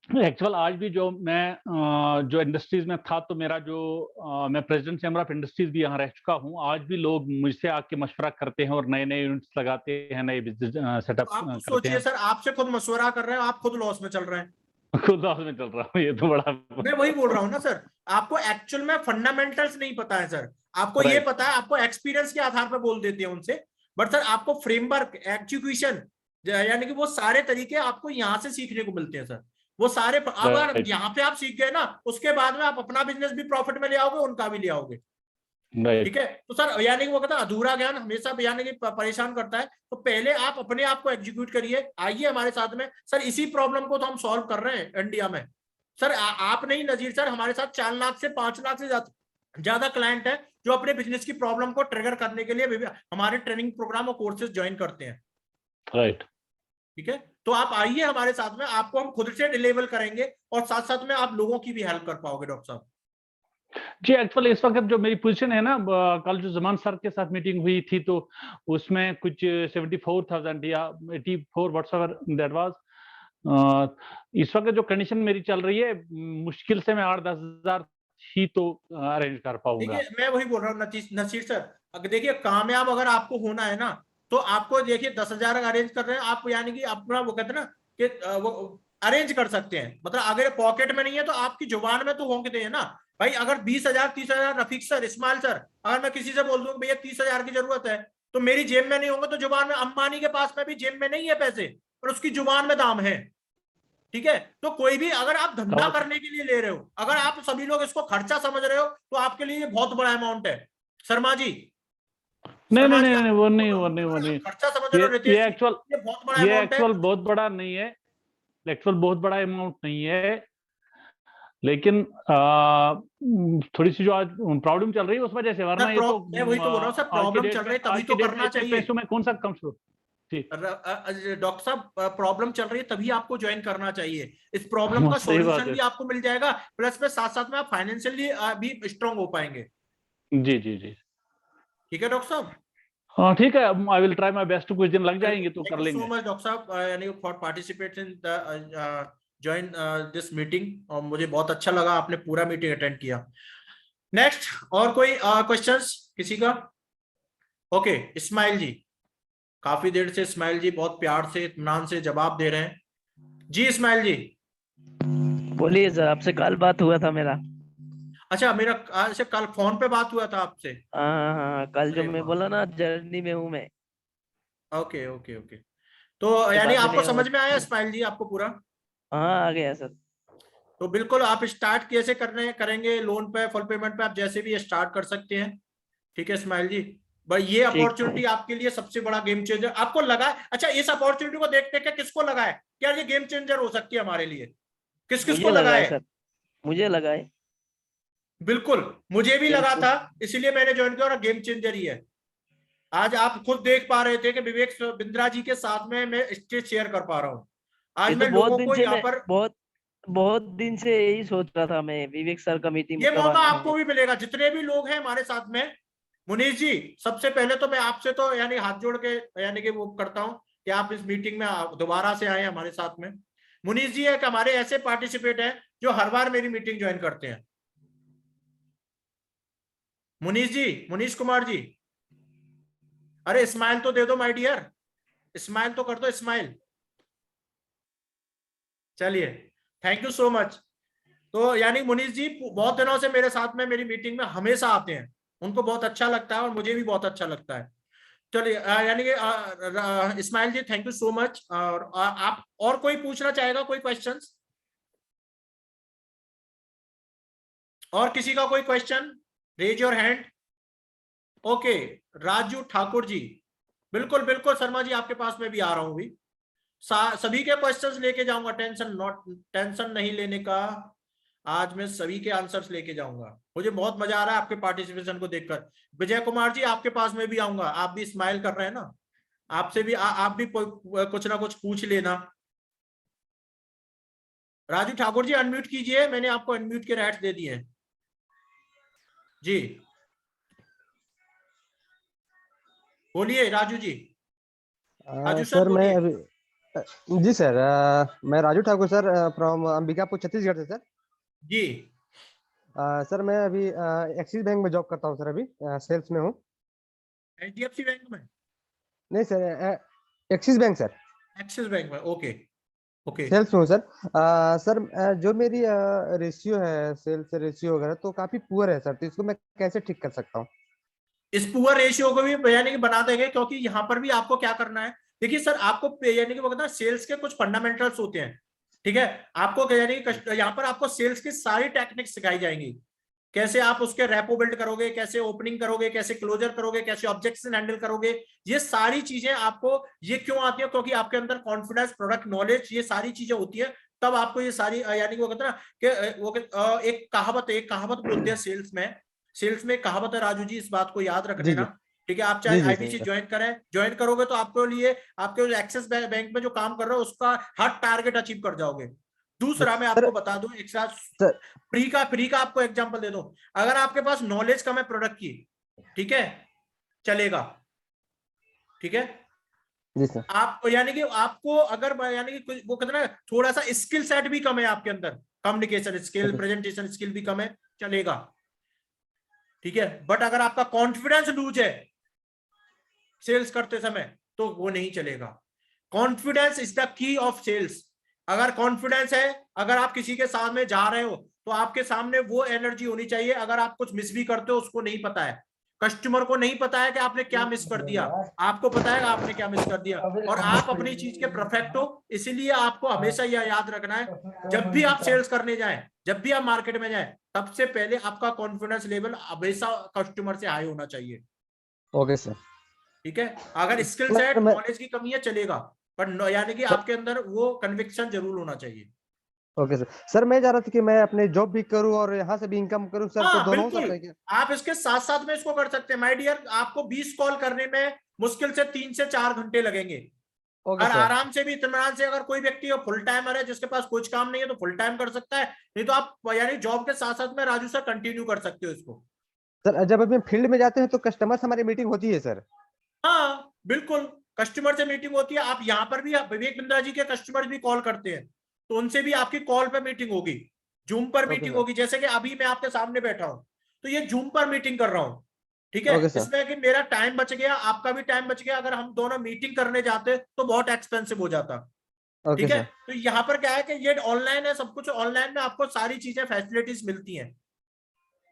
एक्चुअल आज भी जो मैं जो इंडस्ट्रीज में था तो मेरा जो मैं प्रेसिडेंट चैम्बर ऑफ इंडस्ट्रीज भी यहाँ रह चुका हूँ। आज भी लोग मुझसे आके मशवरा करते हैं और नए नए यूनिट्स लगाते हैं, नए बिजनेस सेटअप आप करते सोचिए हैं। सर, आपसे खुद मशवरा कर रहे हैं, आप खुद लॉस में चल रहे हैं। खुद लॉस में चल रहा हूँ, ये तो बड़ा मैं वही बोल रहा हूँ ना सर, आपको एक्चुअल में फंडामेंटल्स नहीं पता है सर। आपको ये पता है, आपको एक्सपीरियंस के आधार पर बोल देते हैं उनसे, बट सर आपको फ्रेमवर्क, एग्जीक्यूशन, यानी कि वो सारे तरीके आपको यहाँ से सीखने को मिलते हैं सर। वो सारे अगर यहाँ पे आप सीख गए ना, उसके बाद में आप अपना बिजनेस भी प्रॉफिट में ले आओगे, उनका भी ले आओगे। ठीक है, तो सर यानी कि वो कहता है अधूरा ज्ञान हमेशा यानी कि परेशान करता है। तो पहले आप अपने आप को एग्जीक्यूट करिए, आइए हमारे साथ में। सर इसी प्रॉब्लम को तो हम सॉल्व कर रहे हैं इंडिया में। सर आप नहीं नजीर सर, हमारे साथ 4 लाख से 5 लाख से ज्यादा क्लाइंट है जो अपने बिजनेस की प्रॉब्लम को ट्रिगर करने के लिए हमारे ट्रेनिंग प्रोग्राम और कोर्सेज ज्वाइन करते हैं। राइट, ठीक है, तो आप आइए हमारे साथ में, आपको हम खुद से डिलीवर करेंगे और साथ साथ में आप लोगों की भी हेल्प कर पाओगे डॉक्टर साहब। जी एक्चुअली इस वक्त जो मेरी पोजीशन है ना, कल जो जमान सर के साथ मीटिंग हुई थी तो उसमें कुछ 74,000 या 84 व्हाटएवर दैट वाज। इस वक्त जो कंडीशन मेरी चल रही है, मुश्किल से मैं 8-10 हजार ही तो अरेंज कर पाऊंगा। देखिए मैं वही बोल रहा हूँ नसीर सर, अगर देखिए कामयाब अगर आपको होना है ना, तो आपको देखिए 10,000 अरेंज कर रहे हैं आप, यानी कि अपना वो कहते हैं ना कि वो अरेंज कर सकते हैं। मतलब अगर पॉकेट में नहीं है तो आपकी जुबान में तो होंगे हैं ना भाई। अगर 20,000 30,000 रफीक सर, इस्माइल सर, अगर मैं किसी से बोल दूं भैया 30,000 की जरूरत है, तो मेरी जेब में नहीं होंगे तो जुबान में, अंबानी के पास में भी जेब में नहीं है पैसे, पर उसकी जुबान में दाम है। ठीक है, तो कोई भी अगर आप धंधा करने के लिए ले रहे हो, अगर आप सभी लोग इसको खर्चा समझ रहे हो, तो आपके लिए ये बहुत बड़ा अमाउंट है शर्मा जी। नहीं, वो नहीं खर्चा समझ रहे हो, ये एक्चुअल बहुत बड़ा अमाउंट है। बहुत बड़ा नहीं है, एक्चुअल बहुत बड़ा अमाउंट नहीं है, लेकिन थोड़ी सी जो आज प्रॉब्लम चल रही है उस वजह से, वरना ये तो मैं वही तो बोल रहा हूँ सर, प्रॉब्लम चल रही है तभी तो करना चाहिए। पैसों में कौन सा कम शुरू? डॉक्टर साहब प्रॉब्लम चल रही है तभी आपको ज्वाइन करना चाहिए। इस प्रॉब्लम का सॉल्यूशन भी आपको मिल जाएगा, प्लस में साथ साथ में आप फाइनेंशियली भी स्ट्रांग हो पाएंगे। जी ठीक है डॉक्टर साहब। हाँ ठीक है, I will try my best. कुछ दिन लग जाएंगे तो कर लेंगे। सो मच डॉक्टर साहब, यानी for participate in join this meeting, और मुझे बहुत अच्छा लगा, आपने पूरा मीटिंग अटेंड किया। नेक्स्ट और कोई क्वेश्चंस किसी का? ओके इस्माइल जी, काफी देर से इस्माइल जी बहुत प्यार से इत्मीनान से जवाब दे रहे हैं। जी इस्माइल जी बोलिए सर, आपसे कल बात हुआ था मेरा। अच्छा मेरा कल फोन पे बात हुआ था आपसे? हाँ, कल जो मैं बोला ना जर्नी में हूँ मैं। ओके, तो यानी आपको समझ में आया इस्माइल जी, आपको पूरा? हाँ आ गया सर। तो बिल्कुल आप स्टार्ट कैसे करेंगे लोन पे, फुल पेमेंट पे, आप जैसे भी स्टार्ट कर सकते हैं। ठीक है इस्माइल जी, भाई ये अपॉर्चुनिटी आपके लिए सबसे बड़ा गेम चेंजर आपको लगा है? अच्छा इस अपॉर्चुनिटी को देखते क्या किसको लगा है क्या ये गेम चेंजर हो सकती है हमारे लिए? किसको लगा है? सर मुझे लगा है। बिल्कुल, मुझे भी लगा था, इसलिए मैंने ज्वाइन किया और गेम चेंजर ही है। आज आप खुद देख पा रहे थे कि विवेक बिंद्रा जी के साथ में मैं स्टेज शेयर कर पा रहा हूँ। आज ये तो मैं बहुत लोगों दिन को से यहाँ मैं पर, बहुत दिन से यही सोच रहा था मैं, विवेक सर का मीटिंग ये कब मौका आना आपको है। भी मिलेगा, जितने भी लोग हैं हमारे साथ में। मुनीष जी, सबसे पहले तो मैं आपसे तो यानी हाथ जोड़ के यानी कि वो करता हूं कि आप इस मीटिंग में दोबारा से आए हमारे साथ में। मुनीष जी एक हमारे ऐसे पार्टिसिपेट हैं जो हर बार मेरी मीटिंग ज्वाइन करते हैं। मुनीष जी, मुनीष कुमार जी, अरे स्माइल तो दे दो माय डियर, स्माइल तो कर दो, स्माइल। चलिए, थैंक यू सो मच। तो यानी मुनीष जी बहुत दिनों से मेरे साथ में मेरी मीटिंग में हमेशा आते हैं, उनको बहुत अच्छा लगता है और मुझे भी बहुत अच्छा लगता है। चलिए, यानी कि इस्माइल जी थैंक यू सो मच। और आप और कोई पूछना चाहेगा, कोई क्वेश्चंस? और किसी का कोई question? Raise your hand. Okay, Raju Thakur ji, बिल्कुल बिल्कुल शर्मा जी, आपके पास में भी आ रहा हूं भी। सभी के क्वेश्चंस लेके जाऊंगा, टेंशन नहीं लेने का। आज मैं सभी के आंसर्स लेके जाऊंगा। मुझे बहुत मजा आ रहा है आपके पार्टिसिपेशन को देखकर। विजय कुमार जी, आपके पास में भी आऊंगा, आप भी स्माइल कर रहे हैं ना, आपसे भी आप भी कुछ ना कुछ पूछ लेना। राजू ठाकुर जी अनम्यूट कीजिए, मैंने आपको अनम्यूट के राइट्स दे दिए हैं जी। बोलिए राजू जी, राजू सर सर मैं बोलिए। अभी जी सर, मैं राजू ठाकुर सर, फ्रॉम अंबिकापुर छत्तीसगढ़ से सर। जी, सर मैं अभी एक्सिस बैंक में जॉब करता हूँ सर, अभी सेल्स में हूँ। एचडीएफसी बैंक में? नहीं sir, axis bank sir, axis bank में, ओके ओके। सेल्स में हूँ सर। सर जो मेरी रेशियो है, सेल्स रेशियो वगैरह तो काफी पुअर है सर, तो इसको मैं कैसे ठीक कर सकता हूँ? इस पुअर रेशियो को भी यानी कि बना देंगे, क्योंकि यहाँ पर भी आपको क्या करना है। देखिए सर, आपको यानी कि वो कहते हैं सेल्स के कुछ फंडामेंटल्स होते हैं, ठीक है। आपको यानी कि यहाँ पर आपको सेल्स की सारी टेक्निक्स सिखाई जाएंगी। कैसे आप उसके रेपो बिल्ड करोगे, कैसे ओपनिंग करोगे, कैसे क्लोजर करोगे, कैसे ऑब्जेक्शन हैंडल करोगे, ये सारी चीजें आपको ये क्यों आती है, क्योंकि आपके अंदर कॉन्फिडेंस, प्रोडक्ट नॉलेज, ये सारी चीजें होती है। तब आपको ये सारी यानी कि वो कहते हैं ना कि वो एक कहावत बोलते हैं सेल्स में। सेल्स में एक कहावत है राजू जी, इस बात को याद रख जी लेना, जी ठीक है। आप चाहे जी जी आईबीसी सर। ज्वाइन करोगे तो आपके लिए, आपके एक्सिस बैंक में जो काम कर रहे हो उसका हर टारगेट अचीव कर जाओगे। दूसरा मैं सर आपको बता दूं एक साथ सर फ्री का आपको एग्जांपल दे दूं। अगर आपके पास नॉलेज कम है प्रोडक्ट की, ठीक है, चलेगा, ठीक है। जी सर। आप यानी कि आपको अगर यानी कि वो कहते हैं ना थोड़ा सा स्किल सेट भी कम है आपके अंदर, कम्युनिकेशन स्किल, प्रेजेंटेशन स्किल भी कम है, चलेगा, ठीक है। बट अगर आपका कॉन्फिडेंस लूज है सेल्स करते समय, तो वो नहीं चलेगा। Confidence is the key of sales. अगर कॉन्फिडेंस है, अगर आप किसी के सामने जा रहे हो तो आपके सामने वो एनर्जी होनी चाहिए। अगर आप कुछ मिस भी करते हो, उसको नहीं पता है, कस्टमर को नहीं पता है कि आपने क्या मिस कर दिया, आपको पता है आपने क्या मिस कर दिया, और आप अपनी चीज के परफेक्ट हो। इसीलिए आपको हमेशा यह याद रखना है, जब भी आप सेल्स करने जाएं, जब भी आप मार्केट में जाएं, सबसे पहले आपका कॉन्फिडेंस लेवल हमेशा कस्टमर से हाई होना चाहिए, ओके सर। ठीक है। अगर स्किल सेट, नॉलेज की कमी है, चलेगा, पर यानी कि आपके अंदर वो कन्विक्शन जरूर होना चाहिए। Okay sir. सर मैं चाह रहा था कि मैं अपने जॉब भी करूं और यहाँ से भी इनकम करूं सर, तो हाँ दोनों हो बिल्कुल, सकता है क्या? आप इसके साथ साथ में इसको कर सकते हैं माय डियर। आपको 20 कॉल करने में मुश्किल से 3 से 4 घंटे लगेंगे, ओके और सर। आराम से भी इत्मीनान से, अगर कोई व्यक्ति फुल टाइमर है जिसके पास कुछ काम नहीं है तो फुल टाइम कर सकता है, नहीं तो आप यानी जॉब के साथ साथ में राजू सर कंटिन्यू कर सकते हो इसको। सर जब अभी फील्ड में जाते हैं तो कस्टमर से हमारी मीटिंग होती है सर? हाँ बिल्कुल, कस्टमर से मीटिंग होती है। आप यहाँ पर भी, आप विवेक बिंद्रा जी के कस्टमर भी कॉल करते हैं, तो उनसे भी आपकी कॉल पे मीटिंग होगी, जूम पर ओके मीटिंग सर। होगी। जैसे कि अभी मैं आपके सामने बैठा हूं, तो ये जूम पर मीटिंग कर रहा हूं, ठीक है। Okay sir. इसमें कि मेरा टाइम बच गया, आपका भी टाइम बच गया। अगर हम दोनों मीटिंग करने जाते तो बहुत एक्सपेंसिव हो जाता, ओके ठीक है। सर। तो यहाँ पर क्या है कि ये ऑनलाइन है, सब कुछ ऑनलाइन में आपको सारी चीजें, फैसिलिटीज मिलती हैं,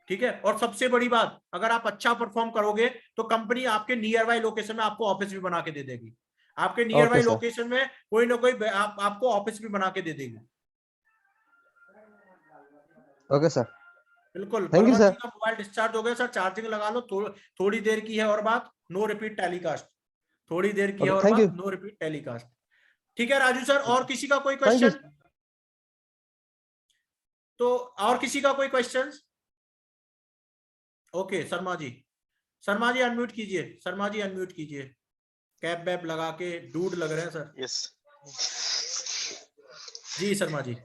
ठीक है। और सबसे बड़ी बात, अगर आप अच्छा परफॉर्म करोगे तो कंपनी आपके नियर बाय लोकेशन में आपको ऑफिस भी बना के दे देगी। आपके near okay bye sir. Location में कोई ना कोई आपको ऑफिस भी बना के दे देगी। Okay sir. बिल्कुल। Thank you Balwant ji sir. का मोबाइल डिस्चार्ज हो गया सर, चार्जिंग लगा लो। थोड़ी देर की है और बात, नो रिपीट टेलीकास्ट। थोड़ी देर की है ओके और थैंक यू। बात, नो रिपीट टेलीकास्ट, ठीक है राजू सर। और किसी का कोई थैंक यू। क्वेश्चन? तो और किसी का कोई question? Okay Sharma ji, Sharma ji unmute कीजिए, शर्मा जी अनम्यूट कीजिए, कैप वैप लगा के डूड लग रहे हैं सर। यस जी शर्मा जी।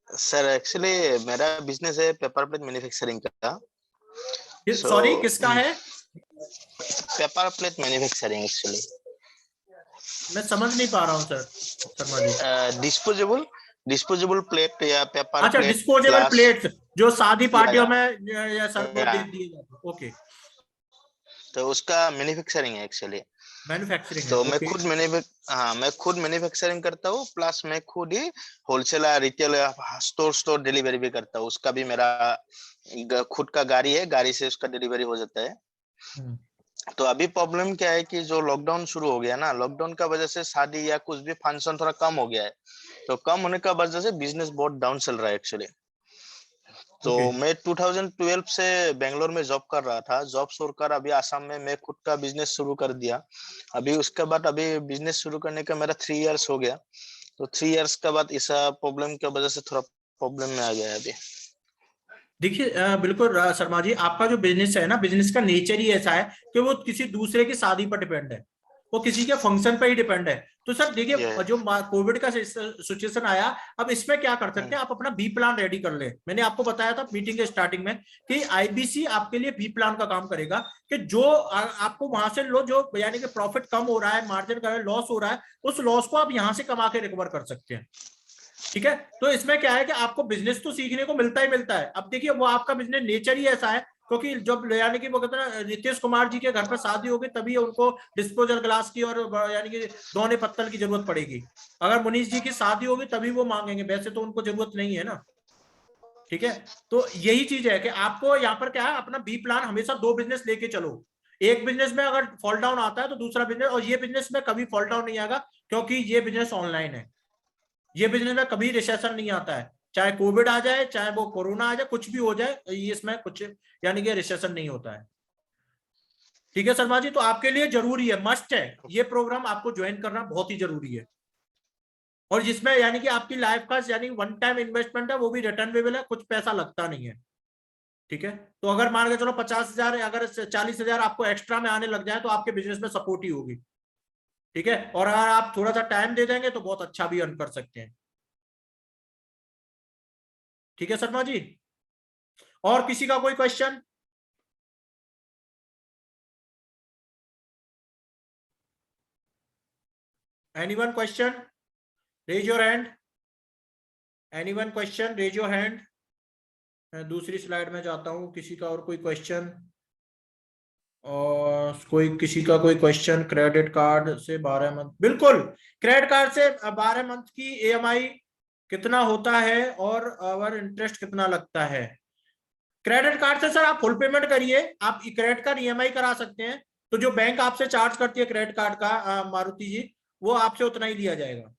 सर, एक्चुअली मेरा बिजनेस है पेपर प्लेट मैन्युफैक्चरिंग का। सॉरी किसका है? Paper plate manufacturing actually. मैं समझ नहीं पा रहा हूँ sir, Sharma ji. Disposable plate या पेपर अच्छा, प्लेट, डिस्पोजेबल ग्लास, प्लेट्स जो शादी पार्टियों या, में या सर वो या, दे दिए जाते हैं। ओके, तो उसका मैन्युफैक्चरिंग है एक्चुअली। मैन्युफैक्चरिंग है। तो मैं ओके, खुद मैं खुद मैन्युफैक्चरिंग करता हूँ, प्लस मैं खुद ही होलसेल रिटेल स्टोर डिलीवरी भी करता हूँ। उसका भी मेरा खुद का गाड़ी है, गाड़ी से उसका डिलीवरी हो जाता है। तो अभी प्रॉब्लम क्या है कि जो लॉकडाउन शुरू हो गया ना, लॉकडाउन का वजह से शादी या कुछ भी फंक्शन थोड़ा कम हो गया है। तो कम होने का वजह से बिजनेस बहुत डाउन चल रहा है एक्चुअली। तो मैं 2012 से बेंगलोर में जॉब कर रहा था। जॉब छोड़कर अभी आसाम में मैं खुद का बिजनेस शुरू कर दिया। अभी उसके बाद अभी बिजनेस शुरू करने का मेरा 3 इयर्स हो गया। तो 3 इयर्स के बाद इस प्रॉब्लम की वजह से थोड़ा प्रॉब्लम में आ गया है अभी। देखिए बिल्कुल शर्मा जी, आपका जो बिजनेस है ना, बिजनेस का नेचर ही ऐसा है कि वो किसी दूसरे की शादी पर डिपेंड है, वो किसी के फंक्शन पर ही डिपेंड है। तो सर देखिए, जो कोविड का सिचुएशन आया, अब इसमें क्या कर सकते हैं आप, अपना बी प्लान रेडी कर ले। मैंने आपको बताया था मीटिंग के स्टार्टिंग में कि आईबीसी आपके लिए बी प्लान का काम करेगा कि जो आपको वहां से लो, जो यानी कि प्रॉफिट कम हो रहा है, मार्जिन का लॉस हो रहा है, उस लॉस को आप यहां से कमा के रिकवर कर सकते हैं। ठीक है, तो इसमें क्या है कि आपको बिजनेस तो सीखने को मिलता ही मिलता है। अब देखिए, वो आपका बिजनेस नेचर ही ऐसा है, क्योंकि जब यानी कि वो कहते हैं नीतीश कुमार जी के घर पर शादी होगी तभी उनको डिस्पोजल ग्लास की और यानी कि दोने पत्तल की जरूरत पड़ेगी। अगर मुनीष जी की शादी होगी तभी वो मांगेंगे, वैसे तो उनको जरूरत नहीं है ना। ठीक है, तो यही चीज है कि आपको यहाँ पर क्या है, अपना बी प्लान हमेशा 2 बिजनेस लेके चलो। एक बिजनेस में अगर फॉल डाउन आता है तो दूसरा बिजनेस, और ये बिजनेस में कभी फॉल डाउन नहीं आएगा क्योंकि ये बिजनेस ऑनलाइन है। ये बिजनेस में कभी रिसेशन नहीं आता है, चाहे कोविड आ जाए, चाहे वो कोरोना आ जाए, कुछ भी हो जाए, ये इसमें कुछ यानी कि रिसेशन नहीं होता है। ठीक है शर्मा जी, तो आपके लिए जरूरी है, मस्ट है, ये प्रोग्राम आपको ज्वाइन करना बहुत ही जरूरी है। और जिसमें यानी कि आपकी लाइफ का यानी वन टाइम इन्वेस्टमेंट है, वो भी रिटर्नेबल है, कुछ पैसा लगता नहीं है। ठीक है, तो अगर मान के चलो 50,000, अगर 40,000 आपको एक्स्ट्रा में आने लग जाए तो आपके बिजनेस में सपोर्ट ही होगी। ठीक है, और अगर आप थोड़ा सा टाइम दे देंगे तो बहुत अच्छा भी अर्न कर सकते हैं। ठीक है शर्मा जी, और किसी का कोई question? Anyone question, raise your hand. Anyone question, raise your hand. मैं दूसरी स्लाइड में जाता हूं, किसी का और कोई क्वेश्चन? और कोई किसी का कोई क्वेश्चन? क्रेडिट कार्ड से 12 मंथ, बिल्कुल, क्रेडिट कार्ड से 12 मंथ की ईएमआई कितना होता है और और इंटरेस्ट कितना लगता है? क्रेडिट कार्ड से सर आप फुल पेमेंट करिए, आप क्रेडिट कार्ड ईएमआई करा सकते हैं। तो जो बैंक आपसे चार्ज करती है क्रेडिट कार्ड का मारुति जी, वो आपसे उतना ही लिया जाएगा।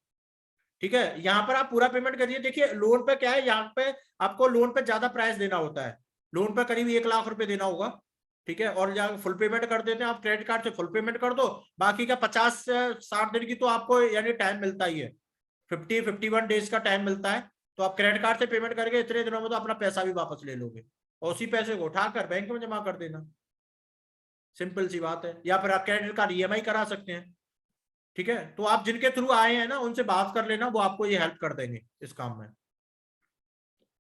ठीक है, यहाँ पर आप पूरा पेमेंट करिए। देखिए लोन पे क्या है, यहाँ पे आपको लोन पे ज्यादा प्राइस देना होता है, लोन पे करीब 1 लाख रुपए देना होगा। ठीक है, और जहाँ फुल पेमेंट कर देते हैं आप, क्रेडिट कार्ड से फुल पेमेंट कर दो, बाकी का 50 से 60 दिन की तो आपको यानी टाइम मिलता ही है, 51 डेज का टाइम मिलता है। तो आप क्रेडिट कार्ड से पेमेंट करके इतने दिनों में तो अपना पैसा भी वापस ले लोगे, और उसी पैसे को उठाकर बैंक में जमा कर देना, सिंपल सी बात है। या फिर आप क्रेडिट कार्ड ईएमआई करा सकते हैं। ठीक है, तो आप जिनके थ्रू आए हैं ना, उनसे बात कर लेना, वो आपको ये हेल्प कर देंगे इस काम में।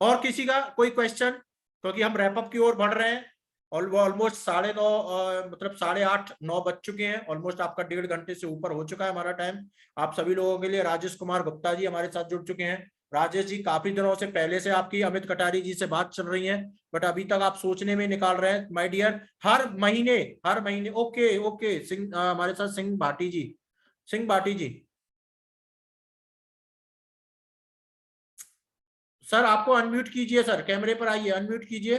और किसी का कोई क्वेश्चन? क्योंकि हम रैपअप की ओर बढ़ रहे हैं, और वो ऑलमोस्ट 9:30 मतलब 8:30 9 बज चुके हैं, ऑलमोस्ट आपका 1.5 घंटे से ऊपर हो चुका है हमारा टाइम। आप सभी लोगों के लिए राजेश कुमार गुप्ता जी हमारे साथ जुड़ चुके हैं। राजेश जी, काफी दिनों से पहले से आपकी अमित कटारी जी से बात चल रही है, बट अभी तक आप सोचने में निकाल रहे हैं। माय डियर, हर महीने ओके ओके सिंह हमारे साथ, सिंह भाटी जी सर, आपको अनम्यूट कीजिए सर, कैमरे पर आइए, अनम्यूट कीजिए,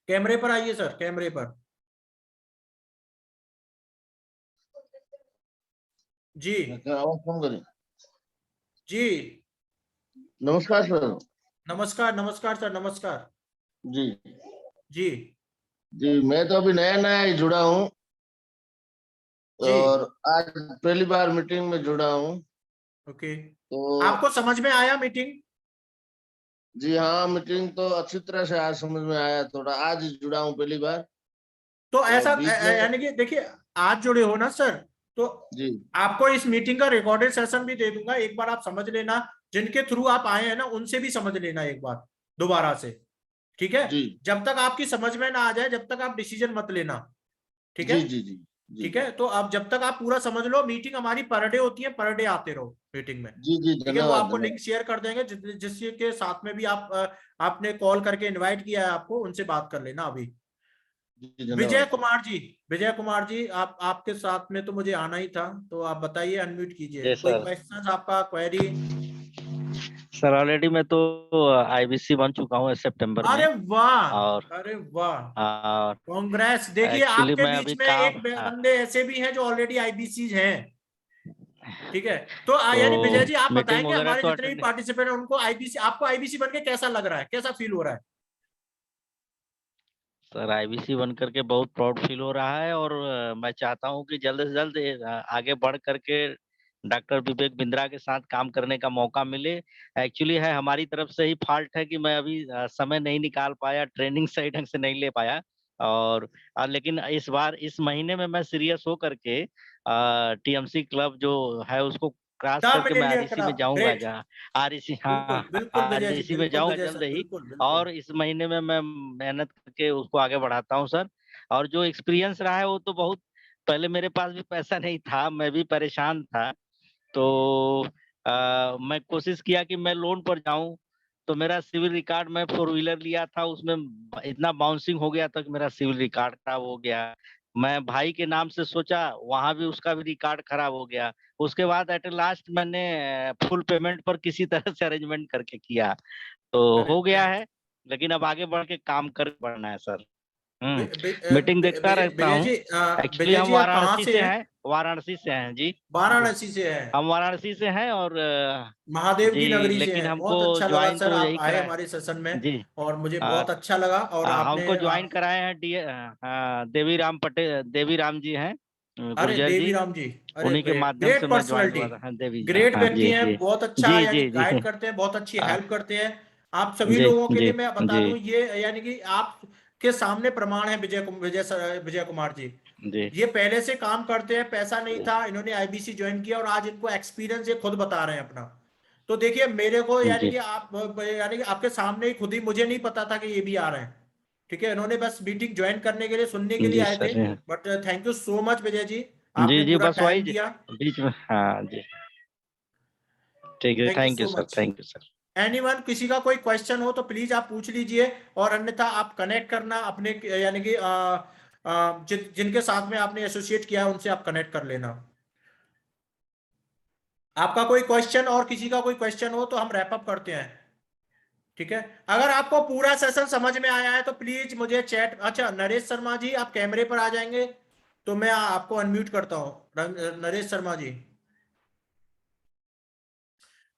कैमरे पर आइए सर, कैमरे पर। जी आवाज कम करें। जी नमस्कार सर। नमस्कार सर, नमस्कार जी जी जी, मैं तो अभी नया नया ही जुड़ा हूँ, और आज पहली बार मीटिंग में जुड़ा हूँ। ओके, तो आपको समझ में आया मीटिंग? जी हाँ, मीटिंग तो अच्छी तरह से आज समझ में आया, थोड़ा आज जुड़ा हूँ पहली बार। तो ऐसा बीच में यानी कि देखिए, आज जुड़े हो ना सर, तो जी आपको इस मीटिंग का रिकॉर्डेड सेशन भी दे दूंगा, एक बार आप समझ लेना। जिनके थ्रू आप आए हैं ना, उनसे भी समझ लेना एक बार दोबारा से, ठीक है? जी जब तक आपकी समझ में ना आ जाए, जब तक आप डिसीजन मत लेना, ठीक है? जी जी जी जी ठीक है, तो अब जब तक आप पूरा समझ लो, मीटिंग हमारी पर डे होती है, पर डे आते रहो मीटिंग में, जी जी, ठीक है? वो धन्यवाद आपको लिंक धन्यवाद शेयर कर देंगे, जिसके साथ में भी आप आपने कॉल करके इनवाइट किया है आपको, उनसे बात कर लेना अभी। जी, विजय धन्यवाद। कुमार जी, विजय कुमार जी, आप आपके साथ में तो मुझे आना ही था, तो आप बताइए, अनम्यूट कीजिए, जी कोई सर। क्वेश्चन आपका, क्वेरी? सर ऑलरेडी मैं तो आईबीसी बन चुका हूँ सितंबर में। अरे वाह, और अरे वाह, और कांग्रेस। देखिए, एक्चुअली आपके मैं बीच अभी में काम एक बंदे ऐसे भी हैं जो ऑलरेडी आईबीसी हैं, ठीक है? तो तो यानी विजय जी, आप मीटिंग बताएंगे वगैरह हमारे तो जितने भी अटेंड। पार्टिसिपेंट हैं उनको आईबीसी, आपको आईबीसी बन के कैसा लग रहा है, कैसा फील हो रहा है? सर आईबीसी बन करके बहुत प्राउड फील हो रहा है, और मैं चाहता हूँ कि जल्द से जल्द आगे बढ़ करके डॉक्टर विवेक बिंद्रा के साथ काम करने का मौका मिले। एक्चुअली है हमारी तरफ से ही फॉल्ट है कि मैं अभी समय नहीं निकाल पाया, ट्रेनिंग सही ढंग से नहीं ले पाया। और लेकिन इस बार इस महीने में मैं सीरियस हो करके टीएमसी क्लब जो है उसको क्रॉस सब करके ले मैं लिया आरईसी में करा, जाऊंगा, ग्रेट। जहाँ आरईसी, बिल्कुल हाँ बिल्कुल विजय जी, आरईसी में बिल्कुल जाऊंगा विजय जल्द सर, ही। बिल्कुल बिल्कुल। और इस महीने में मैं मेहनत करके उसको आगे बढ़ाता हूँ सर। और जो एक्सपीरियंस रहा है वो तो बहुत, पहले मेरे पास भी पैसा नहीं था, मैं भी परेशान था। तो मैं कोशिश किया कि मैं लोन पर जाऊं। तो मेरा सिविल रिकॉर्ड, मैं फोर व्हीलर लिया था, उसमें इतना बाउंसिंग हो गया था कि मेरा सिविल रिकॉर्ड खराब हो गया। मैं भाई के नाम से सोचा, वहां भी उसका भी रिकॉर्ड खराब हो गया। उसके बाद एट लास्ट मैंने फुल पेमेंट पर किसी तरह से अरेंजमेंट करके किया, तो अरे हो गया ग्रेट। है। लेकिन अब आगे बढ़ के काम कर बढ़ना है सर। मीटिंग देखता विजय रहता विजय हूँ। जी, एक्चुअली विजय हम जी, आप कहाँ वाराणसी से से हैं? हैं, वाराणसी से हैं जी। वाराणसी से हैं? हम वाराणसी से हैं, और महादेव की जी, नगरी से लेकिन हैं। हमको बहुत अच्छा लगा ज्वाइन सर, तो आप यही आए करा है हमारे सेशन में, जी। और मुझे आ, बहुत अच्छा लगा। और आपने हमको ज्वाइन कराए हैं देवी राम पटेल, देवी राम जी हैं, अरे गुर्जर देवी जी। राम जी, अरे उन्हीं के ग्रेट, माध्यम से ग्रेट मैं ज्वाइन पर्सनालिटी, हुआ था। हाँ देवी जी, ग्रेट हाँ व्यक्ति जी हैं, जी बहुत अच्छा जी यानी जी जी। गाइड करते हैं, बहुत अच्छी आ, हेल्प करते हैं। आप सभी जी लोगों के जी लिए मैं बता जी दूं, ये यानी कि आप के सामने प्रमाण है, विजय कुमार जी। जी ये पहले से काम करते हैं, पैसा नहीं था, इन्होंने आईबीसी ज्वाइन किया, और आज इनको एक्सपीरियंस ये खुद बता रहे हैं अपना। तो देखिए, मेरे को यानी जी कि आप, यानी कि आपके सामने ही खुद ही, मुझे नहीं पता था कि ये भी आ रहे हैं, ठीक है? इन्होंने बस मीटिंग ज्वाइन करने के लिए, सुनने के लिए जी आए थे। Sir. But thank you so much Vijay ji, जी आपने जी, पूरा बस वही टाइम दिया। बीच में, हाँ जी। ठीक है, thank you thank you so sir, much. Thank you sir. Anyone, किसी का कोई क्वेश्चन हो तो प्लीज आप पूछ लीजिए, और अन्यथा आप कनेक्ट करना अपने, यानी कि जिनके साथ में आपने एसोसिएट किया है उनसे आप कनेक्ट कर लेना। आपका कोई क्वेश्चन, और किसी का कोई क्वेश्चन हो तो हम रैप अप करते हैं, ठीक है? अगर आपको पूरा सेशन समझ में आया है तो प्लीज मुझे चैट, अच्छा नरेश शर्मा जी, आप कैमरे पर आ जाएंगे तो मैं आपको अनम्यूट करता हूं, नरेश शर्मा जी।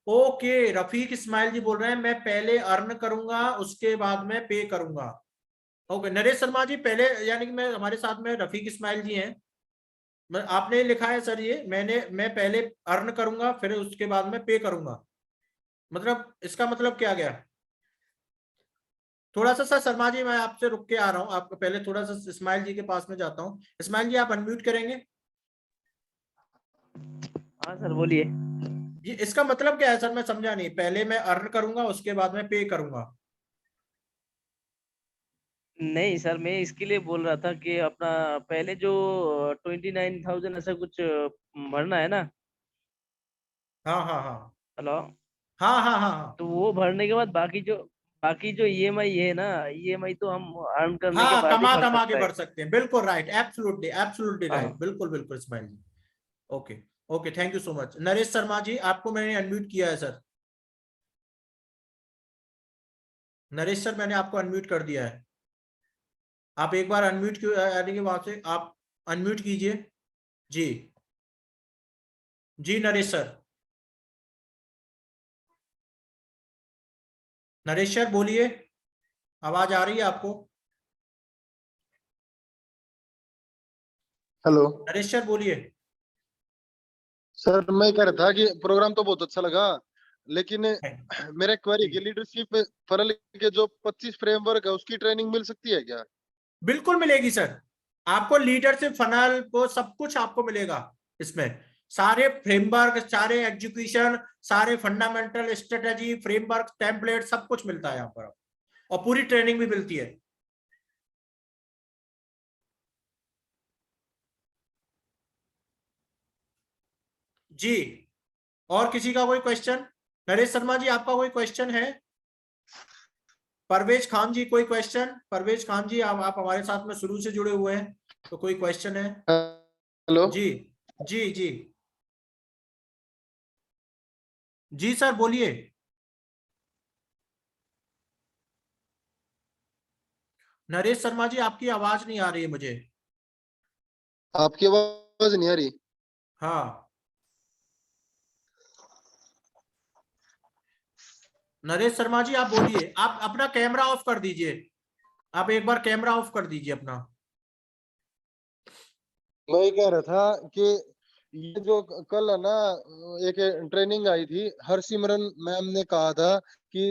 ओके, रफीक इस्माइल जी बोल रहे हैं, मैं पहले अर्न करूंगा उसके बाद में पे करूंगा। ओके नरेश शर्मा जी, पहले यानी कि मैं, हमारे साथ में रफीक इस्माइल जी हैं, आपने लिखा है सर, ये मैं पहले अर्न करूंगा फिर उसके बाद में पे करूंगा, मतलब इसका मतलब क्या गया? थोड़ा सा सर शर्मा जी, मैं आपसे रुक के आ रहा हूँ, आपको पहले थोड़ा सा इस्माइल जी के पास में जाता हूँ। इस्माइल जी, आप अनम्यूट करेंगे? हाँ सर बोलिए। ये इसका मतलब क्या है सर, मैं समझा नहीं, पहले मैं अर्न करूंगा उसके बाद में पे करूंगा? नहीं सर, मैं इसके लिए बोल रहा था कि अपना पहले जो 29,000 ऐसा कुछ भरना है ना। हाँ हाँ हाँ हेलो। हाँ हाँ हाँ हाँ तो वो भरने के बाद बाकी जो ईएमआई है ना, ईएमआई तो हम अर्न करने के हाँ, बाद ही कमा भर कमा के सकता बढ़ है। सकते हैं, बिल्कुल राइट, एब्सोल्युटली एब्सोल्युटली राइट, हाँ बिल्कुल बिल्कुल Ismail ji. Okay okay, thank you so much. Naresh Sharma ji, आपको मैंने अनम्यूट किया है सर। नरेश सर, मैंने आपको अनम्यूट कर दिया है, आप एक बार अनम्यूट क्यों, यानी कि वहां से आप अनम्यूट कीजिए। जी जी नरेश सर, नरेश सर बोलिए, आवाज आ रही है आपको? हेलो नरेश सर बोलिए। सर, मैं कह रहा था कि प्रोग्राम तो बहुत अच्छा लगा, लेकिन मेरा क्वेरी कि लीडरशिप फनल के जो 25 फ्रेमवर्क है उसकी ट्रेनिंग मिल सकती है क्या? बिल्कुल मिलेगी सर, आपको लीडरशिप फनल को सब कुछ आपको मिलेगा इसमें, सारे फ्रेमवर्क, सारे एग्जीक्यूशन, सारे फंडामेंटल स्ट्रेटेजी, फ्रेमवर्क, टेम्पलेट, सब कुछ मिलता है यहाँ पर, और पूरी ट्रेनिंग भी मिलती है। जी, और किसी का कोई क्वेश्चन? नरेश शर्मा जी, आपका कोई क्वेश्चन है? परवेज खान जी, कोई क्वेश्चन? परवेज खान जी, आप हमारे साथ में शुरू से जुड़े हुए हैं, तो कोई क्वेश्चन है? हेलो जी जी जी जी सर, बोलिए। नरेश शर्मा जी, आपकी आवाज नहीं आ रही है मुझे। आपकी आवाज नहीं आ रही? हाँ, नरेश शर्मा जी, आप बोलिए। आप अपना कैमरा ऑफ कर दीजिए, आप एक बार कैमरा ऑफ कर दीजिए अपना। मैं ये कह रहा था कि ये जो कल है ना एक ट्रेनिंग आई थी, हरसिमरन मैम ने कहा था कि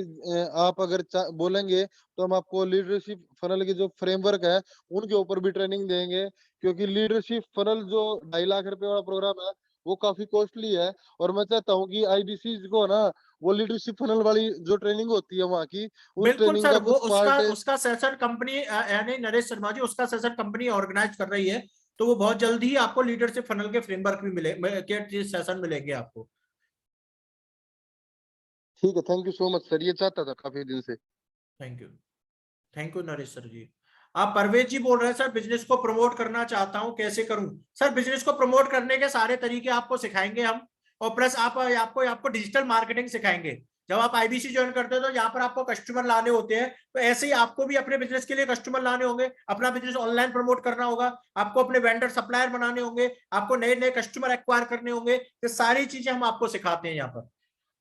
आप अगर बोलेंगे तो हम आपको लीडरशिप फनल के जो फ्रेमवर्क है उनके ऊपर भी ट्रेनिंग देंगे, क्योंकि लीडरशिप फनल जो 2.5 लाख रुपए वाला प्रोग्राम है वो काफी कॉस्टली है। और मैं चाहता हूँ कि आईबीसी को ना वो लीडरशिप फनल वाली जो ट्रेनिंग होती है वहाँ की, उस बिल्कुल ट्रेनिंग सर, का वो कुछ पार्ट उसका सेशन कंपनी, यानी नरेश शर्मा जी, उसका सेशन कंपनी ऑर्गेनाइज कर रही है, तो वो बहुत जल्दी ही आपको लीडरशिप फनल के फ्रेमवर्क भी मिले के सेशन मिलेंगे आपको। ठीक है, thank you so much sir, ये चाहता था काफी दिन से। Thank you, thank you Naresh sir ji. आप परवेज जी बोल रहे हैं सर, बिजनेस को प्रमोट करना चाहता हूं, कैसे करूं? सर, बिजनेस को प्रमोट करने के सारे तरीके आपको सिखाएंगे हम, और प्लस आपको डिजिटल मार्केटिंग सिखाएंगे। जब आप आईबीसी ज्वाइन करते हो तो यहाँ पर आपको कस्टमर लाने होते हैं, तो ऐसे ही आपको भी अपने बिजनेस के लिए कस्टमर लाने होंगे, अपना बिजनेस ऑनलाइन प्रमोट करना होगा, आपको अपने वेंडर सप्लायर बनाने होंगे, आपको नए नए कस्टमर एक्वायर करने होंगे। ये सारी चीजें हम आपको सिखाते हैं यहाँ पर।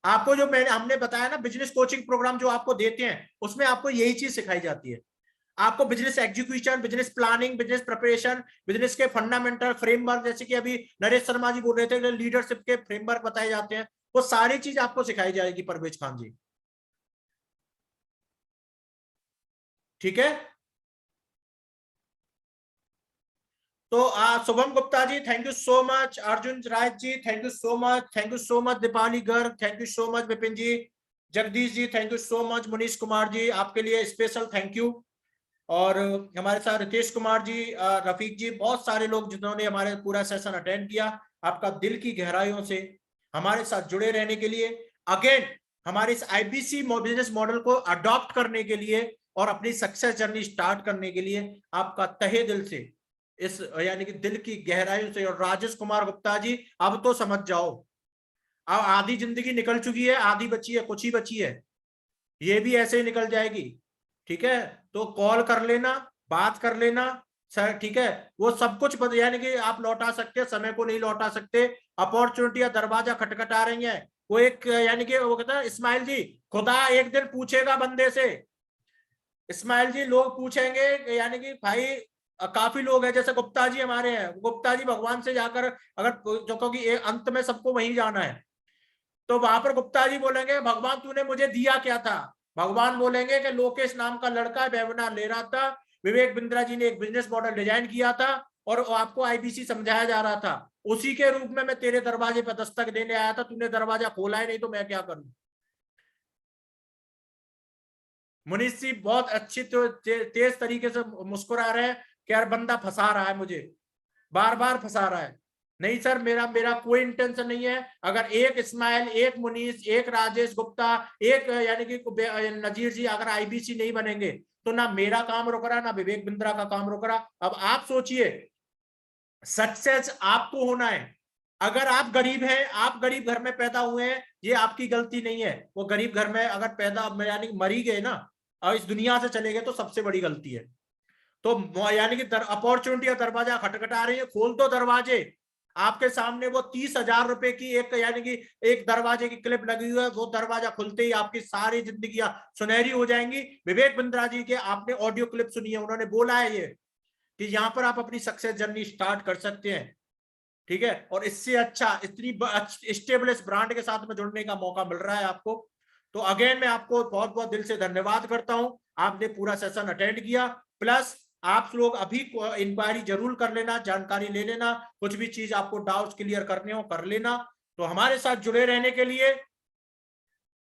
आपको जो हमने बताया ना, बिजनेस कोचिंग प्रोग्राम जो आपको देते हैं, उसमें आपको यही चीज सिखाई जाती है। आपको business execution, business planning, business preparation, business के फंडामेंटल फ्रेमवर्क, जैसे कि अभी नरेश शर्मा जी बोल रहे थे, लीडरशिप के फ्रेमवर्क बताए जाते हैं, वो सारी चीज आपको सिखाई जाएगी परवेज खान जी। ठीक है, तो Shubham Gupta ji, thank you so much. Arjun Rai ji, thank you so much, thank you so much. Deepali Garg, thank you so much. Vipin ji, Jagdish ji, thank you so much. Manish Kumar ji, आपके लिए स्पेशल थैंक यू। और हमारे साथ रितेश कुमार जी, रफीक जी, बहुत सारे लोग जिन्होंने हमारे पूरा सेशन अटेंड किया, आपका दिल की गहराइयों से हमारे साथ जुड़े रहने के लिए, अगेन हमारे इस आईबीसी बिजनेस मॉडल को अडॉप्ट करने के लिए और अपनी सक्सेस जर्नी स्टार्ट करने के लिए आपका तहे दिल से, इस यानी कि दिल की गहराइयों से। और राजेश कुमार गुप्ता जी, अब तो समझ जाओ, अब आधी जिंदगी निकल चुकी है, आधी बची है, कुछ ही बची है, ये भी ऐसे ही निकल जाएगी। ठीक है, तो कॉल कर लेना, बात कर लेना सर, ठीक है। वो सब कुछ यानी कि आप लौटा सकते हैं, समय को नहीं लौटा सकते। अपॉर्चुनिटी दरवाजा खटखटा रही है। वो एक यानी कि वो कहता है इस्माइल जी, खुदा एक दिन पूछेगा बंदे से, इस्माइल जी, लोग पूछेंगे, यानी कि भाई काफी लोग हैं, जैसे गुप्ता जी हमारे हैं, गुप्ता जी भगवान से जाकर, अगर जो क्योंकि अंत में सबको वहीं जाना है, तो वहां पर गुप्ता जी बोलेंगे, भगवान तूने मुझे दिया क्या था? भगवान बोलेंगे कि लोकेश नाम का लड़का वेबिनार ले रहा था, विवेक बिंद्रा जी ने एक बिजनेस मॉडल डिजाइन किया था और आपको आईबीसी समझाया जा रहा था, उसी के रूप में मैं तेरे दरवाजे पर दस्तक देने आया था, तूने दरवाजा खोला ही नहीं, तो मैं क्या करूं? मुनीष जी बहुत अच्छी तो तेज तरीके से मुस्कुरा रहे हैं कि यार बंदा फंसा रहा है मुझे, बार बार फंसा रहा है। नहीं सर, मेरा कोई इंटेंशन नहीं है। अगर एक इस्माइल, एक मुनीष, एक राजेश गुप्ता, एक यानी कि नजीर जी अगर आईबीसी नहीं बनेंगे, तो ना मेरा काम रुक रहा, ना विवेक बिंद्रा का काम रुक रहा। अब आप सोचिए, सक्सेस आपको होना है। अगर आप गरीब हैं, आप गरीब घर में पैदा हुए हैं, ये आपकी गलती नहीं है। वो गरीब घर में अगर पैदा यानी मरी गए ना और इस दुनिया से चले गए, तो सबसे बड़ी गलती है। तो यानी कि अपॉर्चुनिटी का दरवाजा खटखटा रही है, खोल दो दरवाजे। आपके सामने वो 30,000 रुपए की एक यानी कि एक दरवाजे की क्लिप लगी हुई है, वो दरवाजा खुलते ही आपकी सारी जिंदगियां सुनहरी हो जाएंगी। विवेक बिंद्रा जी के आपने ऑडियो क्लिप सुनी है, उन्होंने बोला है ये कि यहाँ पर आप अपनी सक्सेस जर्नी स्टार्ट कर सकते हैं। ठीक है, और इससे अच्छा इतनी स्टेबलिश ब्रांड के साथ में जुड़ने का मौका मिल रहा है आपको। तो अगेन मैं आपको बहुत बहुत दिल से धन्यवाद करता हूं, आपने पूरा सेशन अटेंड किया। प्लस आप लोग अभी इंक्वायरी जरूर कर लेना, जानकारी ले लेना, कुछ भी चीज आपको डाउट्स क्लियर करने हो कर लेना। तो हमारे साथ जुड़े रहने के लिए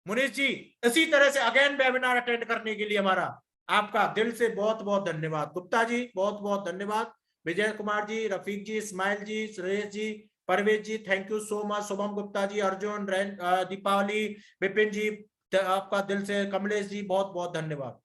मुनीष जी, इसी तरह से अगेन वेबिनार अटेंड करने के लिए हमारा आपका दिल से बहुत बहुत धन्यवाद। गुप्ता जी बहुत बहुत धन्यवाद, Vijay Kumar ji, Rafiq ji, Ismail ji, Suresh ji, Parvez ji, thank you so much, Shubham Gupta ji, Arjun, Deepawali, Vipin ji, आपका दिल से, कमलेश जी बहुत बहुत धन्यवाद।